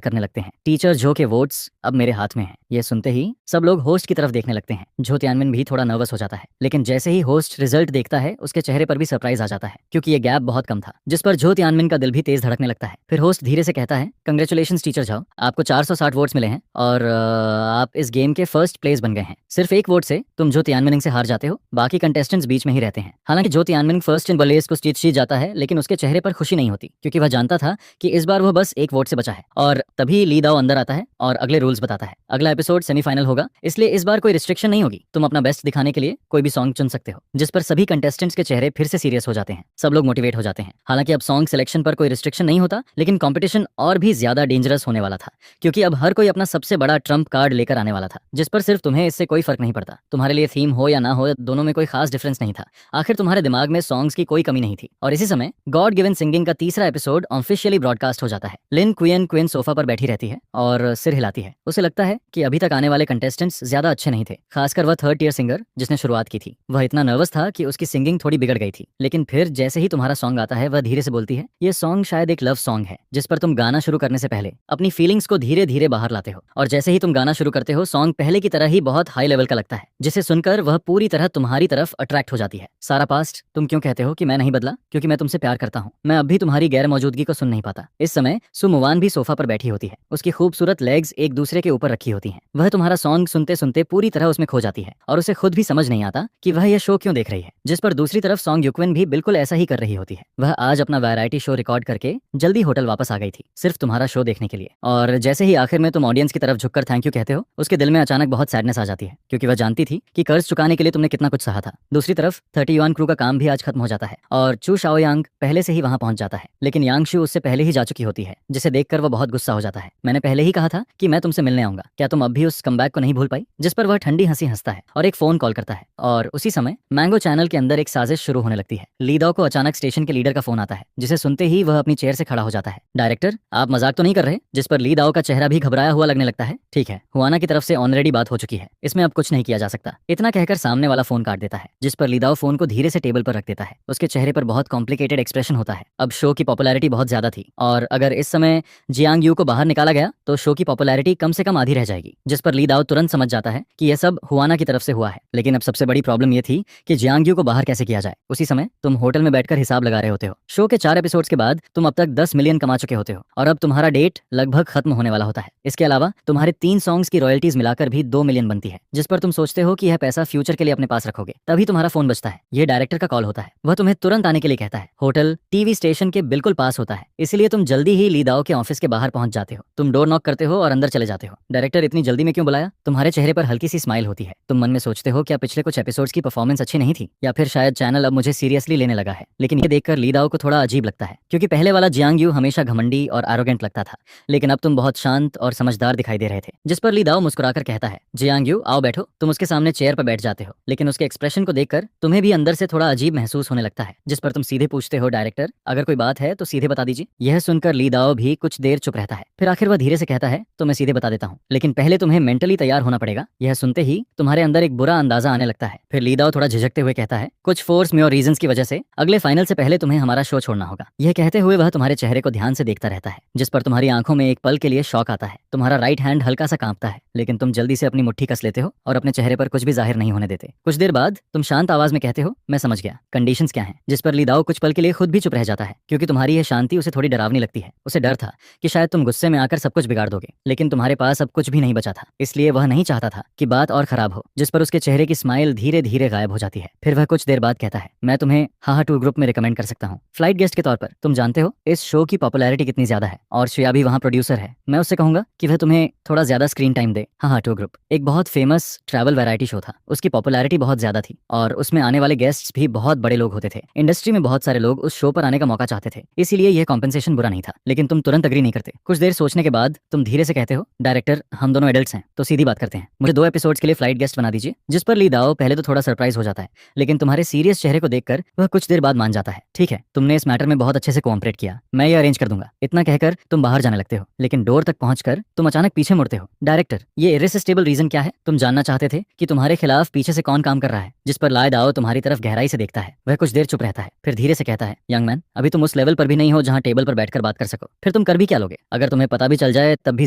करने लगते हैं। टीचर झो के वोट्स अब मेरे हाथ में हैं। ये सुनते ही सब लोग होस्ट की तरफ देखने लगते हैं। झो तियानमिन भी थोड़ा नर्वस हो जाता है, लेकिन जैसे ही होस्ट रिजल्ट देखता है, उसके चेहरे पर भी सरप्राइज आ जाता है, क्योंकि ये गैप बहुत कम था। जिस पर झो तियानमिन का दिल भी तेज धड़कने लगता है। फिर होस्ट धीरे से कहता है, कंग्रेचुलेशंस टीचर झो, आपको 460 वोट्स मिले हैं और आप इस गेम के फर्स्ट प्लेस बन गए हैं। सिर्फ एक वोट से तुम झो तियानमिन से हार जाते हो। बाकी कंटेस्टेंट्स बीच में ही रहते हैं। हालांकि झो तियानमिन फर्स्ट इन बलेस को जीत जाता है, लेकिन उसके चेहरे पर खुशी नहीं होती, क्योंकि वह जानता था कि इस बार वह बस एक वोट से बचा है। और तभी ली दाओ अंदर आता है और अगले रूल्स बताता है। अगला एपिसोड सेमीफाइनल होगा, इसलिए इस बार कोई रिस्ट्रिक्शन नहीं होगी। तुम अपना बेस्ट दिखाने के लिए कोई भी सॉन्ग चुन सकते हो। जिस पर सभी कंटेस्टेंट्स के चेहरे फिर से सीरियस हो जाते हैं। सब लोग मोटिवेट हो जाते हैं। हालांकि अब सॉन्ग सिलेक्शन पर कोई रिस्ट्रिक्शन नहीं होता, लेकिन कंपटीशन और भी ज्यादा डेंजरस होने वाला था, क्योंकि अब हर कोई अपना सबसे बड़ा ट्रम्प कार्ड लेकर आने वाला था। जिस पर सिर्फ तुम्हें इससे कोई फर्क नहीं पड़ता। तुम्हारे लिए थीम हो या ना हो, दोनों में कोई खास डिफरेंस नहीं था। आखिर तुम्हारे दिमाग में सॉन्ग्स की कोई कमी नहीं थी। और इसी समय गॉड गिवन सिंगिंग का तीसरा एपिसोड ऑफिशियली ब्रॉडकास्ट हो जाता है। लिन क्विन सोफा पर बैठी रहती है और सिर हिलाती है। उसे लगता है कि अभी तक आने वाले कंटेस्टेंट्स ज्यादा अच्छे नहीं थे, खासकर वह थर्ड ईयर सिंगर जिसने शुरुआत की थी। वह इतना नर्वस था कि उसकी सिंगिंग थोड़ी बिगड़ गई थी। लेकिन फिर जैसे ही तुम्हारा सॉन्ग आता है, वह धीरे से बोलती है, ये सॉन्ग शायद एक लव सॉन्ग है। जिस पर तुम गाना शुरू करने से पहले अपनी फीलिंग्स को धीरे धीरे बाहर लाते हो। और जैसे ही तुम गाना शुरू करते हो, सॉन्ग पहले की तरह ही बहुत हाई लेवल का लगता है, जिसे सुनकर वह पूरी तरह तुम्हारी तरफ अट्रैक्ट हो जाती है। सारा पास्ट तुम क्यों कहते हो कि मैं नहीं बदला? क्योंकि मैं तुमसे प्यार करता हूँ। मैं अब भी तुम्हारी गैर मौजूदगी को सुन नहीं पाता। इस समय सुमुवान भी सोफा पर बैठी होती है। उसकी खूबसूरत लेग्स एक दूसरे के ऊपर रखी होती हैं। वह तुम्हारा सॉन्ग सुनते सुनते पूरी तरह उसमें खो जाती है और उसे खुद भी समझ नहीं आता कि वह यह शो क्यों देख रही है। जिस पर दूसरी तरफ सॉन्ग युक्विन भी बिल्कुल ऐसा ही कर रही होती है। वह आज अपना वैरायटी शो रिकॉर्ड करके जल्दी होटल वापस आ गई थी, सिर्फ तुम्हारा शो देखने के लिए। और जैसे ही आखिर में तुम ऑडियंस की तरफ झुककर थैंक यू कहते हो, उसके दिल में अचानक बहुत सैडनेस आ जाती है, क्योंकि वह जानती थी कि कर्ज चुकाने के लिए तुमने कितना कुछ सहा था। दूसरी तरफ 30 युआन क्रू का काम भी आज खत्म हो जाता है और चू शाओयांग पहले से ही वहां पहुंच जाता है, लेकिन यांगशु उससे पहले ही जा चुकी होती है, जिसे देखकर वह बहुत गुस्सा हो जाता है। मैंने पहले ही कहा था कि मैं तुमसे मिलने आऊंगा, क्या तुम अब भी उस कमबैक को नहीं भूल पाई? जिस पर वह ठंडी हंसी हंसता है और एक फोन कॉल करता है। और उसी समय मैंगो चैनल के अंदर एक साजिश शुरू होने लगती है। ली दाओ को अचानक स्टेशन के लीडर का फोन आता है, जिसे सुनते ही वह अपनी चेयर से खड़ा हो जाता है। डायरेक्टर, आप मजाक तो नहीं कर रहे? जिस पर ली दाओ का चेहरा भी घबराया हुआ लगने लगता है। ठीक है, हुआना की तरफ से ऑलरेडी बात हो चुकी है, इसमें अब कुछ नहीं किया जा सकता। इतना कहकर सामने वाला फोन काट देता है, जिस पर ली दाओ फोन को धीरे से टेबल पर रख देता है। उसके चेहरे पर बहुत कॉम्प्लिकेटेड एक्सप्रेशन होता है। अब शो की पॉपुलैरिटी बहुत ज्यादा थी और अगर इस समय जियांग यू को बाहर निकाला गया तो शो की पॉपुलैरिटी कम से कम आधी रह जाएगी। जिस पर ली दाओ तुरंत समझ जाता है कि यह सब हुआना की तरफ से हुआ है। लेकिन अब सबसे बड़ी प्रॉब्लम यह थी कि जियांग यू को बाहर कैसे किया जाए। उसी समय तुम होटल में बैठकर हिसाब लगा रहे होते हो। शो के 4 एपिसोड्स के बाद तुम अब तक 10 मिलियन कमा चुके होते हो और अब तुम्हारा डेट लगभग खत्म होने वाला होता है। इसके अलावा तुम्हारे 3 सॉन्ग्स की रॉयल्टीज मिलाकर भी 2 मिलियन बनती है, जिस पर तुम सोचते हो कि यह पैसा फ्यूचर के लिए अपने पास रखोगे। तभी तुम्हारा फोन बजता है। यह डायरेक्टर का कॉल होता है। वह तुम्हें तुरंत आने के लिए कहता है। होटल टीवी स्टेशन के बिल्कुल पास होता है, इसलिए तुम जल्दी ही ली दाओ के ऑफिस के बाहर पहुंच जाते हो। तुम डोर नॉक करते हो और अंदर चले जाते हो। डायरेक्टर इतनी जल्दी में क्यों बुलाया? तुम्हारे चेहरे पर हल्की सी स्माइल होती है। तुम मन में सोचते हो क्या पिछले कुछ एपिसोड्स की परफॉर्मेंस अच्छी नहीं थी, या फिर शायद चैनल अब मुझे सीरियसली लेने लगा है। लेकिन ये देखकर ली दाओ को थोड़ा अजीब लगता है, क्योंकि पहले वाला जियांग यू हमेशा घमंडी और एरोगेंट लगता था, लेकिन अब तुम बहुत शांत और समझदार दिखाई दे रहे थे। जिस पर ली दाओ मुस्कुराकर कहता है, जियांग यू आओ बैठो। तुम उसके सामने चेयर पर बैठ जाते हो, लेकिन उसके एक्सप्रेशन को देखकर तुम्हें भी अंदर से थोड़ा अजीब महसूस होने लगता है। जिस पर तुम सीधे पूछते हो, डायरेक्टर अगर कोई बात है तो सीधे बता दीजिए। यह सुनकर ली दाओ भी कुछ देर चुप रहता है, फिर आखिर वह धीरे से कहता है, तो मैं सीधे बता देता हूँ, लेकिन पहले तुम्हें मेंटली तैयार होना पड़ेगा। यह सुनते ही तुम्हारे अंदर एक बुरा अंदाजा आने लगता है। फिर ली दाओ थोड़ा झिझकते हुए कहता है, कुछ फोर्स में और रीजंस की वजह से अगले फाइनल से पहले तुम्हें हमारा शो छोड़ना होगा। यह कहते हुए वह तुम्हारे चेहरे को ध्यान से देखता रहता है, जिस पर तुम्हारी आंखों में एक पल के लिए शौक आता है। तुम्हारा राइट हैंड हल्का सा कांपता है, लेकिन तुम जल्दी से अपनी मुट्ठी कस लेते हो और अपने चेहरे पर कुछ भी जाहिर नहीं होने देते। कुछ देर बाद तुम शांत आवाज में कहते हो, मैं समझ गया, कंडीशंस क्या हैं। जिस पर ली दाओ कुछ पल के लिए खुद भी चुप रह जाता है, क्योंकि तुम्हारी यह शांति उसे थोड़ी डरावनी लगती है। उसे डर था कि शायद तुम गुस्से में आकर सब कुछ बिगाड़ दोगे, लेकिन तुम्हारे पास अब कुछ भी नहीं बचा था, इसलिए वह नहीं चाहता था कि बात और खराब हो। जिस पर उसके चेहरे की स्माइल धीरे धीरे गायब हो जाती है। फिर वह कुछ देर बाद कहता है, मैं तुम्हें हाहा टूर ग्रुप में रिकमेंड कर सकता हूँ फ्लाइट गेस्ट के तौर पर। तुम जानते हो इस शो की पॉपुलैरिटी कितनी ज्यादा है, और श्रेया भी वहाँ प्रोड्यूसर है। मैं उससे कहूंगा कि वह तुम्हें थोड़ा ज्यादा स्क्रीन टाइम दे। हाहा टूर ग्रुप एक बहुत फेमस ट्रैवल वैरायटी शो था। उसकी पॉपुलैरिटी बहुत ज्यादा थी और उसमें आने वाले गेस्ट्स भी बहुत बड़े लोग होते थे। इंडस्ट्री में बहुत सारे लोग उस शो पर आने का मौका चाहते थे, इसीलिए यह कॉम्पेंसेशन बुरा नहीं था। लेकिन तुम तुरंत अग्री नहीं करते। कुछ देर सोचने के बाद तुम धीरे से कहते हो, डायरेक्टर हम दोनों एडल्ट्स हैं, तो सीधी बात करते हैं, मुझे 2 एपिसोड्स के लिए फ्लाइट गेस्ट बना दीजिए। जिस पर ली दाओ पहले तो थोड़ा सरप्राइज हो जाता है, लेकिन तुम्हारे सीरियस चेहरे को देखकर वह कुछ देर बाद मान जाता है। ठीक है, तुमने इस मैटर में बहुत अच्छे से कोऑपरेट किया, मैं ये अरेंज कर दूंगा। इतना कहकर तुम बाहर जाने लगते हो, लेकिन डोर तक पहुंचकर तुम अचानक पीछे मुड़ते हो। डायरेक्टर ये इररेसिस्टिबल रीजन क्या है? तुम जानना चाहते थे कि तुम्हारे खिलाफ पीछे से कौन काम कर रहा है। जिस पर लाई दाओ तुम्हारी तरफ गहराई से देखता है। वह कुछ देर चुप रहता है, फिर धीरे से कहता है, यंग मैन अभी तुम उस लेवल पर भी नहीं हो जहाँ टेबल पर बैठकर बात कर सको। फिर तुम कर भी क्या लोगे? अगर तुम्हें पता भी चल जाए तब भी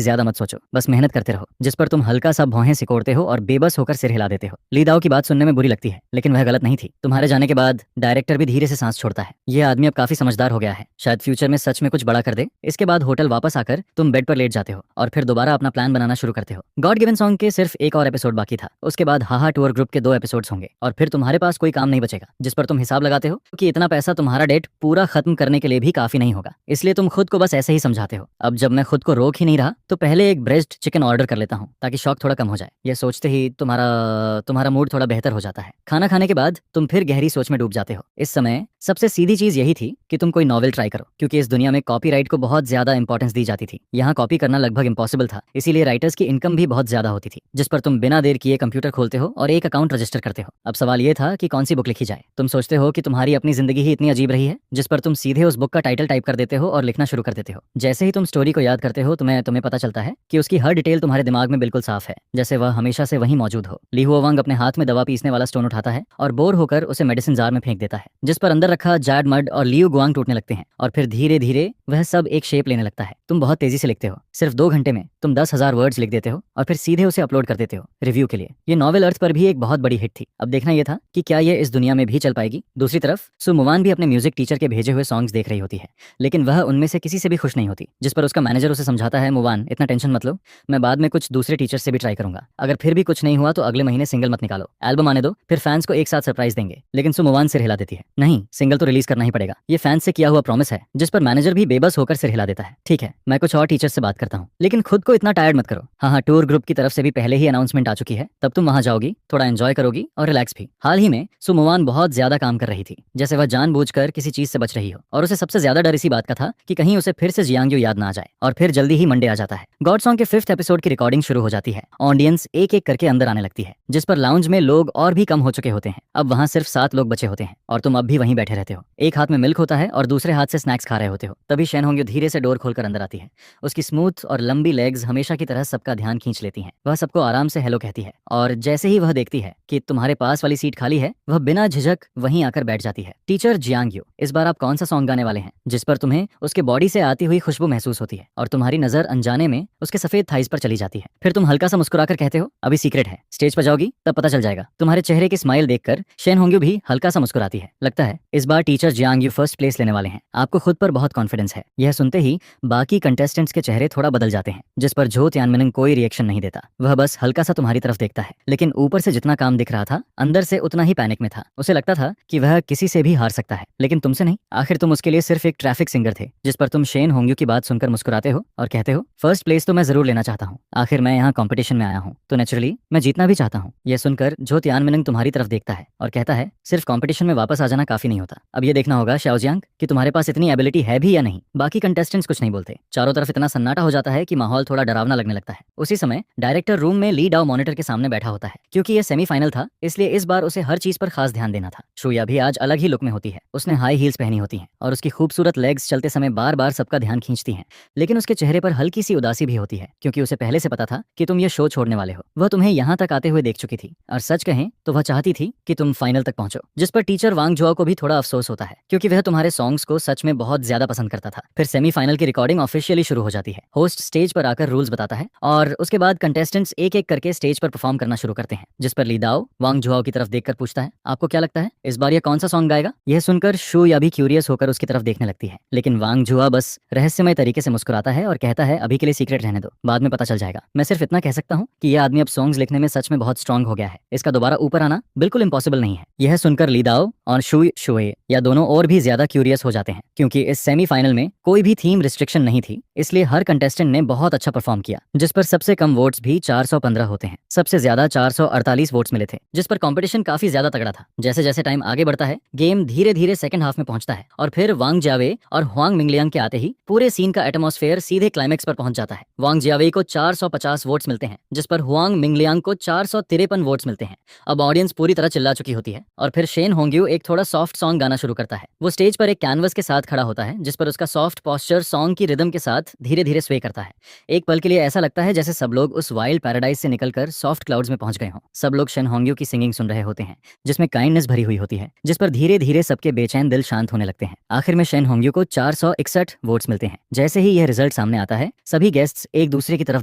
ज्यादा मत सोचो, बस मेहनत करते रहो। जिस पर तुम हल्का सा भौहें सिकोड़ते हो और बेबस होकर सिर हिला देते हो। ली दाओ की बात सुनने में बुरी लगती है, लेकिन वह गलत नहीं थी। तुम्हारे जाने के बाद डायरेक्टर भी धीरे से सांस छोड़ता है। यह आदमी अब काफी समझदार हो गया है, शायद फ्यूचर में सच में कुछ बड़ा कर दे। इसके बाद होटल वापस आकर तुम बेड पर लेट जाते हो और फिर दोबारा अपना प्लान बनाना शुरू करते हो। गॉड गिवन सॉन्ग के सिर्फ एक और एपिसोड बाकी था। उसके बाद हाहा टूर ग्रुप के 2 एपिसोड्स होंगे और फिर तुम्हारे पास कोई काम नहीं बचेगा। जिस पर तुम हिसाब लगाते हो कि इतना पैसा तुम्हारा डेट पूरा खत्म करने के लिए भी काफी नहीं होगा, इसलिए तुम खुद को बस ऐसे ही समझाते हो। अब जब मैं खुद को रोक ही नहीं रहा तो पहले एक ब्रेस्ट चिकन ऑर्डर कर लेता हूँ ताकि शौक थोड़ा कम हो जाए। यह सोचते ही तुम्हारा मूड थोड़ा बेहतर हो जाता है। खाना खाने के बाद तुम फिर गहरी सोच में डूब जाते हो। इस समय सबसे सीधी चीज यही थी कि तुम कोई नॉवेल ट्राई करो, क्योंकि इस दुनिया में कॉपीराइट को बहुत ज्यादा इंपॉर्टेंस दी जाती थी। यहाँ कॉपी करना लगभग इम्पॉसिबल था, इसीलिए राइटर्स की इनकम भी बहुत ज्यादा होती थी। जिस पर तुम बिना देर किए कंप्यूटर खोलते हो और एक अकाउंट रजिस्टर करते हो। अब सवाल ये था कि कौन सी बुक लिखी जाए। तुम सोचते हो कि तुम्हारी अपनी जिंदगी ही इतनी अजीब रही है, जिस पर तुम सीधे उस बुक का टाइटल टाइप कर देते हो और लिखना शुरू कर देते हो। जैसे ही तुम स्टोरी को याद करते हो तुम्हें पता चलता है कि उसकी हर डिटेल तुम्हारे दिमाग में बिल्कुल साफ है, जैसे वह हमेशा से वहीं मौजूद हो। ली हुओ वांग अपने हाथ में दवा पीसने वाला स्टोन उठाता है और बोर होकर उसे मेडिसिन जार में फेंक देता है, जिस पर अंदर रखा जैड मड और लियू गुआंग टूटने लगते हैं और फिर धीरे धीरे वह सब एक शेप लेने लगता है। तुम बहुत तेजी से लिखते हो। सिर्फ 2 घंटे में तुम 10,000 वर्ड्स लिख देते हो और फिर सीधे उसे अपलोड कर देते हो रिव्यू के लिए। ये नॉवेल अर्थ पर भी एक बहुत बड़ी हिट थी। अब देखना यह था कि क्या ये इस दुनिया में भी चल पाएगी। दूसरी तरफ सु मुवान भी अपने म्यूजिक टीचर के भेजे हुए सॉन्ग्स देख रही होती है, लेकिन वह उनमें से किसी से भी खुश नहीं होती। जिस पर उसका मैनेजर उसे समझाता है, मुवान इतना टेंशन मत लो, मैं बाद में कुछ दूसरे टीचर से भी ट्राई करूंगा। अगर फिर भी कुछ नहीं हुआ तो अगले महीने सिंगल मत निकालो, एल्बम आने दो, फिर फैंस को एक साथ सरप्राइज देंगे। लेकिन सु मुवान सिर हिला देती है, नहीं सिंगल तो रिलीज करना ही पड़ेगा, ये फैंस से किया हुआ प्रॉमिस है। जिस पर मैनेजर भी बेबस होकर सिर हिला देता है, ठीक है मैं कुछ और टीचर से बात करता हूँ, लेकिन खुद को इतना टायर्ड मत करो। हाँ टूर ग्रुप की तरफ से भी पहले ही अनाउंसमेंट आ चुकी है, तब तुम वहां जाओगी, थोड़ा एंजॉय करोगी और रिलैक्स भी। हाल ही में सु मुवान बहुत ज्यादा काम कर रही थी, जैसे वह जानबूझकर किसी चीज से बच रही हो, और उसे सबसे ज्यादा डर इसी बात का था कि कहीं उसे फिर से जियांग यू याद ना आ जाए। और फिर जल्दी ही मंडे आ जाता है। गॉड सॉन्ग के 5th एपिसोड की रिकॉर्डिंग शुरू हो जाती है। ऑडियंस एक एक करके अंदर आने लगती है, जिस पर लाउंज में लोग और भी कम हो चुके होते हैं। अब वहां सिर्फ 7 लोग बचे होते हैं और तुम अब भी वहीं बैठे रहते हो। एक हाथ में मिल्क होता है और दूसरे हाथ से स्नैक्स खा रहे होते हो। तभी शेन होंग्यो धीरे से डोर खोलकर अंदर आती है। उसकी स्मूथ और लंबी लेग्स हमेशा की तरह सबका ध्यान खींच लेती हैं। वह सबको आराम से हेलो कहती है और जैसे ही वह देखती है कि तुम्हारे पास वाली सीट खाली है, वह बिना झिझक वहीं आकर बैठ जाती है। टीचर जियांग यू, इस बार आप कौन सा सॉन्ग गाने वाले हैं? जिस पर तुम्हें उसके बॉडी से आती हुई खुशबू महसूस होती है और तुम्हारी नजर अनजाने में उसके सफेद थाइस पर चली जाती है। फिर तुम हल्का सा मुस्कुराकर कहते हो, अभी सीक्रेट है, स्टेज पर जाओगी तब पता चल जाएगा। तुम्हारे चेहरे की स्माइल देखकर शेन होंग्यो भी हल्का सा मुस्कुराती है। लगता है इस बार teacher Jiang Yu first place लेने वाले हैं। आपको खुद पर बहुत कॉन्फिडेंस है। यह सुनते ही बाकी कंटेस्टेंट्स के चेहरे थोड़ा बदल जाते हैं, जिस पर झो तियानमिन कोई रिएक्शन नहीं देता, वह बस हल्का सा तुम्हारी तरफ देखता है। लेकिन ऊपर से जितना काम दिख रहा था, अंदर से उतना ही पैनिक में था। उसे लगता था कि वह किसी से भी हार सकता है, लेकिन तुमसे नहीं। आखिर तुम उसके लिए सिर्फ एक ट्रैफिक सिंगर थे, जिस पर तुम शेन होंग्यू की बात सुनकर मुस्कुराते हो और कहते हो, फर्स्ट प्लेस तो मैं जरूर लेना चाहता हूँ। आखिर मैं यहाँ कॉम्पिटिशन में आया हूँ, तो नेचुरली मैं जीतना भी चाहता हूँ। यह सुनकर जो तियानमिनंग तुम्हारी तरफ देखता है और कहता है, सिर्फ कॉम्पिटिशन में वापस आ जाना काफी नहीं होता। अब ये देखना होगा शाओजियांग कि तुम्हारे पास इतनी एबिलिटी है भी या नहीं। बाकी कंटेस्टेंट्स कुछ नहीं बोलते। चारों तरफ इतना सन्नाटा हो जाता है कि माहौल थोड़ा डरावना लगने लगता है। उसी समय डायरेक्टर रूम में ली डाओ मॉनिटर के सामने बैठा होता है। क्योंकि यह सेमीफाइनल था, इसलिए इस बार उसे हर चीज पर खास ध्यान देना था। शुया भी आज अलग ही लुक में होती है। उसने हाई हील्स पहनी होती हैं और उसकी खूबसूरत लेग्स चलते समय बार बार सबका ध्यान खींचती हैं। लेकिन उसके चेहरे पर हल्की सी उदासी भी होती है, क्योंकि उसे पहले से पता था कि तुम ये शो छोड़ने वाले हो। वह तुम्हें यहाँ तक आते हुए देख चुकी थी, और सच कहें तो वह चाहती थी कि तुम फाइनल तक पहुंचो। जिस पर टीचर वांग जुआ को भी थोड़ा अफसोस होता है, क्योंकि वह तुम्हारे सॉन्ग्स को सच में बहुत ज्यादा पसंद करता था। फिर सेमीफाइनल की रिकॉर्डिंग ऑफिशियली शुरू हो जाती है। होस्ट स्टेज पर आकर रूल्स बताता है और उसके बाद कंटेस्टेंट्स एक एक करके स्टेज पर परफॉर्म करना शुरू करते हैं। जिस पर ली दाओ वांग जुआओ की तरफ देखकर पूछता है, आपको क्या लगता है इस बार ये कौन सा सॉन्ग गाएगा? यह सुनकर शू या भी क्यूरियस होकर उसकी तरफ देखने लगती है, लेकिन वांग जुआ बस रहस्यमय तरीके से मुस्कुराता है और कहता है, अभी के लिए सीक्रेट रहने दो, बाद में पता चल जाएगा। मैं सिर्फ इतना कह सकता हूँ कि यह आदमी अब सॉन्ग्स लिखने में सच में बहुत स्ट्रांग हो गया है। इसका दोबारा ऊपर आना बिल्कुल इम्पॉसिबल नहीं है। यह सुनकर ली दाओ और शुए या दोनों और भी ज्यादा क्यूरियस हो जाते हैं, क्योंकि इस सेमीफाइनल में कोई भी थीम रिस्ट्रिक्शन नहीं थी, इसलिए हर कंटेस्टेंट ने बहुत अच्छा परफॉर्म किया। जिस पर सबसे कम वोट्स भी 415 होते हैं, सबसे ज्यादा 448 वोट्स मिले थे। जिस पर कंपटीशन काफी ज्यादा तगड़ा था। जैसे जैसे टाइम आगे बढ़ता है, गेम धीरे धीरे सेकंड हाफ में पहुंचता है और फिर वांग जियावे और हुआंग मिंगलियांग के आते ही पूरे सीन का एटमॉस्फेयर सीधे क्लाइमेक्स पर पहुंच जाता है। वांग जियावे को 450 वोट्स मिलते हैं, जिस पर हुआंग मिंगलियांग को 453 वोट्स मिलते हैं। अब ऑडियंस पूरी तरह चिल्ला चुकी होती है और फिर शेन होंग्यू एक थोड़ा सॉफ्ट सॉन्ग गाना शुरू करता है। वो स्टेज पर एक कैनवस के साथ खड़ा होता है, जिस पर उसका सॉफ्ट पॉस्चर सॉन्ग की रिदम के साथ धीरे धीरे स्वे करता है। एक पल के लिए ऐसा लगता है जैसे सब लोग उस वाइल्ड पैराडाइज से निकलकर सॉफ्ट क्लाउड्स में पहुंच गए हों। सब लोग शेन होंग्यू की सिंगिंग सुन रहे होते हैं, जिसमें काइंडनेस भरी हुई होती है, जिस पर धीरे धीरे सबके बेचैन दिल शांत होने लगते हैं। आखिर में शेन होंग्यू को 461 वोट्स मिलते हैं। जैसे ही यह रिजल्ट सामने आता है, सभी गेस्ट्स एक दूसरे की तरफ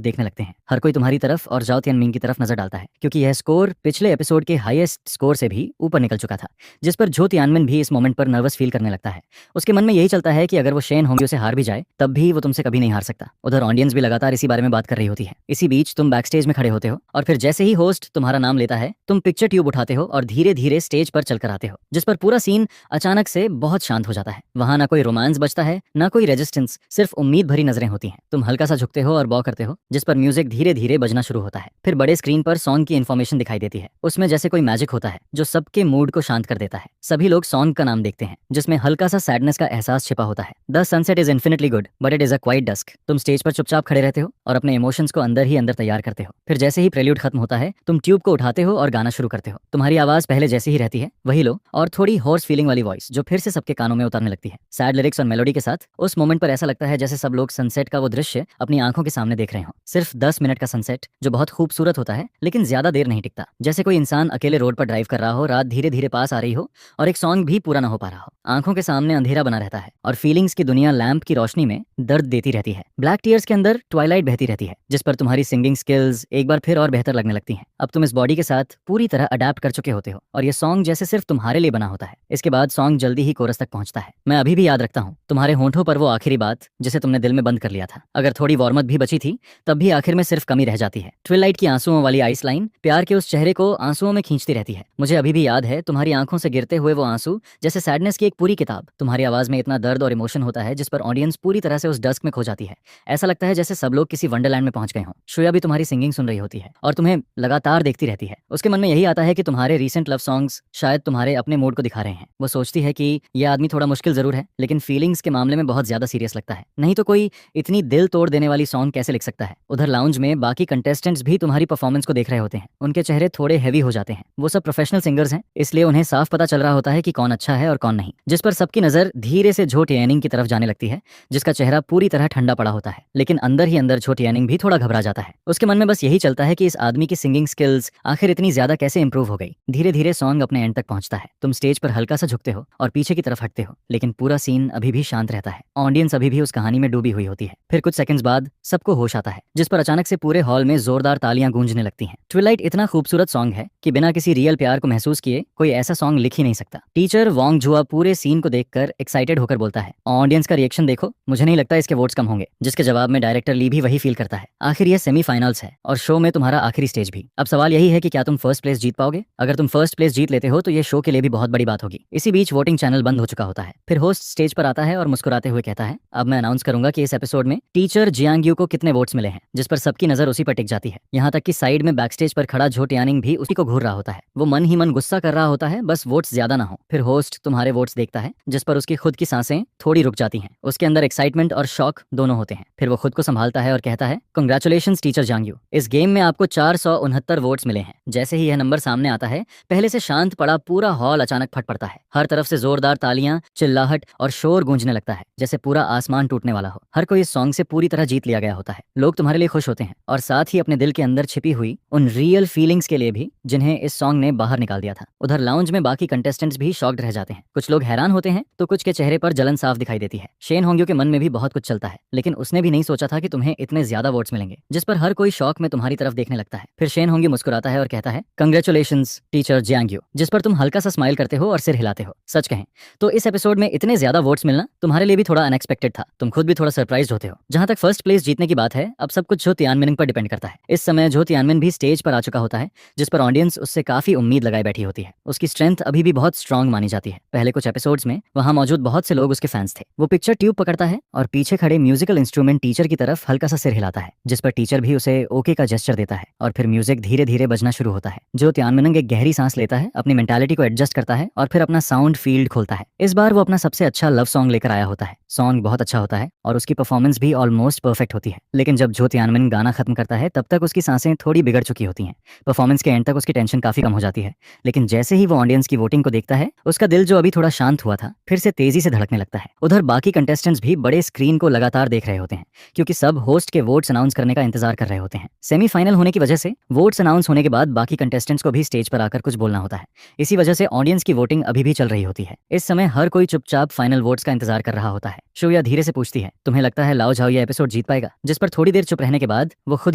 देखने लगते हैं। हर कोई तुम्हारी तरफ और जाओ तियानमिंग की तरफ नजर डालता है, क्योंकि यह स्कोर पिछले एपिसोड के हाईएस्ट स्कोर से भी ऊपर निकल चुका था। जिस पर जो तियानमिन भी इस मोमेंट पर नर्वस फील करने लगता है। उसके मन में यही चलता है कि अगर वो शेन होंग्यू से हार भी जाए, तब भी वो तुमसे कभी नहीं हार सकता। उधर ऑडियंस भी लगातार इसी बारे में बात कर रही होती है। इसी बीच तुम बैक स्टेज में खड़े होते हो और फिर जैसे ही होस्ट तुम्हारा नाम लेता है, तुम पिक्चर ट्यूब उठाते हो और धीरे धीरे स्टेज पर चलकर आते हो। जिस पर पूरा सीन अचानक से बहुत शांत हो जाता है। वहां ना कोई रोमांस बचता है, ना कोई रेजिस्टेंस, सिर्फ उम्मीद भरी नजरें होती हैं। तुम हल्का सा झुकते हो और बॉ करते हो, जिस पर म्यूजिक धीरे धीरे बजना शुरू होता है। फिर बड़े स्क्रीन पर सॉन्ग की इन्फॉर्मेशन दिखाई देती है। उसमें जैसे कोई मैजिक होता है जो सबके मूड को शांत कर देता है। सभी लोग सॉन्ग का नाम देखते हैं, जिसमें हल्का सा सैडनेस का एहसास छिपा होता है। The sunset is infinitely good but it is a quite dusk. तुम स्टेज पर चुपचाप खड़े रहते हो और अपने इमोशंस को अंदर ही अंदर तैयार करते हो। फिर जैसे ही प्रेल्यूड खत्म होता है, तुम ट्यूब को उठाते हो और गाना शुरू करते हो। तुम्हारी आवाज पहले जैसी ही रहती है, वही लो और थोड़ी हॉर्स फीलिंग वाली वॉइस जो फिर से सबके कानों में उतरने लगती है। सैड लिरिक्स और मेलोडी के साथ उस मोमेंट पर ऐसा लगता है जैसे सब लोग सनसेट का वो दृश्य अपनी आंखों के सामने देख रहे हो। सिर्फ 10 मिनट का सनसेट जो बहुत खूबसूरत होता है, लेकिन ज्यादा देर नहीं टिकता। जैसे कोई इंसान अकेले रोड पर ड्राइव कर रहा हो, रात धीरे धीरे पास आ रही हो और एक सॉन्ग भी पूरा ना हो पा रहा हो। आंखों के सामने अंधेरा बना रहता है और फीलिंग्स की दुनिया लैंप की रोशनी में दर्द देती रहती है। ब्लैक टीयर्स के अंदर ट्वाइलाइट बहती रहती है, जिस पर तुम्हारी सिंगिंग स्किल्स एक बार फिर और बेहतर लगने लगती हैं। अब तुम इस बॉडी के साथ पूरी तरह अडेप्ट कर चुके होते हो और ये सॉन्ग जैसे सिर्फ तुम्हारे लिए बना होता है। इसके बाद सॉन्ग जल्दी ही कोरस तक पहुंचता है। मैं अभी भी याद रखता हूँ तुम्हारे होंठों पर वो आखिरी बात जिसे तुमने दिल में बंद कर लिया था। अगर थोड़ी वार्मअप भी बची थी, तब भी आखिर में सिर्फ कमी रह जाती है। ट्विलाइट की आंसुओं वाली आइस लाइन प्यार के उस चेहरे को आंसुओं में खींचती रहती है। मुझे अभी भी याद है तुम्हारी आंखों से गिरते हुए वो आंसू, जैसे सैडनेस की एक पूरी किताब। तुम्हारी आवाज में इतना दर्द और इमोशन होता है, जिस पर ऑडियंस पूरी तरह से उस डस्क में खो जाती है। ऐसा लगता है जैसे सब लोग किसी वंडरलैंड में पहुंच गए हों। श्रेया भी तुम्हारी सिंगिंग सुन रही होती है और तुम्हें लगातार देखती रहती है। उसके मन में यही आता है कि तुम्हारे रीसेंट लव सॉन्ग्स शायद तुम्हारे अपने मूड को दिखा रहे हैं। वो सोचती है कि यह आदमी थोड़ा मुश्किल जरूर है, लेकिन फीलिंग्स के मामले में बहुत ज्यादा सीरियस लगता है। नहीं तो कोई इतनी दिल तोड़ देने वाली सॉन्ग कैसे लिख सकता है। उधर लाउंज में बाकी कंटेस्टेंट्स भी तुम्हारी परफॉर्मेंस को देख रहे होते हैं। उनके चेहरे थोड़े हैवी हो जाते हैं। वो सब प्रोफेशनल सिंगर्स हैं, इसलिए उन्हें साफ पता चल रहा होता है कि कौन अच्छा है और कौन नहीं। जिस पर सबकी नजर धीरे से झो टियानिंग की तरफ जाने लगती है, जिसका चेहरा पूरी तरह ठंडा पड़ा होता है। लेकिन अंदर ही अंदर झो टियानिंग भी थोड़ा घबरा जाता है। उसके मन में बस यही चलता है कि इस आदमी की सिंगिंग स्किल्स आखिर इतनी ज्यादा कैसे इंप्रूव हो गई। धीरे धीरे सॉन्ग अपने एंड तक पहुंचता है। तुम स्टेज पर हल्का सा झुकते हो और पीछे की तरफ हटते हो, लेकिन पूरा सीन अभी भी शांत रहता है। ऑडियंस अभी भी उस कहानी में डूबी हुई होती है। फिर कुछ सेकंड्स बाद सबको होश आता है, जिस पर अचानक से पूरे हॉल में जोरदार तालियां गूंजने लगती हैं। ट्विलाइट इतना खूबसूरत सॉन्ग है कि बिना किसी रियल प्यार को महसूस किए कोई ऐसा सॉन्ग लिख ही नहीं सकता। टीचर वांग जुआ पूरे सीन को देखकर एक्साइटेड होकर बोलता है, ऑडियंस का रिएक्शन देखो, मुझे नहीं लगता इसके वोट वोट्स कम होंगे, जिसके जवाब में डायरेक्टर ली भी वही फील करता है। आखिर ये सेमीफाइनल्स है और शो में तुम्हारा आखिरी स्टेज भी। अब सवाल यही है कि क्या तुम फर्स्ट प्लेस जीत पाओगे। अगर तुम फर्स्ट प्लेस जीत लेते हो तो ये शो के लिए भी बहुत बड़ी बात होगी। इसी बीच वोटिंग चैनल बंद हो चुका होता है। फिर होस्ट स्टेज पर आता है और मुस्कुराते हुए कहता है, अब मैं अनाउंस करूंगा कि इस एपिसोड में टीचर जियांग यू को कितने वोट्स मिले हैं, जिस पर सबकी नजर उसी पर टिक जाती है। यहाँ तक कि साइड में बैक स्टेज पर खड़ा झो तियानिंग भी उसी को घूर रहा होता है। वो मन ही मन गुस्सा कर रहा होता है, बस वोट्स ज्यादा ना हो। फिर होस्ट तुम्हारे वोट्स देखता है, जिस पर उसकी खुद की सांसें थोड़ी रुक जाती हैं। उसके अंदर एक्साइटमेंट और शॉक दोनों होते हैं। फिर वो खुद को संभालता है और कहता है, कांग्रेचुलेशंस टीचर जियांग यू, इस गेम में आपको 469 वोट्स मिले हैं। जैसे ही यह नंबर सामने आता है, पहले से शांत पड़ा पूरा हॉल अचानक फट पड़ता है। हर तरफ से जोरदार तालियां, चिल्लाहट और शोर गूंजने लगता है, जैसे पूरा आसमान टूटने वाला हो। हर कोई इस सॉन्ग से पूरी तरह जीत लिया गया होता है। लोग तुम्हारे लिए खुश होते हैं और साथ ही अपने दिल के अंदर छिपी हुई उन रियल फीलिंग्स के लिए भी, जिन्हें इस सॉन्ग ने बाहर निकाल दिया था। उधर लाउंज में बाकी कंटेस्टेंट्स भी शॉक्ड रह जाते हैं। कुछ लोग हैरान होते हैं तो कुछ के चेहरे पर जलन साफ दिखाई देती है। शेन होंग्यो के मन में भी बहुत कुछ चलता है, लेकिन उसने भी नहीं सोचा था कि तुम्हें इतने ज्यादा वोट्स मिलेंगे, जिस पर हर कोई शौक में तुम्हारी तरफ देखने लगता है। फिर शेन होंग्यो मुस्कुराता है और कहता है, कांग्रेचुलेशंस टीचर जियांग यू, जिस पर तुम हल्का सा स्माइल करते हो और सिर हिलाते हो। सच कहें तो इस एपिसोड में इतने ज्यादा वोट्स मिलना तुम्हारे लिए भी थोड़ा अनएक्सपेक्टेड था। तुम खुद भी थोड़ा सरप्राइज्ड होते हो। जहां तक फर्स्ट प्लेस जीतने की बात है, अब सब कुछ झो तियानमिन पर डिपेंड करता है। इस समय झो तियानमिन भी स्टेज पर आ चुका होता है, जिस पर ऑडियंस उससे काफी उम्मीद लगाए बैठी होती है। उसकी स्ट्रेंथ अभी भी बहुत स्ट्रांग मानी जाती है। पहले कुछ एपिसोड्स में वहां मौजूद बहुत से लोग उसके फैंस थे। वो पिक्चर ट्यूब पकड़ता है और पीछे खड़े म्यूजिकल इंस्ट्रूमेंट टीचर की तरफ हल्का सा सिर हिलाता है, जिस पर टीचर भी उसे ओके का जेस्चर देता है। और फिर म्यूजिक धीरे धीरे बजना शुरू होता है। जो तियानमिन एक गहरी सांस लेता है, अपनी मेंटालिटी को एडजस्ट करता है और फिर अपना साउंड फील्ड खोलता है। इस बार वो अपना सबसे अच्छा लव सॉन्ग लेकर आया होता है। सॉन्ग बहुत अच्छा होता है और उसकी परफॉर्मेंस भी ऑलमोस्ट परफेक्ट होती है। लेकिन जब झो तियानमिन गाना खत्म करता है, तब तक उसकी सांसें थोड़ी बिगड़ चुकी होती हैं। परफॉर्मेंस के एंड तक उसकी टेंशन काफी कम हो जाती है। लेकिन जैसे ही वो ऑडियंस की वोटिंग को देखता है, उसका दिल जो अभी थोड़ा शांत हुआ था, फिर से तेजी से धड़कने लगता है। उधर बाकी कंटेस्टेंट्स भी बड़े स्क्रीन को लगातार देख रहे होते हैं, क्योंकि सब होस्ट के वोट्स अनाउंस करने का इंतजार कर रहे होते हैं। सेमीफाइनल होने की वजह से वोट्स अनाउंस होने के बाद बाकी कंटेस्टेंट्स को भी स्टेज पर आकर कुछ बोलना होता है। इसी वजह से ऑडियंस की वोटिंग अभी भी चल रही होती है। इस समय हर कोई चुपचाप फाइनल वोट्स का इंतजार कर रहा होता है। शोया धीरे से पूछती है, तुम्हें लगता है लाओ झाओ ये एपिसोड जीत पाएगा? जिस पर थोड़ी देर चुप रहने के बाद वो खुद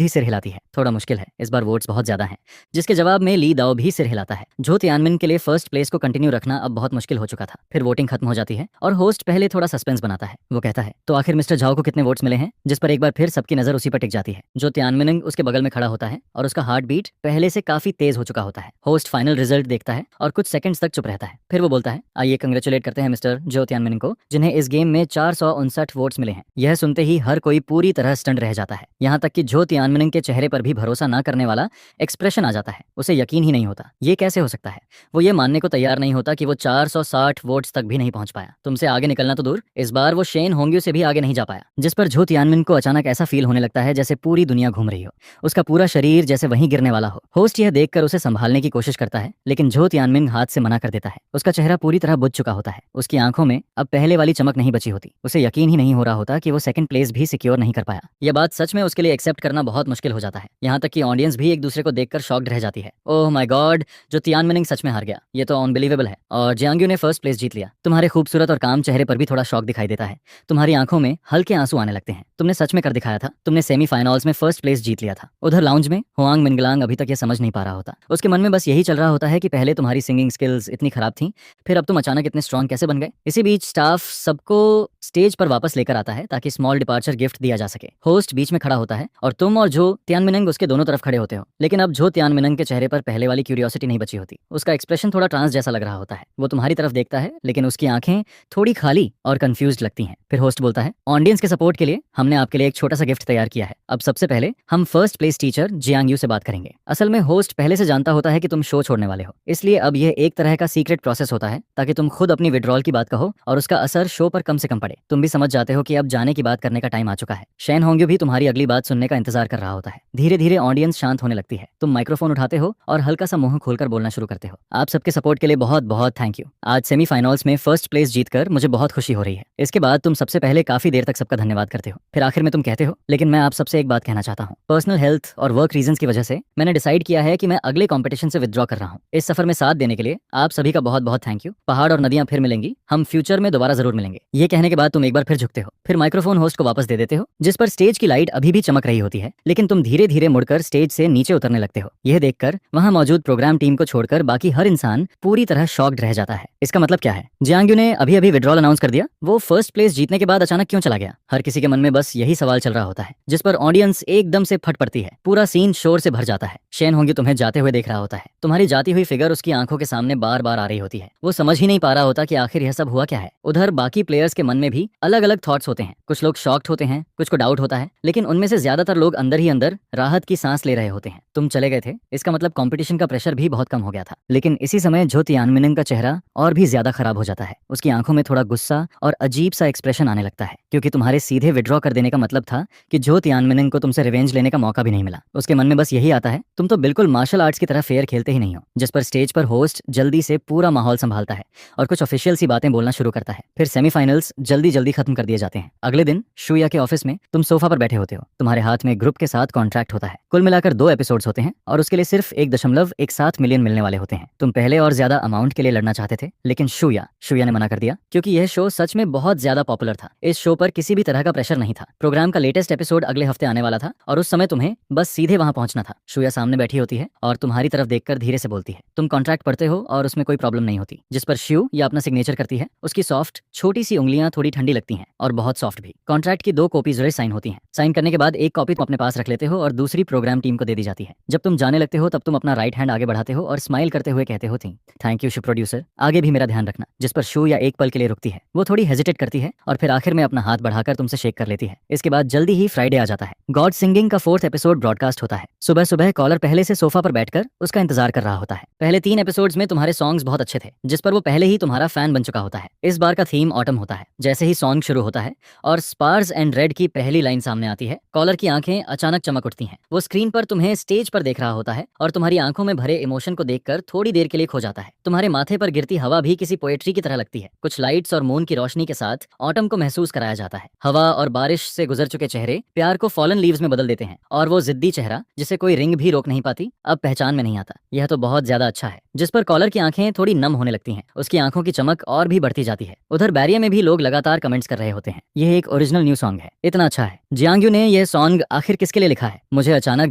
ही सिर हिलाती है, थोड़ा मुश्किल है, इस बार वोट्स बहुत ज्यादा हैं। जिसके जवाब में ली दाओ भी सिर हिलाता है। झो तियानमिन के लिए फर्स्ट प्लेस को कंटिन्यू रखना अब बहुत मुश्किल हो चुका था। फिर वोटिंग खत्म हो जाती है और होस्ट पहले थोड़ा सस्पेंस बनाता है। वो कहता है, तो आखिर मिस्टर झाओ को कितने वोट्स मिले हैं? जिस पर एक बार फिर सबकी नजर उसी पर टिक जाती है। जो तियानमिन उसके बगल में खड़ा होता है और उसका हार्ट बीट पहले से काफी तेज हो चुका होता है। होस्ट फाइनल रिजल्ट देखता है और कुछ सेकंड्स तक चुप रहता है। फिर वो बोलता है, आइए कंग्रेचुलेट करते हैं मिस्टर जो तियानमिन को, जिन्हें इस गेम में 459 वोट्स मिले हैं। यह सुनते ही हर कोई पूरी तरह स्टंड रह जाता है। यहाँ तक कि झो तियानमिन के चेहरे पर भी भरोसा न करने वाला एक्सप्रेशन आ जाता है। उसे यकीन ही नहीं होता, ये कैसे हो सकता है। वो ये मानने को तैयार नहीं होता कि वो 460 वोट्स तक भी नहीं पहुंच पाया। तुमसे आगे निकलना तो दूर, इस बार वो शेन होंग्यो से भी आगे नहीं जा पाया। जिस पर झो तियानमिन को अचानक ऐसा फील होने लगता है जैसे पूरी दुनिया घूम रही हो, उसका पूरा शरीर जैसे वहीं गिरने वाला हो। होस्ट यह देखकर उसे संभालने की कोशिश करता है, लेकिन झो तियानमिन हाथ से मना कर देता है। उसका चेहरा पूरी तरह बुझ चुका होता है। उसकी आंखों में अब पहले वाली चमक नहीं बची होती। उसे यकीन ही नहीं हो रहा होता कि वो सेकंड प्लेस भी सिक्योर नहीं कर पाया। यह बात सच में उसके लिए एक्सेप्ट करना बहुत मुश्किल हो जाता है। यहाँ तक कि ऑडियंस भी एक दूसरे को देखकर शॉक्ड रह जाती है। ओह माय गॉड, जो तियानमिन सच में हार गया, ये तो अनबिलीवेबल है। और जियांग यू ने फर्स्ट प्लेस जीत लिया। तुम्हारे खूबसूरत और काम चेहरे पर भी थोड़ा शौक दिखाई देता है। तुम्हारी आंखों में हल्के आंसू आने लगते हैं। तुमने सच में कर दिखाया था। तुमने सेमीफाइनल्स में फर्स्ट प्लेस जीत लिया था। उधर लाउंज में हुआंग मिनगलांग अभी तक ये समझ नहीं पा रहा होता। उसके मन में बस यही चल रहा होता है कि पहले तुम्हारी सिंगिंग स्किल्स इतनी खराब थी, फिर अब तुम अचानक इतने स्ट्रांग कैसे बन गए। इसी बीच स्टाफ सबको स्टेज पर वापस लेकर आता है ताकि स्मॉल डिपार्चर गिफ्ट दिया जा सके। होस्ट बीच में खड़ा होता है और तुम और झो तियानमिन उसके दोनों तरफ खड़े होते हो। लेकिन अब झो तियानमिन के चेहरे पर पहले वाली क्यूरियोसिटी नहीं बची होती। उसका एक्सप्रेशन थोड़ा ट्रांस जैसा लग रहा होता है। वो तुम्हारी तरफ देखता है, लेकिन उसकी आंखें थोड़ी खाली और कंफ्यूज्ड लगती हैं। फिर होस्ट बोलता है, ऑडियंस के सपोर्ट के लिए हमने आपके लिए एक छोटा सा गिफ्ट तैयार किया है। अब सबसे पहले हम first place teacher Jiang you से बात करेंगे। असल में होस्ट पहले से जानता होता है कि तुम शो छोड़ने वाले हो, इसलिए अब यह एक तरह का सीक्रेट प्रोसेस होता है ताकि तुम खुद अपनी विड्रॉल की बात कहो और उसका असर शो पर कम से कम पड़े। तुम भी समझ जाते हो कि अब जाने की बात करने का टाइम आ चुका है। शेन होंग्यो भी तुम्हारी अगली बात सुनने का इंतजार कर रहा होता है। धीरे धीरे ऑडियंस शांत होने लगती है। तुम माइक्रोफोन उठाते हो और हल्का सा मुंह खोलकर बोलना शुरू करते हो। आप सबके सपोर्ट के लिए बहुत बहुत थैंक यू। आज सेमीफाइनल्स में फर्स्ट प्लेस जीतकर मुझे बहुत खुशी हो रही है। इसके बाद तुम सबसे पहले काफी देर तक सबका धन्यवाद करते हो। फिर आखिर में तुम कहते हो, लेकिन मैं आप सबसे एक बात कहना चाहता हूँ। पर्सनल हेल्थ और वर्क रीजंस की वजह से मैंने डिसाइड किया है कि मैं अगले कंपटीशन से विथड्रॉ कर रहा हूँ। इस सफर में साथ देने के लिए आप सभी का बहुत बहुत थैंक यू। पहाड़ और नदियां फिर मिलेंगी, हम फ्यूचर में दोबारा जरूर मिलेंगे। ये कहने के बाद तुम एक बार फिर झुकते हो। फिर माइक्रोफोन होस्ट को वापस दे देते हो, जिस पर स्टेज की लाइट अभी भी चमक रही होती है, लेकिन तुम धीरे धीरे मुड़कर स्टेज से नीचे उतरने लगते हो। यह देखकर वहां मौजूद प्रोग्राम टीम को छोड़कर बाकी हर इंसान पूरी तरह शॉक्ड रह जाता है। इसका मतलब क्या है? जियांग यू ने अभी अभी विड्रॉल अनाउंस कर दिया। वो फर्स्ट प्लेस जीतने के बाद अचानक क्यों चला गया? हर किसी के मन में बस यही सवाल चल रहा होता है, जिस पर ऑडियंस एकदम से फट पड़ती है। पूरा सीन शोर से भर जाता है। शेन होंगी तुम्हें जाते हुए देख रहा होता है। तुम्हारी जाती हुई फिगर उसकी आंखों के सामने बार बार आ रही होती है। वो समझ ही नहीं पा रहा होता कि आखिर यह सब हुआ क्या है। उधर बाकी प्लेयर्स के मन में भी अलग अलग थॉट्स होते हैं। कुछ लोग शॉक्ड होते हैं, कुछ को डाउट होता है, लेकिन उनमें से ज्यादातर लोग अंदर ही अंदर राहत की सांस ले रहे होते हैं। तुम चले गए थे, इसका मतलब कंपटीशन का प्रेशर भी बहुत कम हो गया था। लेकिन इसी समय जो तियानमिन का चेहरा और भी ज्यादा खराब हो जाता है। उसकी आंखों में थोड़ा गुस्सा और अजीब सा एक्सप्रेशन आने लगता है, क्योंकि तुम्हारे सीधे विड्रॉ कर देने का मतलब था कि जो तियानमिन को तुमसे रिवेंज लेने का मौका भी नहीं मिला। उसके मन में बस यही आता है, तुम तो बिल्कुल मार्शल आर्ट्स की तरह फेयर खेलते ही नहीं हो। जिस पर स्टेज पर होस्ट जल्दी से पूरा माहौल संभालता है और कुछ ऑफिशियल सी बातें बोलना शुरू करता है। फिर सेमीफाइनल्स जल्दी जल्दी खत्म कर दिए जाते हैं। अगले दिन शुया के ऑफिस में तुम सोफा पर बैठे होते हो। तुम्हारे हाथ में ग्रुप के साथ कॉन्ट्रैक्ट होता है। कुल मिलाकर 2 एपिसोड्स होते हैं और उसके लिए सिर्फ 1.17 मिलियन मिलने वाले होते हैं। तुम पहले और ज्यादा अमाउंट के लिए लड़ना चाहते थे, लेकिन शुया ने मना कर दिया, क्योंकि यह शो सच में बहुत ज्यादा पॉपुलर था। इस शो पर किसी भी तरह का प्रेशर नहीं था। प्रोग्राम का लेटेस्ट एपिसोड अगले हफ्ते आने वाला था और उस समय तुम्हें बस सीधे वहां पहुंचना था। शुया सामने बैठी होती है और तुम्हारी तरफ देखकर धीरे से बोलती है। तुम कॉन्ट्रैक्ट पढ़ते हो और उसमें कोई प्रॉब्लम नहीं होती। जिस पर शिव या अपना सिग्नेचर करती है। उसकी सॉफ्ट छोटी सी उंगलियां थोड़ी ठंडी लगती हैं और बहुत सॉफ्ट भी। कॉन्ट्रैक्ट की 2 कॉपीज साइन होती हैं। साइन करने के बाद एक कॉपी तुम अपने पास रख लेते हो और दूसरी प्रोग्राम टीम को दे दी जाती है। जब तुम जाने लगते हो तब तुम अपना राइट हैंड आगे बढ़ाते हो और स्माइल करते हुए कहते हो, थैंक यू शो प्रोड्यूसर, आगे भी मेरा ध्यान रखना। जिस पर शो या एक पल के लिए रुकती है। वो थोड़ी हेजिटेट करती है और फिर आखिर में अपना हाथ बढ़ाकर तुमसे शेक कर लेती है। इसके बाद जल्दी ही फ्राइडे आ जाता है। गॉड सिंगिंग का 4th एपिसोड ब्रॉडकास्ट होता है। सुबह सुबह कॉलर पहले से सोफा पर बैठकर उसका इंतजार कर रहा होता है। पहले 3 एपिसोड्स में तुम्हारे सॉन्ग्स बहुत अच्छे थे, जिस पर वो पहले ही तुम्हारा फैन बन चुका होता है। इस बार का थीम ऑटम होता है। जैसे ही सॉन्ग शुरू होता है और स्पार्स एंड रेड की पहली लाइन सामने आती है, कॉलर की आंखें अचानक चमक उठती हैं। वो स्क्रीन पर तुम्हें स्टेज पर देख रहा होता है और तुम्हारी आंखों में भरे इमोशन को देखकर थोड़ी देर के लिए खो जाता है। तुम्हारे माथे पर गिरती हवा भी किसी पोएट्री की तरह लगती है। कुछ लाइट्स और मून की रोशनी के साथ ऑटम को महसूस कराया जाता है। हवा और बारिश से गुजर चुके चेहरे प्यार को फॉलन लीव्स में बदल देते हैं और वो जिद्दी चेहरा जिसे कोई रिंग भी रोक नहीं पाती अब पहचान में नहीं आता। यह तो बहुत ज्यादा अच्छा है। जिस पर कॉलर की आंखें थोड़ी नम होने लगती हैं। उसकी आंखों की चमक और भी बढ़ती जाती है। उधर बैरिया में भी लोग लगातार कमेंट्स कर रहे होते हैं, यह एक ओरिजिनल न्यू सॉन्ग है, इतना अच्छा है। जियांग ने यह सॉन्ग आखिर किसके लिए लिखा है? मुझे अचानक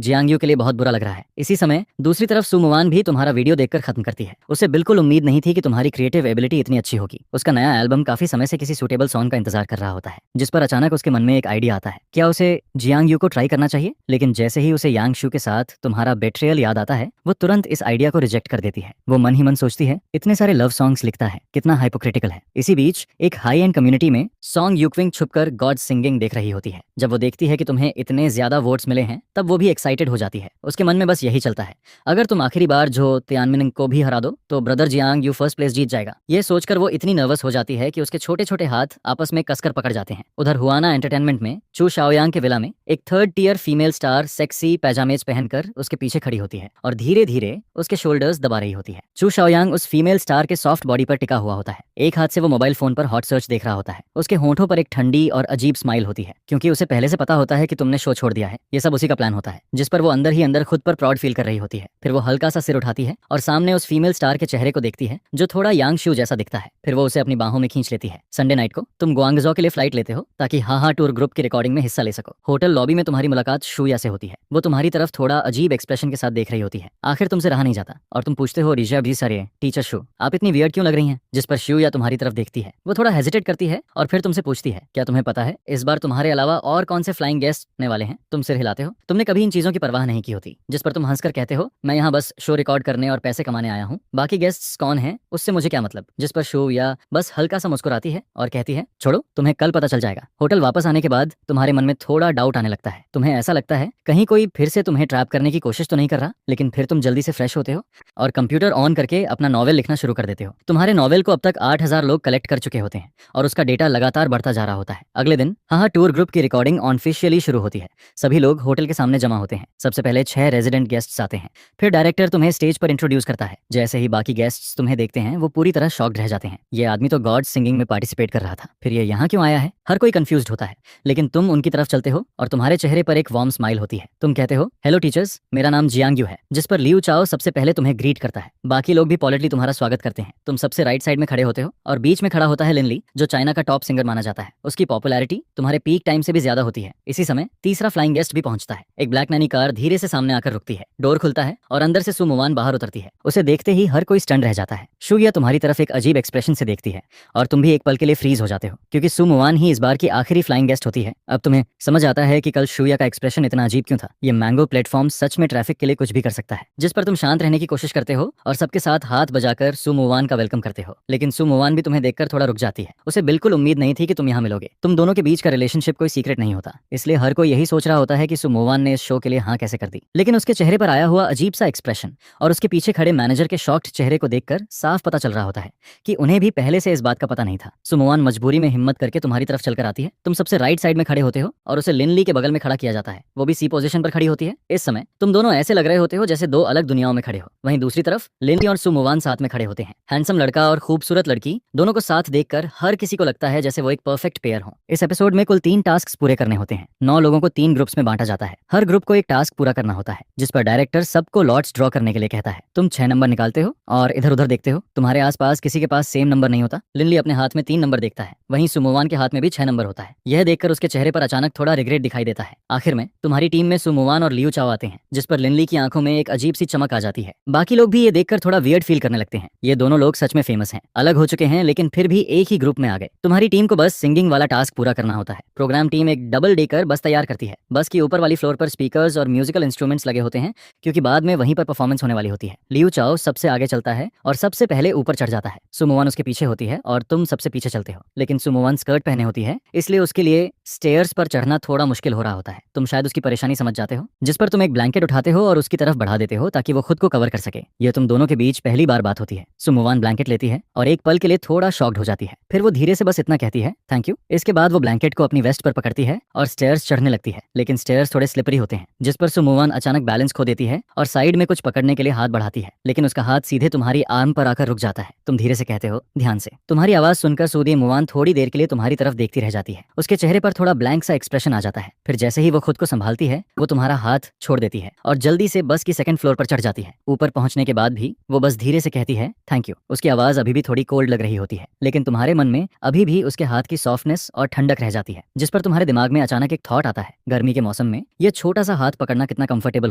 जियांग के लिए बहुत बुरा लग रहा है। इसी समय दूसरी तरफ सुमुवान भी तुम्हारा वीडियो देखकर खत्म करती है। उसे बिल्कुल उम्मीद नहीं थी कि तुम्हारी क्रिएटिव एबिलिटी इतनी अच्छी होगी। उसका नया एल्बम काफी समय से किसी सूटेबल सॉन्ग का इंतजार कर रहा होता है, जिस पर अचानक उसके मन में एक आइडिया आता है। क्या उसे जियांग को ट्राई करना चाहिए? लेकिन जैसे ही उसे यांग शू के साथ तुम्हारा बेट्रियल याद आता है, वो तुरंत इस आइडिया को रिजेक्ट कर देती है। वो मन ही मन सोचती है, इतने सारे लव सॉन्ग्स लिखता है, कितना हाइपोक्रिटिकल है। इसी बीच एक हाई एंड कम्युनिटी में सॉन्ग यूक्विंग छुपकर गॉड सिंगिंग देख रही होती है। जब वो देखती है कि तुम्हें इतने ज्यादा वोट्स मिले हैं, तब वो भी एक्साइटेड हो जाती है। उसके मन में बस यही चलता है, अगर तुम आखिरी बार जो तियानमिन को भी हरा दो तो brother Jiang Yu first place जीत जाएगा। ये सोचकर वो इतनी नर्वस हो जाती है कि उसके छोटे छोटे हाथ आपस में कसकर पकड़ जाते हैं। उधर हुआना एंटरटेनमेंट में चू शाओयांग के विला में एक 3rd tier female star sexy pyjamas पहनकर उसके पीछे खड़ी होती है और धीरे धीरे उसके शोल्डर्स दबा रही होती है। चू शाओयांग उस फीमेल स्टार के सॉफ्ट बॉडी पर टिका हुआ होता है। एक हाथ से वो मोबाइल फोन पर हॉट सर्च देख रहा होता है। उसके होंठों पर एक ठंडी और अजीब स्माइल होती है, क्योंकि उसे पहले से पता होता है कि तुमने शो छोड़ दिया है। ये सब उसी का प्लान होता है, जिस पर वो अंदर ही अंदर खुद पर प्राउड फील कर रही होती है। फिर वो हल्का सा सिर उठाती है और सामने उस फीमेल स्टार के चेहरे को देखती है, जो थोड़ा यांग शू जैसा दिखता है। फिर वो उसे अपनी बाहों में खींच लेती है। संडे नाइट को तुम ग्वांगजो के लिए फ्लाइट लेते हो ताकि हाहा टूर ग्रुप की रिकॉर्डिंग में हिस्सा ले सको। होटल लॉबी में तुम्हारी मुलाकात शुया से होती है। वो तुम्हारी तरफ थोड़ा अजीब एक्सप्रेशन के साथ देख रही होती है। आखिर तुमसे रहा नहीं जाता और तुम पूछते हो, रिजा भी सर टीचर शू, आप इतनी वियर्ड क्यों लग रही हैं? जिस पर शुया तुम्हारी तरफ देखती है। वो थोड़ा हेजिटेट करती है और फिर तुमसे पूछती है, क्या तुम्हें पता है इस बार तुम्हारे अलावा और कौन से फ्लाइंग गेस्ट आने वाले हैं? तुम सिर हिलाते हो। तुमने कभी इन चीजों की परवाह नहीं की होती। जिस पर तुम हंसकर कहते हो, मैं यहाँ बस शो रिकॉर्ड करने और पैसे कमाने आया हूँ, बाकी गेस्ट्स कौन हैं उससे मुझे क्या मतलब। जिस पर शुया बस हल्का सा मुस्कुराती है और कहती है, छोड़ो, तुम्हें कल पता चल जाएगा। होटल वापस आने के बाद तुम्हारे मन में थोड़ा डाउट आने लगता है। तुम्हें ऐसा लगता है कहीं कोई फिर से तुम्हें ट्रैप करने की कोशिश तो नहीं कर रहा। लेकिन फिर तुम जल्दी से फ्रेश होते हो और कंप्यूटर ऑन करके अपना नॉवेल लिखना शुरू कर देते हो। तुम्हारे नॉवेल को अब तक 8000 लोग कलेक्ट कर चुके होते हैं और उसका डेटा लगातार बढ़ता जा रहा होता है। अगले दिन हाँ टूर ग्रुप की रिकॉर्डिंग ऑफिशियली शुरू होती है। सभी लोग होटल के सामने जमा होते हैं। सबसे पहले 6 रेजिडेंट गेस्ट्स आते हैं। फिर डायरेक्टर तुम्हें स्टेज पर इंट्रोड्यूस करता है। जैसे ही बाकी गेस्ट्स तुम्हें देखते हैं, वो पूरी तरह शॉक्ड रह जाते हैं। ये आदमी तो गॉड सिंगिंग में पार्टिसिपेट कर रहा था, फिर ये यहाँ क्यों आया है? हर कोई कंफ्यूज्ड होता है, लेकिन तुम उनकी तरफ चलते हो और तुम्हारे चेहरे पर एक वार्म स्माइल होती है। तुम कहते हो, हेलो टीचर्स, मेरा नाम जियांग यू है, जिस पर लियू चाओ सबसे पहले तुम्हें ग्रीट करता है। बाकी लोग भी पॉलिटली तुम्हारा स्वागत करते हैं। तुम सबसे राइट साइड में खड़े होते हो और बीच में खड़ा होता है लिनली, जो चाइना का टॉप सिंगर माना जाता है। उसकी पॉपुलैरिटी तुम्हारे पीक टाइम से भी ज्यादा होती है। इसी समय तीसरा फ्लाइंग गेस्ट भी पहुंचता है। एक ब्लैक नैनी कार धीरे से सामने आकर रुकती है, डोर खुलता है और अंदर से सु मुवान बाहर उतरती है। उसे देखते ही हर कोई स्टन रह जाता है। शुया तुम्हारी तरफ एक अजीब एक्सप्रेशन से देखती है और तुम भी एक पल के लिए फ्रीज हो जाते हो, क्योंकि सु मुवान ही इस बार की आखिरी फ्लाइंग गेस्ट होती है। अब तुम्हें समझ आता है कि कल शुया का एक्सप्रेशन इतना अजीब क्यों था। ये मैंगो प्लेटफॉर्म सच में ट्रैफिक के लिए कुछ भी कर सकता है, जिस पर तुम शांत रहने की कोशिश करते हो और सबके साथ हाथ बजाकर सु मुवान का वेलकम करते हो। लेकिन सु मुवान भी तुम्हें देखकर थोड़ा रुक जाती है। उसे बिल्कुल उम्मीद नहीं थी कि तुम यहाँ मिलोगे। तुम दोनों के बीच का रिलेशनशिप कोई सीक्रेट नहीं होता, इसलिए हर कोई यही सोच रहा होता है कि सु मुवान ने इस शो के लिए हाँ कैसे कर दी। लेकिन उसके चेहरे पर आया हुआ अजीब सा एक्सप्रेशन और उसके पीछे खड़े मैनेजर के शॉक्ड चेहरे को देखकर साफ पता चल रहा होता है कि उन्हें भी पहले से इस बात का पता नहीं था। सु मुवान मजबूरी में हिम्मत करके तुम्हारी तरफ चलकर आती है। तुम सबसे राइट साइड में खड़े होते हो और उसे लिनली के बगल में खड़ा किया जाता है। वो भी सी पोजीशन पर खड़ी होती है। इस समय तुम दोनों ऐसे लग रहे होते हो जैसे दो अलग दुनियाओं में खड़े हो। वहीं दूसरी तरफ लिनली और सु मुवान साथ में खड़े होते हैं। हैंडसम लड़का और खूबसूरत लड़की दोनों को साथ देखकर हर किसी को लगता है जैसे वो एक परफेक्ट पेयर हो। इस एपिसोड में कुल 3 टास्क पूरे करने होते हैं। 9 लोगों को 3 ग्रुप्स में बांटा जाता है। हर ग्रुप को एक टास्क पूरा करना होता है, जिस पर डायरेक्टर सबको लॉट्स ड्रॉ करने के लिए कहता है। तुम 6 नंबर निकालते हो और इधर उधर देखते हो। तुम्हारे आसपास किसी के पास सेम नंबर नहीं होता। लिनली अपने हाथ में 3 नंबर देखता है, वहीं सु मुवान के हाथ में भी 6 नंबर होता है। यह देखकर उसके चेहरे पर अचानक थोड़ा रिग्रेट दिखाई देता है। आखिर में तुम्हारी टीम में सु मुवान और लियू चाओ आते हैं, जिस पर लिनली की आंखों में एक अजीब सी चमक आ जाती है। बाकी लोग भी ये देखकर थोड़ा वियर्ड फील करने लगते हैं। ये दोनों लोग सच में फेमस हैं, अलग हो चुके हैं, लेकिन फिर भी एक ही ग्रुप में आ गए। तुम्हारी टीम को बस सिंगिंग वाला टास्क पूरा करना होता है। प्रोग्राम टीम एक डबल डेकर बस तैयार करती है। बस की ऊपर वाली फ्लोर पर स्पीकर्स और म्यूजिकल इंस्ट्रूमेंट्स लगे होते हैं, क्योंकि बाद में वहीं पर परफॉर्मेंस होने वाली होती है। लियू चाओ सबसे आगे चलता है और सबसे पहले ऊपर चढ़ जाता है। सु मुवान उसके पीछे होती है और तुम सबसे पीछे चलते हो। लेकिन सु मुवान स्कर्ट पहने होती है, इसलिए उसके लिए स्टेयर्स पर चढ़ना थोड़ा मुश्किल हो रहा होता है। तुम शायद उसकी परेशानी समझ जाते हो, जिस पर तुम एक ब्लैंकेट उठाते हो और उसकी तरफ बढ़ा देते हो ताकि वो खुद को कवर कर सके। यह तुम दोनों के बीच पहली बार बात होती है। सु मुवान ब्लैंकेट लेती है और एक पल के लिए थोड़ा शॉक्ड हो जाती है। फिर वो धीरे से बस इतना कहती है, थैंक यू। इसके बाद वो ब्लैंकेट को अपनी वेस्ट पर पकड़ती है और स्टेयर्स चढ़ने लगती है। लेकिन स्टेयर्स थोड़े स्लिपरी होते हैं, जिस पर सु मुवान अचानक बैलेंस खो देती है और साइड में कुछ पकड़ने के लिए हाथ बढ़ाती है, लेकिन उसका हाथ सीधे तुम्हारी आर्म पर आकर रुक जाता है। तुम धीरे से कहते हो, ध्यान से। तुम्हारी आवाज सुनकर सु मुवान थोड़ी देर के लिए तुम्हारी तरफ देखती रह जाती है। उसके चेहरे पर थोड़ा ब्लैंक सा एक्सप्रेशन आ जाता है। फिर जैसे ही वो खुद को संभालती है, वो तुम्हारा हाथ छोड़ देती है और जल्दी से बस की सेकंड फ्लोर पर चढ़ जाती है। ऊपर पहुंचने के बाद भी वो बस धीरे से कहती है, थैंक यू। उसकी आवाज अभी भी थोड़ी कोल्ड लग रही होती है, लेकिन तुम्हारे मन में अभी भी उसके हाथ की सॉफ्टनेस और ठंडक रह जाती है, जिस पर तुम्हारे दिमाग में अचानक एक थॉट आता है, गर्मी के मौसम में ये छोटा सा हाथ पकड़ना कितना कंफर्टेबल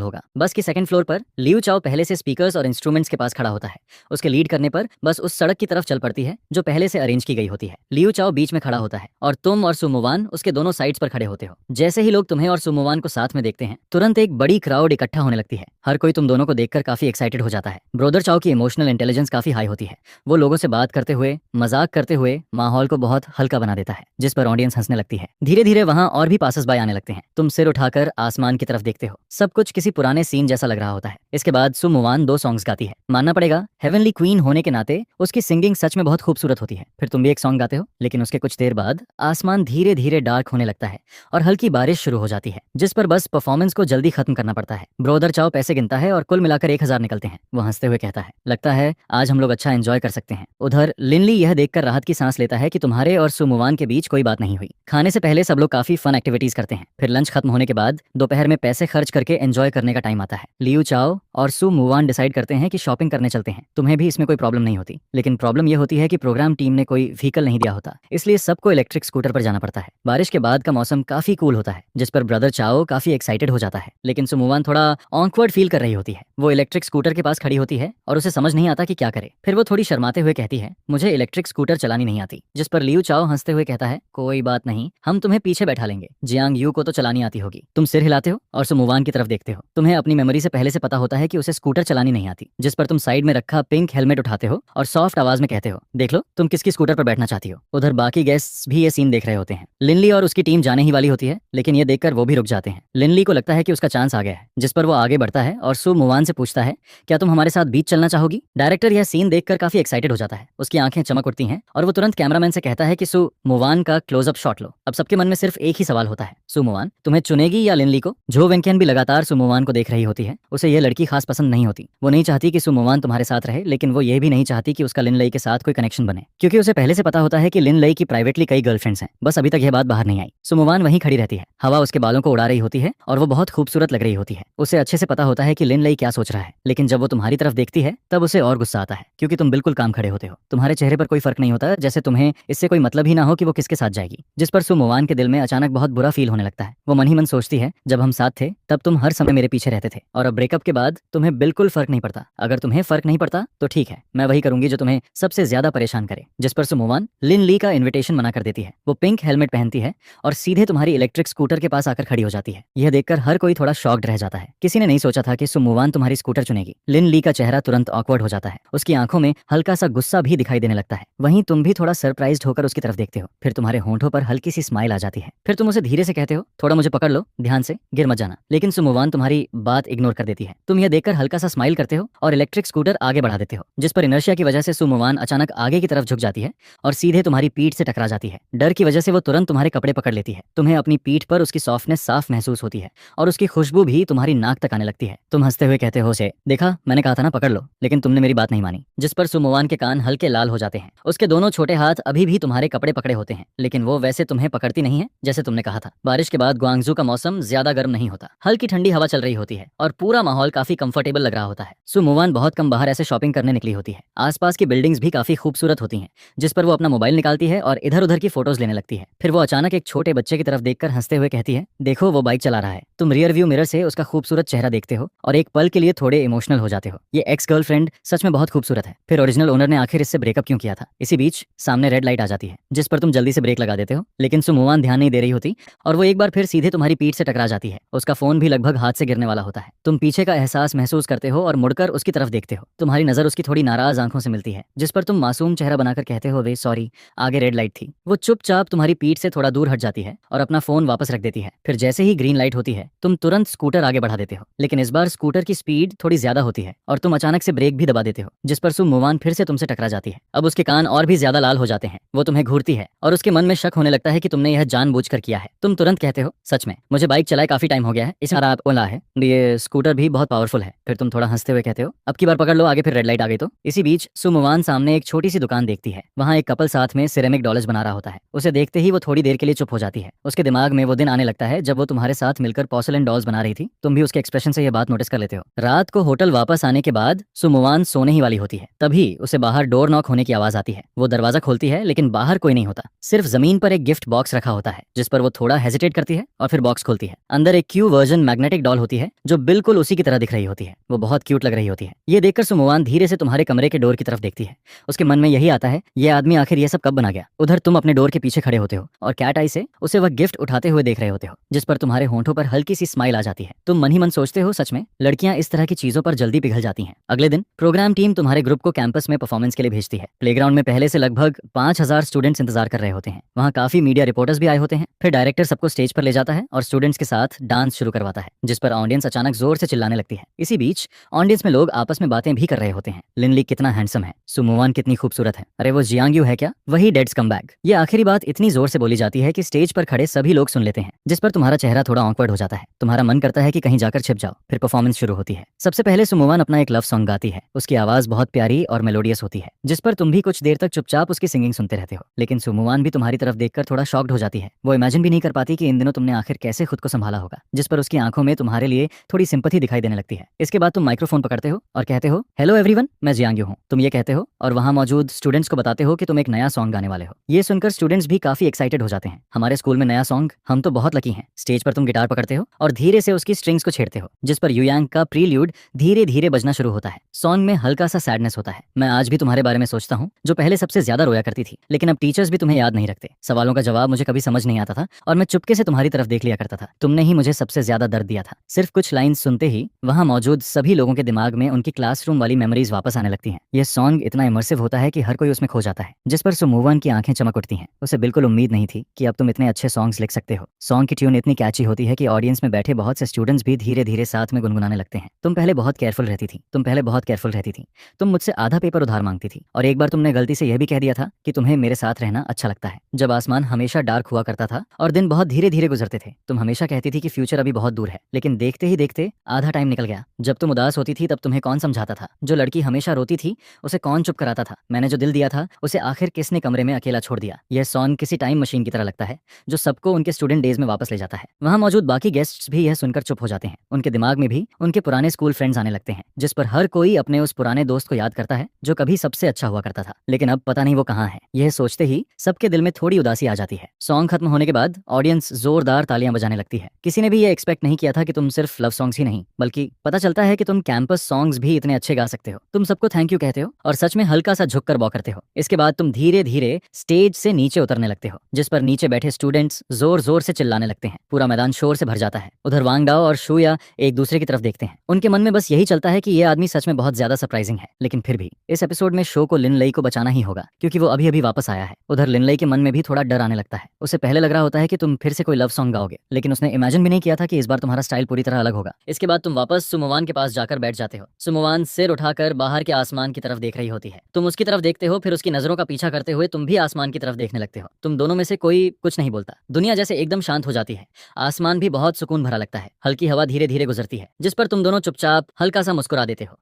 होगा। बस की सेकंड फ्लोर पर लियू चाओ पहले से स्पीकर्स और इंस्ट्रूमेंट्स के पास खड़ा होता है। उसके लीड करने पर बस उस सड़क की तरफ चल पड़ती है जो पहले से अरेंज की गई होती है। लियू चाओ बीच में खड़ा होता है और तुम और सु मुवान उसके दोनों साइड्स पर खड़े होते हो। जैसे ही लोग तुम्हें और सु मुवान को साथ में देखते हैं, तुरंत एक बड़ी क्राउड इकट्ठा होने लगती है। हर कोई तुम दोनों को देखकर काफी एक्साइटेड हो जाता है। ब्रोदर चाओ की इमोशनल इंटेलिजेंस काफी हाई होती है। वो लोगों से बात करते हुए, मजाक करते हुए माहौल को बहुत हल्का बना देता है, जिस पर ऑडियंस हंसने लगती है। धीरे धीरे वहां और भी पासस बाय आने लगते हैं। तुम सिर उठाकर आसमान की तरफ देखते हो। सब कुछ किसी पुराने सीन जैसा लग रहा होता है। इसके बाद सु मुवान 2 सॉन्ग्स गाती है। मानना पड़ेगा, हेवनली क्वीन होने के नाते उसकी सिंगिंग सच में बहुत खूबसूरत होती है। फिर तुम भी एक सॉन्ग गाते हो, लेकिन उसके कुछ देर बाद आसमान धीरे धीरे डार्क होने लगता है और हल्की बारिश शुरू हो जाती है, जिस पर बस परफॉर्मेंस को जल्दी खत्म करना पड़ता है। ब्रोदर चाओ पैसे गिनता है और कुल मिलाकर 1000 निकलते हैं। वो हंसते हुए कहता है, लगता है आज हम लोग अच्छा एंजॉय कर सकते हैं। उधर लिनली यह देखकर राहत की सांस लेता है कि तुम्हारे और सु मुवान के बीच कोई बात नहीं हुई। खाने से पहले सब लोग काफी फन एक्टिविटीज करते हैं। फिर लंच खत्म होने के बाद दोपहर में पैसे खर्च करके एंजॉय करने का टाइम आता है। लियू चाओ और सु मुवान डिसाइड करते हैं कि शॉपिंग करने चलते हैं। तुम्हें भी इसमें कोई प्रॉब्लम नहीं होती, लेकिन प्रॉब्लम यह होती है कि प्रोग्राम टीम ने कोई व्हीकल नहीं दिया होता, इसलिए सबको इलेक्ट्रिक स्कूटर पर जाना पड़ता है। बारिश के बाद का मौसम काफी कूल होता है, जिस पर ब्रदर चाओ काफी एक्साइटेड हो जाता है, लेकिन सु मुवान थोड़ा ऑकवर्ड फील कर रही होती है। वो इलेक्ट्रिक स्कूटर के पास खड़ी होती है और उसे समझ नहीं आता कि क्या करे। फिर वो थोड़ी शर्माते हुए कहती है, मुझे इलेक्ट्रिक स्कूटर चलानी नहीं आती, जिस पर लियू चाओ हंसते हुए कहता है, कोई बात नहीं, हम तुम्हें पीछे बैठा लेंगे। जियांग यू को तो चलानी आती होगी। तुम सिर हिलाते हो और सु मुवान की तरफ देखते हो। तुम्हें अपनी मेमोरी से पहले से पता होता है कि उसे स्कूटर चलानी नहीं आती, जिस पर तुम साइड में रखा पिंक हेलमेट उठाते हो और सॉफ्ट आवाज में कहते हो, देख लो तुम किसकी स्कूटर पर बैठना चाहती हो। उधर बाकी गेस्ट्स भी ये सीन देख रहे होते हैं। लिनली और उसकी टीम जाने ही वाली होती है, लेकिन ये देखकर वो भी रुक जाते हैं। लिनली को लगता है कि उसका चांस आ गया है, जिस पर वो आगे बढ़ता है और सु मुवान से पूछता है, क्या तुम हमारे साथ बीच चलना चाहोगी। डायरेक्टर यह सीन देखकर काफी एक्साइटेड हो जाता है। उसकी आंखें चमक उठती हैं और वो तुरंत कैमरामैन से कहता है कि सु मुवान का क्लोजअप शॉट लो। अब सबके मन में सिर्फ एक ही सवाल होता है, सु मुवान तुम्हें चुनेगी या लिनली को। जो वेंकियन भी लगातार सु मुवान को देख रही होती है। उसे यह लड़की खास पसंद नहीं होती। वो नहीं चाहती कि सु मुवान तुम्हारे साथ रहे, लेकिन वो ये भी नहीं चाहती कि उसका लिनलई के साथ कोई कनेक्शन बने, क्योंकि उसे पहले से पता होता है कि लिनलई की प्राइवेटली कई गर्लफ्रेंड गर्लफ्रेंड्स हैं, बस अभी तक यह बात बाहर नहीं आई। सुमुवान वहीं खड़ी रहती है, हवा उसके बालों को उड़ा रही होती है और वो बहुत खूबसूरत लग रही होती है। उसे अच्छे से पता होता है कि लिन लई क्या सोच रहा है, लेकिन जब वो तुम्हारी तरफ देखती है तब उसे और गुस्सा आता है, क्योंकि तुम बिल्कुल काम खड़े होते हो। तुम्हारे चेहरे पर कोई फर्क नहीं होता, जैसे तुम्हें इससे कोई मतलब ही ना हो कि वो किसके साथ जाएगी। जिस पर सुमुवान के दिल में अचानक बहुत बुरा फील होने लगता है। वो मन ही मन सोचती है, जब हम साथ थे तब तुम हर समय मेरे पीछे रहते थे, और अब ब्रेकअप के बाद तुम्हें बिल्कुल फर्क नहीं पड़ता। अगर तुम्हें फर्क नहीं पड़ता तो ठीक है, मैं वही करूंगी जो तुम्हें सबसे ज्यादा परेशान करे। जिस पर सुमुवान लिन ली का इन्विटेशन मना कर देती है। वो पिंक हेलमेट पहनती है और सीधे तुम्हारी इलेक्ट्रिक स्कूटर के पास आकर खड़ी हो जाती है। यह देखकर हर कोई थोड़ा शॉक्ड रह जाता है। किसी ने नहीं सोचा था कि सुमुवान तुम्हारी स्कूटर चुनेगी। लिन ली का चेहरा तुरंत ऑकवर्ड हो जाता है, उसकी आंखों में हल्का सा गुस्सा भी दिखाई देने लगता है। वहीं तुम भी थोड़ा सरप्राइज्ड होकर उसकी तरफ देखते हो। फिर तुम्हारे होंठों पर हल्की सी स्माइल आ जाती है। फिर तुम उसे धीरे से कहते हो, थोड़ा मुझे पकड़ लो, ध्यान से, गिर मत जाना। लेकिन सुमुवान तुम्हारी बात इग्नोर कर देती है। तुम यह देखकर हल्का सा स्माइल करते हो और इलेक्ट्रिक स्कूटर आगे बढ़ा देते हो, जिस पर इनर्शिया की वजह से सुमुवान अचानक आगे की तरफ झुक जाती है और सीधे तुम्हारी पीठ से टकरा जाती है। डर की वजह से वो तुरंत तुम्हारे कपड़े पकड़ लेती है। तुम्हें अपनी पीठ पर उसकी सॉफ्टनेस साफ महसूस होती है और उसकी खुशबू भी तुम्हारी नाक तक आने लगती है। तुम हंसते हुए कहते हो उसे, देखा मैंने कहा था ना पकड़ लो, लेकिन तुमने मेरी बात नहीं मानी। जिस पर सुमुवान के कान हल्के लाल हो जाते हैं। उसके दोनों छोटे हाथ अभी भी तुम्हारे कपड़े पकड़े होते हैं, लेकिन वो वैसे तुम्हें पकड़ती नहीं है जैसे तुमने कहा था। बारिश के बाद ग्वांगजू का मौसम ज्यादा गर्म नहीं होता, हल्की ठंडी हवा चल रही होती है और पूरा माहौल काफी कंफर्टेबल लग रहा होता है। सुमुवान बहुत कम बाहर ऐसे शॉपिंग करने निकली होती है। आसपास की बिल्डिंग्स भी काफी खूबसूरत होती हैं, जिस पर वो अपना मोबाइल निकालती है और इधर उधर की फोटोज लेने लगती है। फिर वो अचानक एक छोटे बच्चे की तरफ देखकर हंसते हुए कहती है, देखो वो बाइक चला रहा है। तुम रियर व्यू मिरर से उसका खूबसूरत चेहरा देखते हो और एक पल के लिए थोड़े इमोशनल हो जाते हो। ये एक्स गर्लफ्रेंड सच में बहुत खूबसूरत है। फिर ओरिजिनल ओनर ने आखिर इससे ब्रेकअप क्यों किया था। इसी बीच सामने रेड लाइट आ जाती है, जिस पर तुम जल्दी से ब्रेक लगा देते हो, लेकिन सुमुवान ध्यान नहीं दे रही होती और वो एक बार फिर सीधे तुम्हारी पीठ से टकरा जाती है। उसका फोन भी लगभग हाथ से गिरने वाला होता है। तुम पीछे का एहसास महसूस करते हो और मुड़कर उसकी तरफ देखते हो। तुम्हारी नजर उसकी थोड़ी नाराज आंखों से मिलती है, जिस पर तुम मासूम चेहरा बनाकर कहते हो, वे सॉरी, आगे रेड लाइट थी। वो चुपचाप तुम्हारी पीठ से थोड़ा दूर हट जाती है और अपना फोन वापस रख देती है। फिर जैसे ही ग्रीन लाइट होती है तुम तुरंत स्कूटर आगे बढ़ा देते हो, लेकिन इस बार स्कूटर की स्पीड थोड़ी ज्यादा होती है और तुम अचानक से ब्रेक भी दबा देते हो, जिस पर सुमुवान फिर से तुमसे टकरा जाती है। अब उसके कान और भी ज्यादा लाल हो जाते हैं। वो तुम्हें घूरती है और उसके मन में शक होने लगता है कि तुमने यह जानबूझकर किया है। तुम तुरंत कहते हो, सच में मुझे बाइक चलाए काफी टाइम हो गया है, इसमें आप ओला है, ये स्कूटर भी बहुत पावरफुल है। फिर तुम थोड़ा हंसते हुए कहते हो, अब की बार पकड़ लो आगे, फिर रेड लाइट आ गई तो। इसी बीच सुमुवान सामने एक छोटी सी दुकान देखती है। वहाँ एक कपल साथ में सिरेमिक डॉल्स बना रहा होता है। उसे देखते ही वो थोड़ी देर के लिए चुप हो जाती है। उसके दिमाग में वो दिन आने लगता है जब वो तुम्हारे साथ मिलकर पोर्सिलेन डॉल्स बना रही थी। तुम भी उसके एक्सप्रेशन से ये बात नोटिस कर लेते हो। रात को होटल वापस आने के बाद सुमुवान सोने ही वाली होती है। तभी उसे बाहर डोर नॉक होने की आवाज आती है। वो दरवाजा खोलती है, लेकिन बाहर कोई नहीं होता। सिर्फ जमीन पर एक गिफ्ट बॉक्स रखा होता है, जिस पर वो थोड़ा हेजिटेट करती है और फिर बॉक्स खोलती है। अंदर एक क्यू वर्जन मैग्नेटिक डॉल होती है, जो बिल्कुल उसी की तरह दिख रही होती है। वो बहुत क्यूट लग रही होती है। ये देखकर सुमुवान धीरे से तुम्हारे कमरे के डोर की तरफ देखती है। उसके मन में यही आता है, ये आदमी आखिर ये सब कब बना गया। उधर तुम अपने डोर के पीछे खड़े होते हो और कैट आई से उसे वह गिफ्ट उठाते हुए देख रहे होते हो, जिस पर तुम्हारे होंठों पर हल्की सी स्माइल आ जाती है। तुम मन ही मन सोचते हो, सच में लड़कियां इस तरह की चीजों पर जल्दी पिघल जाती हैं। अगले दिन प्रोग्राम टीम तुम्हारे ग्रुप को कैंपस में परफॉर्मेंस के लिए भेजती है। प्लेग्राउंड में पहले से लगभग 5000 स्टूडेंट्स इंतजार कर रहे होते हैं। वहाँ काफी मीडिया रिपोर्टर्स भी आए होते हैं। फिर डायरेक्टर सबको स्टेज पर ले जाता है और स्टूडेंट्स के साथ डांस शुरू करवाता है, जिस पर ऑडियंस अचानक जोर से चिल्लाने लगती है। इसी बीच ऑडियंस में लोग आपस में बातें भी कर रहे होते हैं। लिन ली कितना हैंडसम है, सुमुवान कितनी खूबसूरत है, अरे वो जियांग है क्या, वही डेड्स कम बैक। ये आखिरी बात इतनी जोर से बोली जाती है कि स्टेज पर खड़े सभी लोग सुन लेते हैं, जिस पर तुम्हारा चेहरा थोड़ा ऑकवर्ड हो जाता है। तुम्हारा मन करता है कि कहीं जाकर छिप जाओ। फिर परफॉर्मेंस शुरू होती है। सबसे पहले सुमुवान अपना एक लव सॉन्ग गाती है। उसकी आवाज बहुत प्यारी और मेलोडियस होती है, जिस पर तुम भी कुछ देर तक चुपचाप उसकी सिंगिंग सुनते रहते हो। लेकिन सुमुवान भी तुम्हारी तरफ देखकर थोड़ा शॉक्ड हो जाती है। वो इमेजिन भी नहीं कर पाती कि इन दिनों तुमने आखिर कैसे खुद को संभाला होगा, जिस पर उसकी आंखों में तुम्हारे लिए थोड़ी सिंपैथी दिखाई देने लगती है। इसके बाद तुम माइक्रोफोन पकड़ते हो और कहते हो, हेलो एवरीवन, मैं जियांग हूँ। तुम ये कहते हो और वहाँ मौजूद स्टूडेंट्स को बताते हो कि तुम एक नया सॉन्ग गाने वाले हो। ये सुनकर स्टूडेंट्स भी काफी एक्साइटेड हो जाते हैं। हमारे स्कूल में नया सॉन्ग, हम तो बहुत लकी हैं। स्टेज पर तुम गिटार पकड़ते हो और धीरे से उसकी स्ट्रिंग्स को छेड़ते हो, जिस पर युयांग का प्रील्यूड धीरे धीरे बजना शुरू होता है। सॉन्ग में हल्का सा सैडनेस होता है। मैं आज भी तुम्हारे बारे में सोचता हूँ, जो पहले सबसे ज्यादा रोया करती थी, लेकिन अब टीचर्स भी तुम्हें याद नहीं रखते। सवालों का जवाब मुझे कभी समझ नहीं आता था और मैं चुपके से तुम्हारी तरफ देख लिया करता था। तुमने ही मुझे सबसे ज्यादा दर्द दिया था। सिर्फ कुछ लाइन सुनते ही वहाँ मौजूद सभी लोगों के दिमाग में उनकी क्लासरूम वाली मेमोरीज वापस आने लगती हैं। यह सॉन्ग इतना इमर्सिव होता है कि हर कोई उसमें खो जाता है, जिस पर सुमुवान की आंखें चमक उठती हैं। उसे बिल्कुल उम्मीद नहीं थी कि अब तुम इतने अच्छे सॉन्ग्स लिख सकते हो। सॉन्ग की ट्यून इतनी कैची होती है कि ऑडियंस में बैठे बहुत से स्टूडेंट्स भी धीरे धीरे साथ में गुनगुनाने लगते हैं। तुम पहले बहुत केयरफुल रहती थी। तुम मुझसे आधा पेपर उधार मांगती थी और एक बार तुमने गलती से यह भी कह दिया था कि तुम्हें मेरे साथ रहना अच्छा लगता है। जब आसमान हमेशा डार्क हुआ करता था और दिन बहुत धीरे धीरे गुजरते थे, तुम हमेशा कहती थी कि फ्यूचर अभी बहुत दूर है, लेकिन देखते ही देखते आधा टाइम निकल गया। जब तुम उदास होती थी तब तुम्हें कौन समझाता था? जो लड़की हमेशा रोती थी उसे कौन चुप कराता था? मैंने जो दिल दिया था उसे आखिर किसने कमरे में अकेला छोड़ दिया? यह सॉन्ग किसी टाइम मशीन की तरह लगता है जो सबको उनके स्टूडेंट डेज में वापस ले जाता है। वहाँ मौजूद बाकी गेस्ट्स भी यह सुनकर चुप हो जाते हैं। उनके दिमाग में भी उनके पुराने स्कूल फ्रेंड्स आने लगते हैं, जिस पर हर कोई अपने उस पुराने दोस्त को याद करता है जो कभी सबसे अच्छा हुआ करता था, लेकिन अब पता नहीं वो कहाँ है। यह सोचते ही सबके दिल में थोड़ी उदासी आ जाती है। सॉन्ग खत्म होने के बाद ऑडियंस जोरदार तालियां बजाने लगती है। किसी ने भी ये एक्सपेक्ट नहीं किया था कि तुम सिर्फ लव सॉन्ग्स ही नहीं, बल्कि पता चलता है कि तुम कैंपस सॉन्ग्स भी इतने अच्छे गा सकते हो। तुम सबको थैंक यू कहते हो और सच में हल्का सा झुककर वॉक करते हो। इसके बाद तुम धीरे धीरे स्टेज से नीचे उतरने लगते हो, जिस पर नीचे बैठे स्टूडेंट्स जोर जोर से चिल्लाने लगते हैं। पूरा मैदान शोर से भर जाता है। उधर वांग डाओ और शूया एक दूसरे की तरफ देखते हैं। उनके मन में बस यही चलता है कि ये आदमी सच में बहुत ज्यादा सरप्राइजिंग है। लेकिन फिर भी इस एपिसोड में शो को लिन लई को बचाना ही होगा, क्योंकि वो अभी अभी वापस आया है। उधर लिन लई के मन में भी थोड़ा डर आने लगता है। उसे पहले लग रहा होता है कि तुम फिर से कोई लव सॉन्ग गाओगे, लेकिन उसने इमेजिन भी नहीं किया था कि इस बार तुम्हारा स्टाइल पूरी तरह अलग होगा। इसके बाद तुम वापस सुमोवान के पास जाकर बैठ जाते हो। सुमोवान सिर उठाकर बाहर के आसमान की तरफ देख रही होती है। तुम उसकी तरफ देखते हो, फिर उसकी नजरों का पीछा करते हुए तुम भी आसमान की तरफ देखने लगते हो। तुम दोनों में से कोई कुछ नहीं बोलता। दुनिया जैसे एकदम शांत हो जाती है। आसमान भी बहुत सुकून भरा लगता है। हल्की हवा धीरे धीरे गुजरती है, जिस पर तुम दोनों चुपचाप हल्का सा मुस्कुरा देते हो।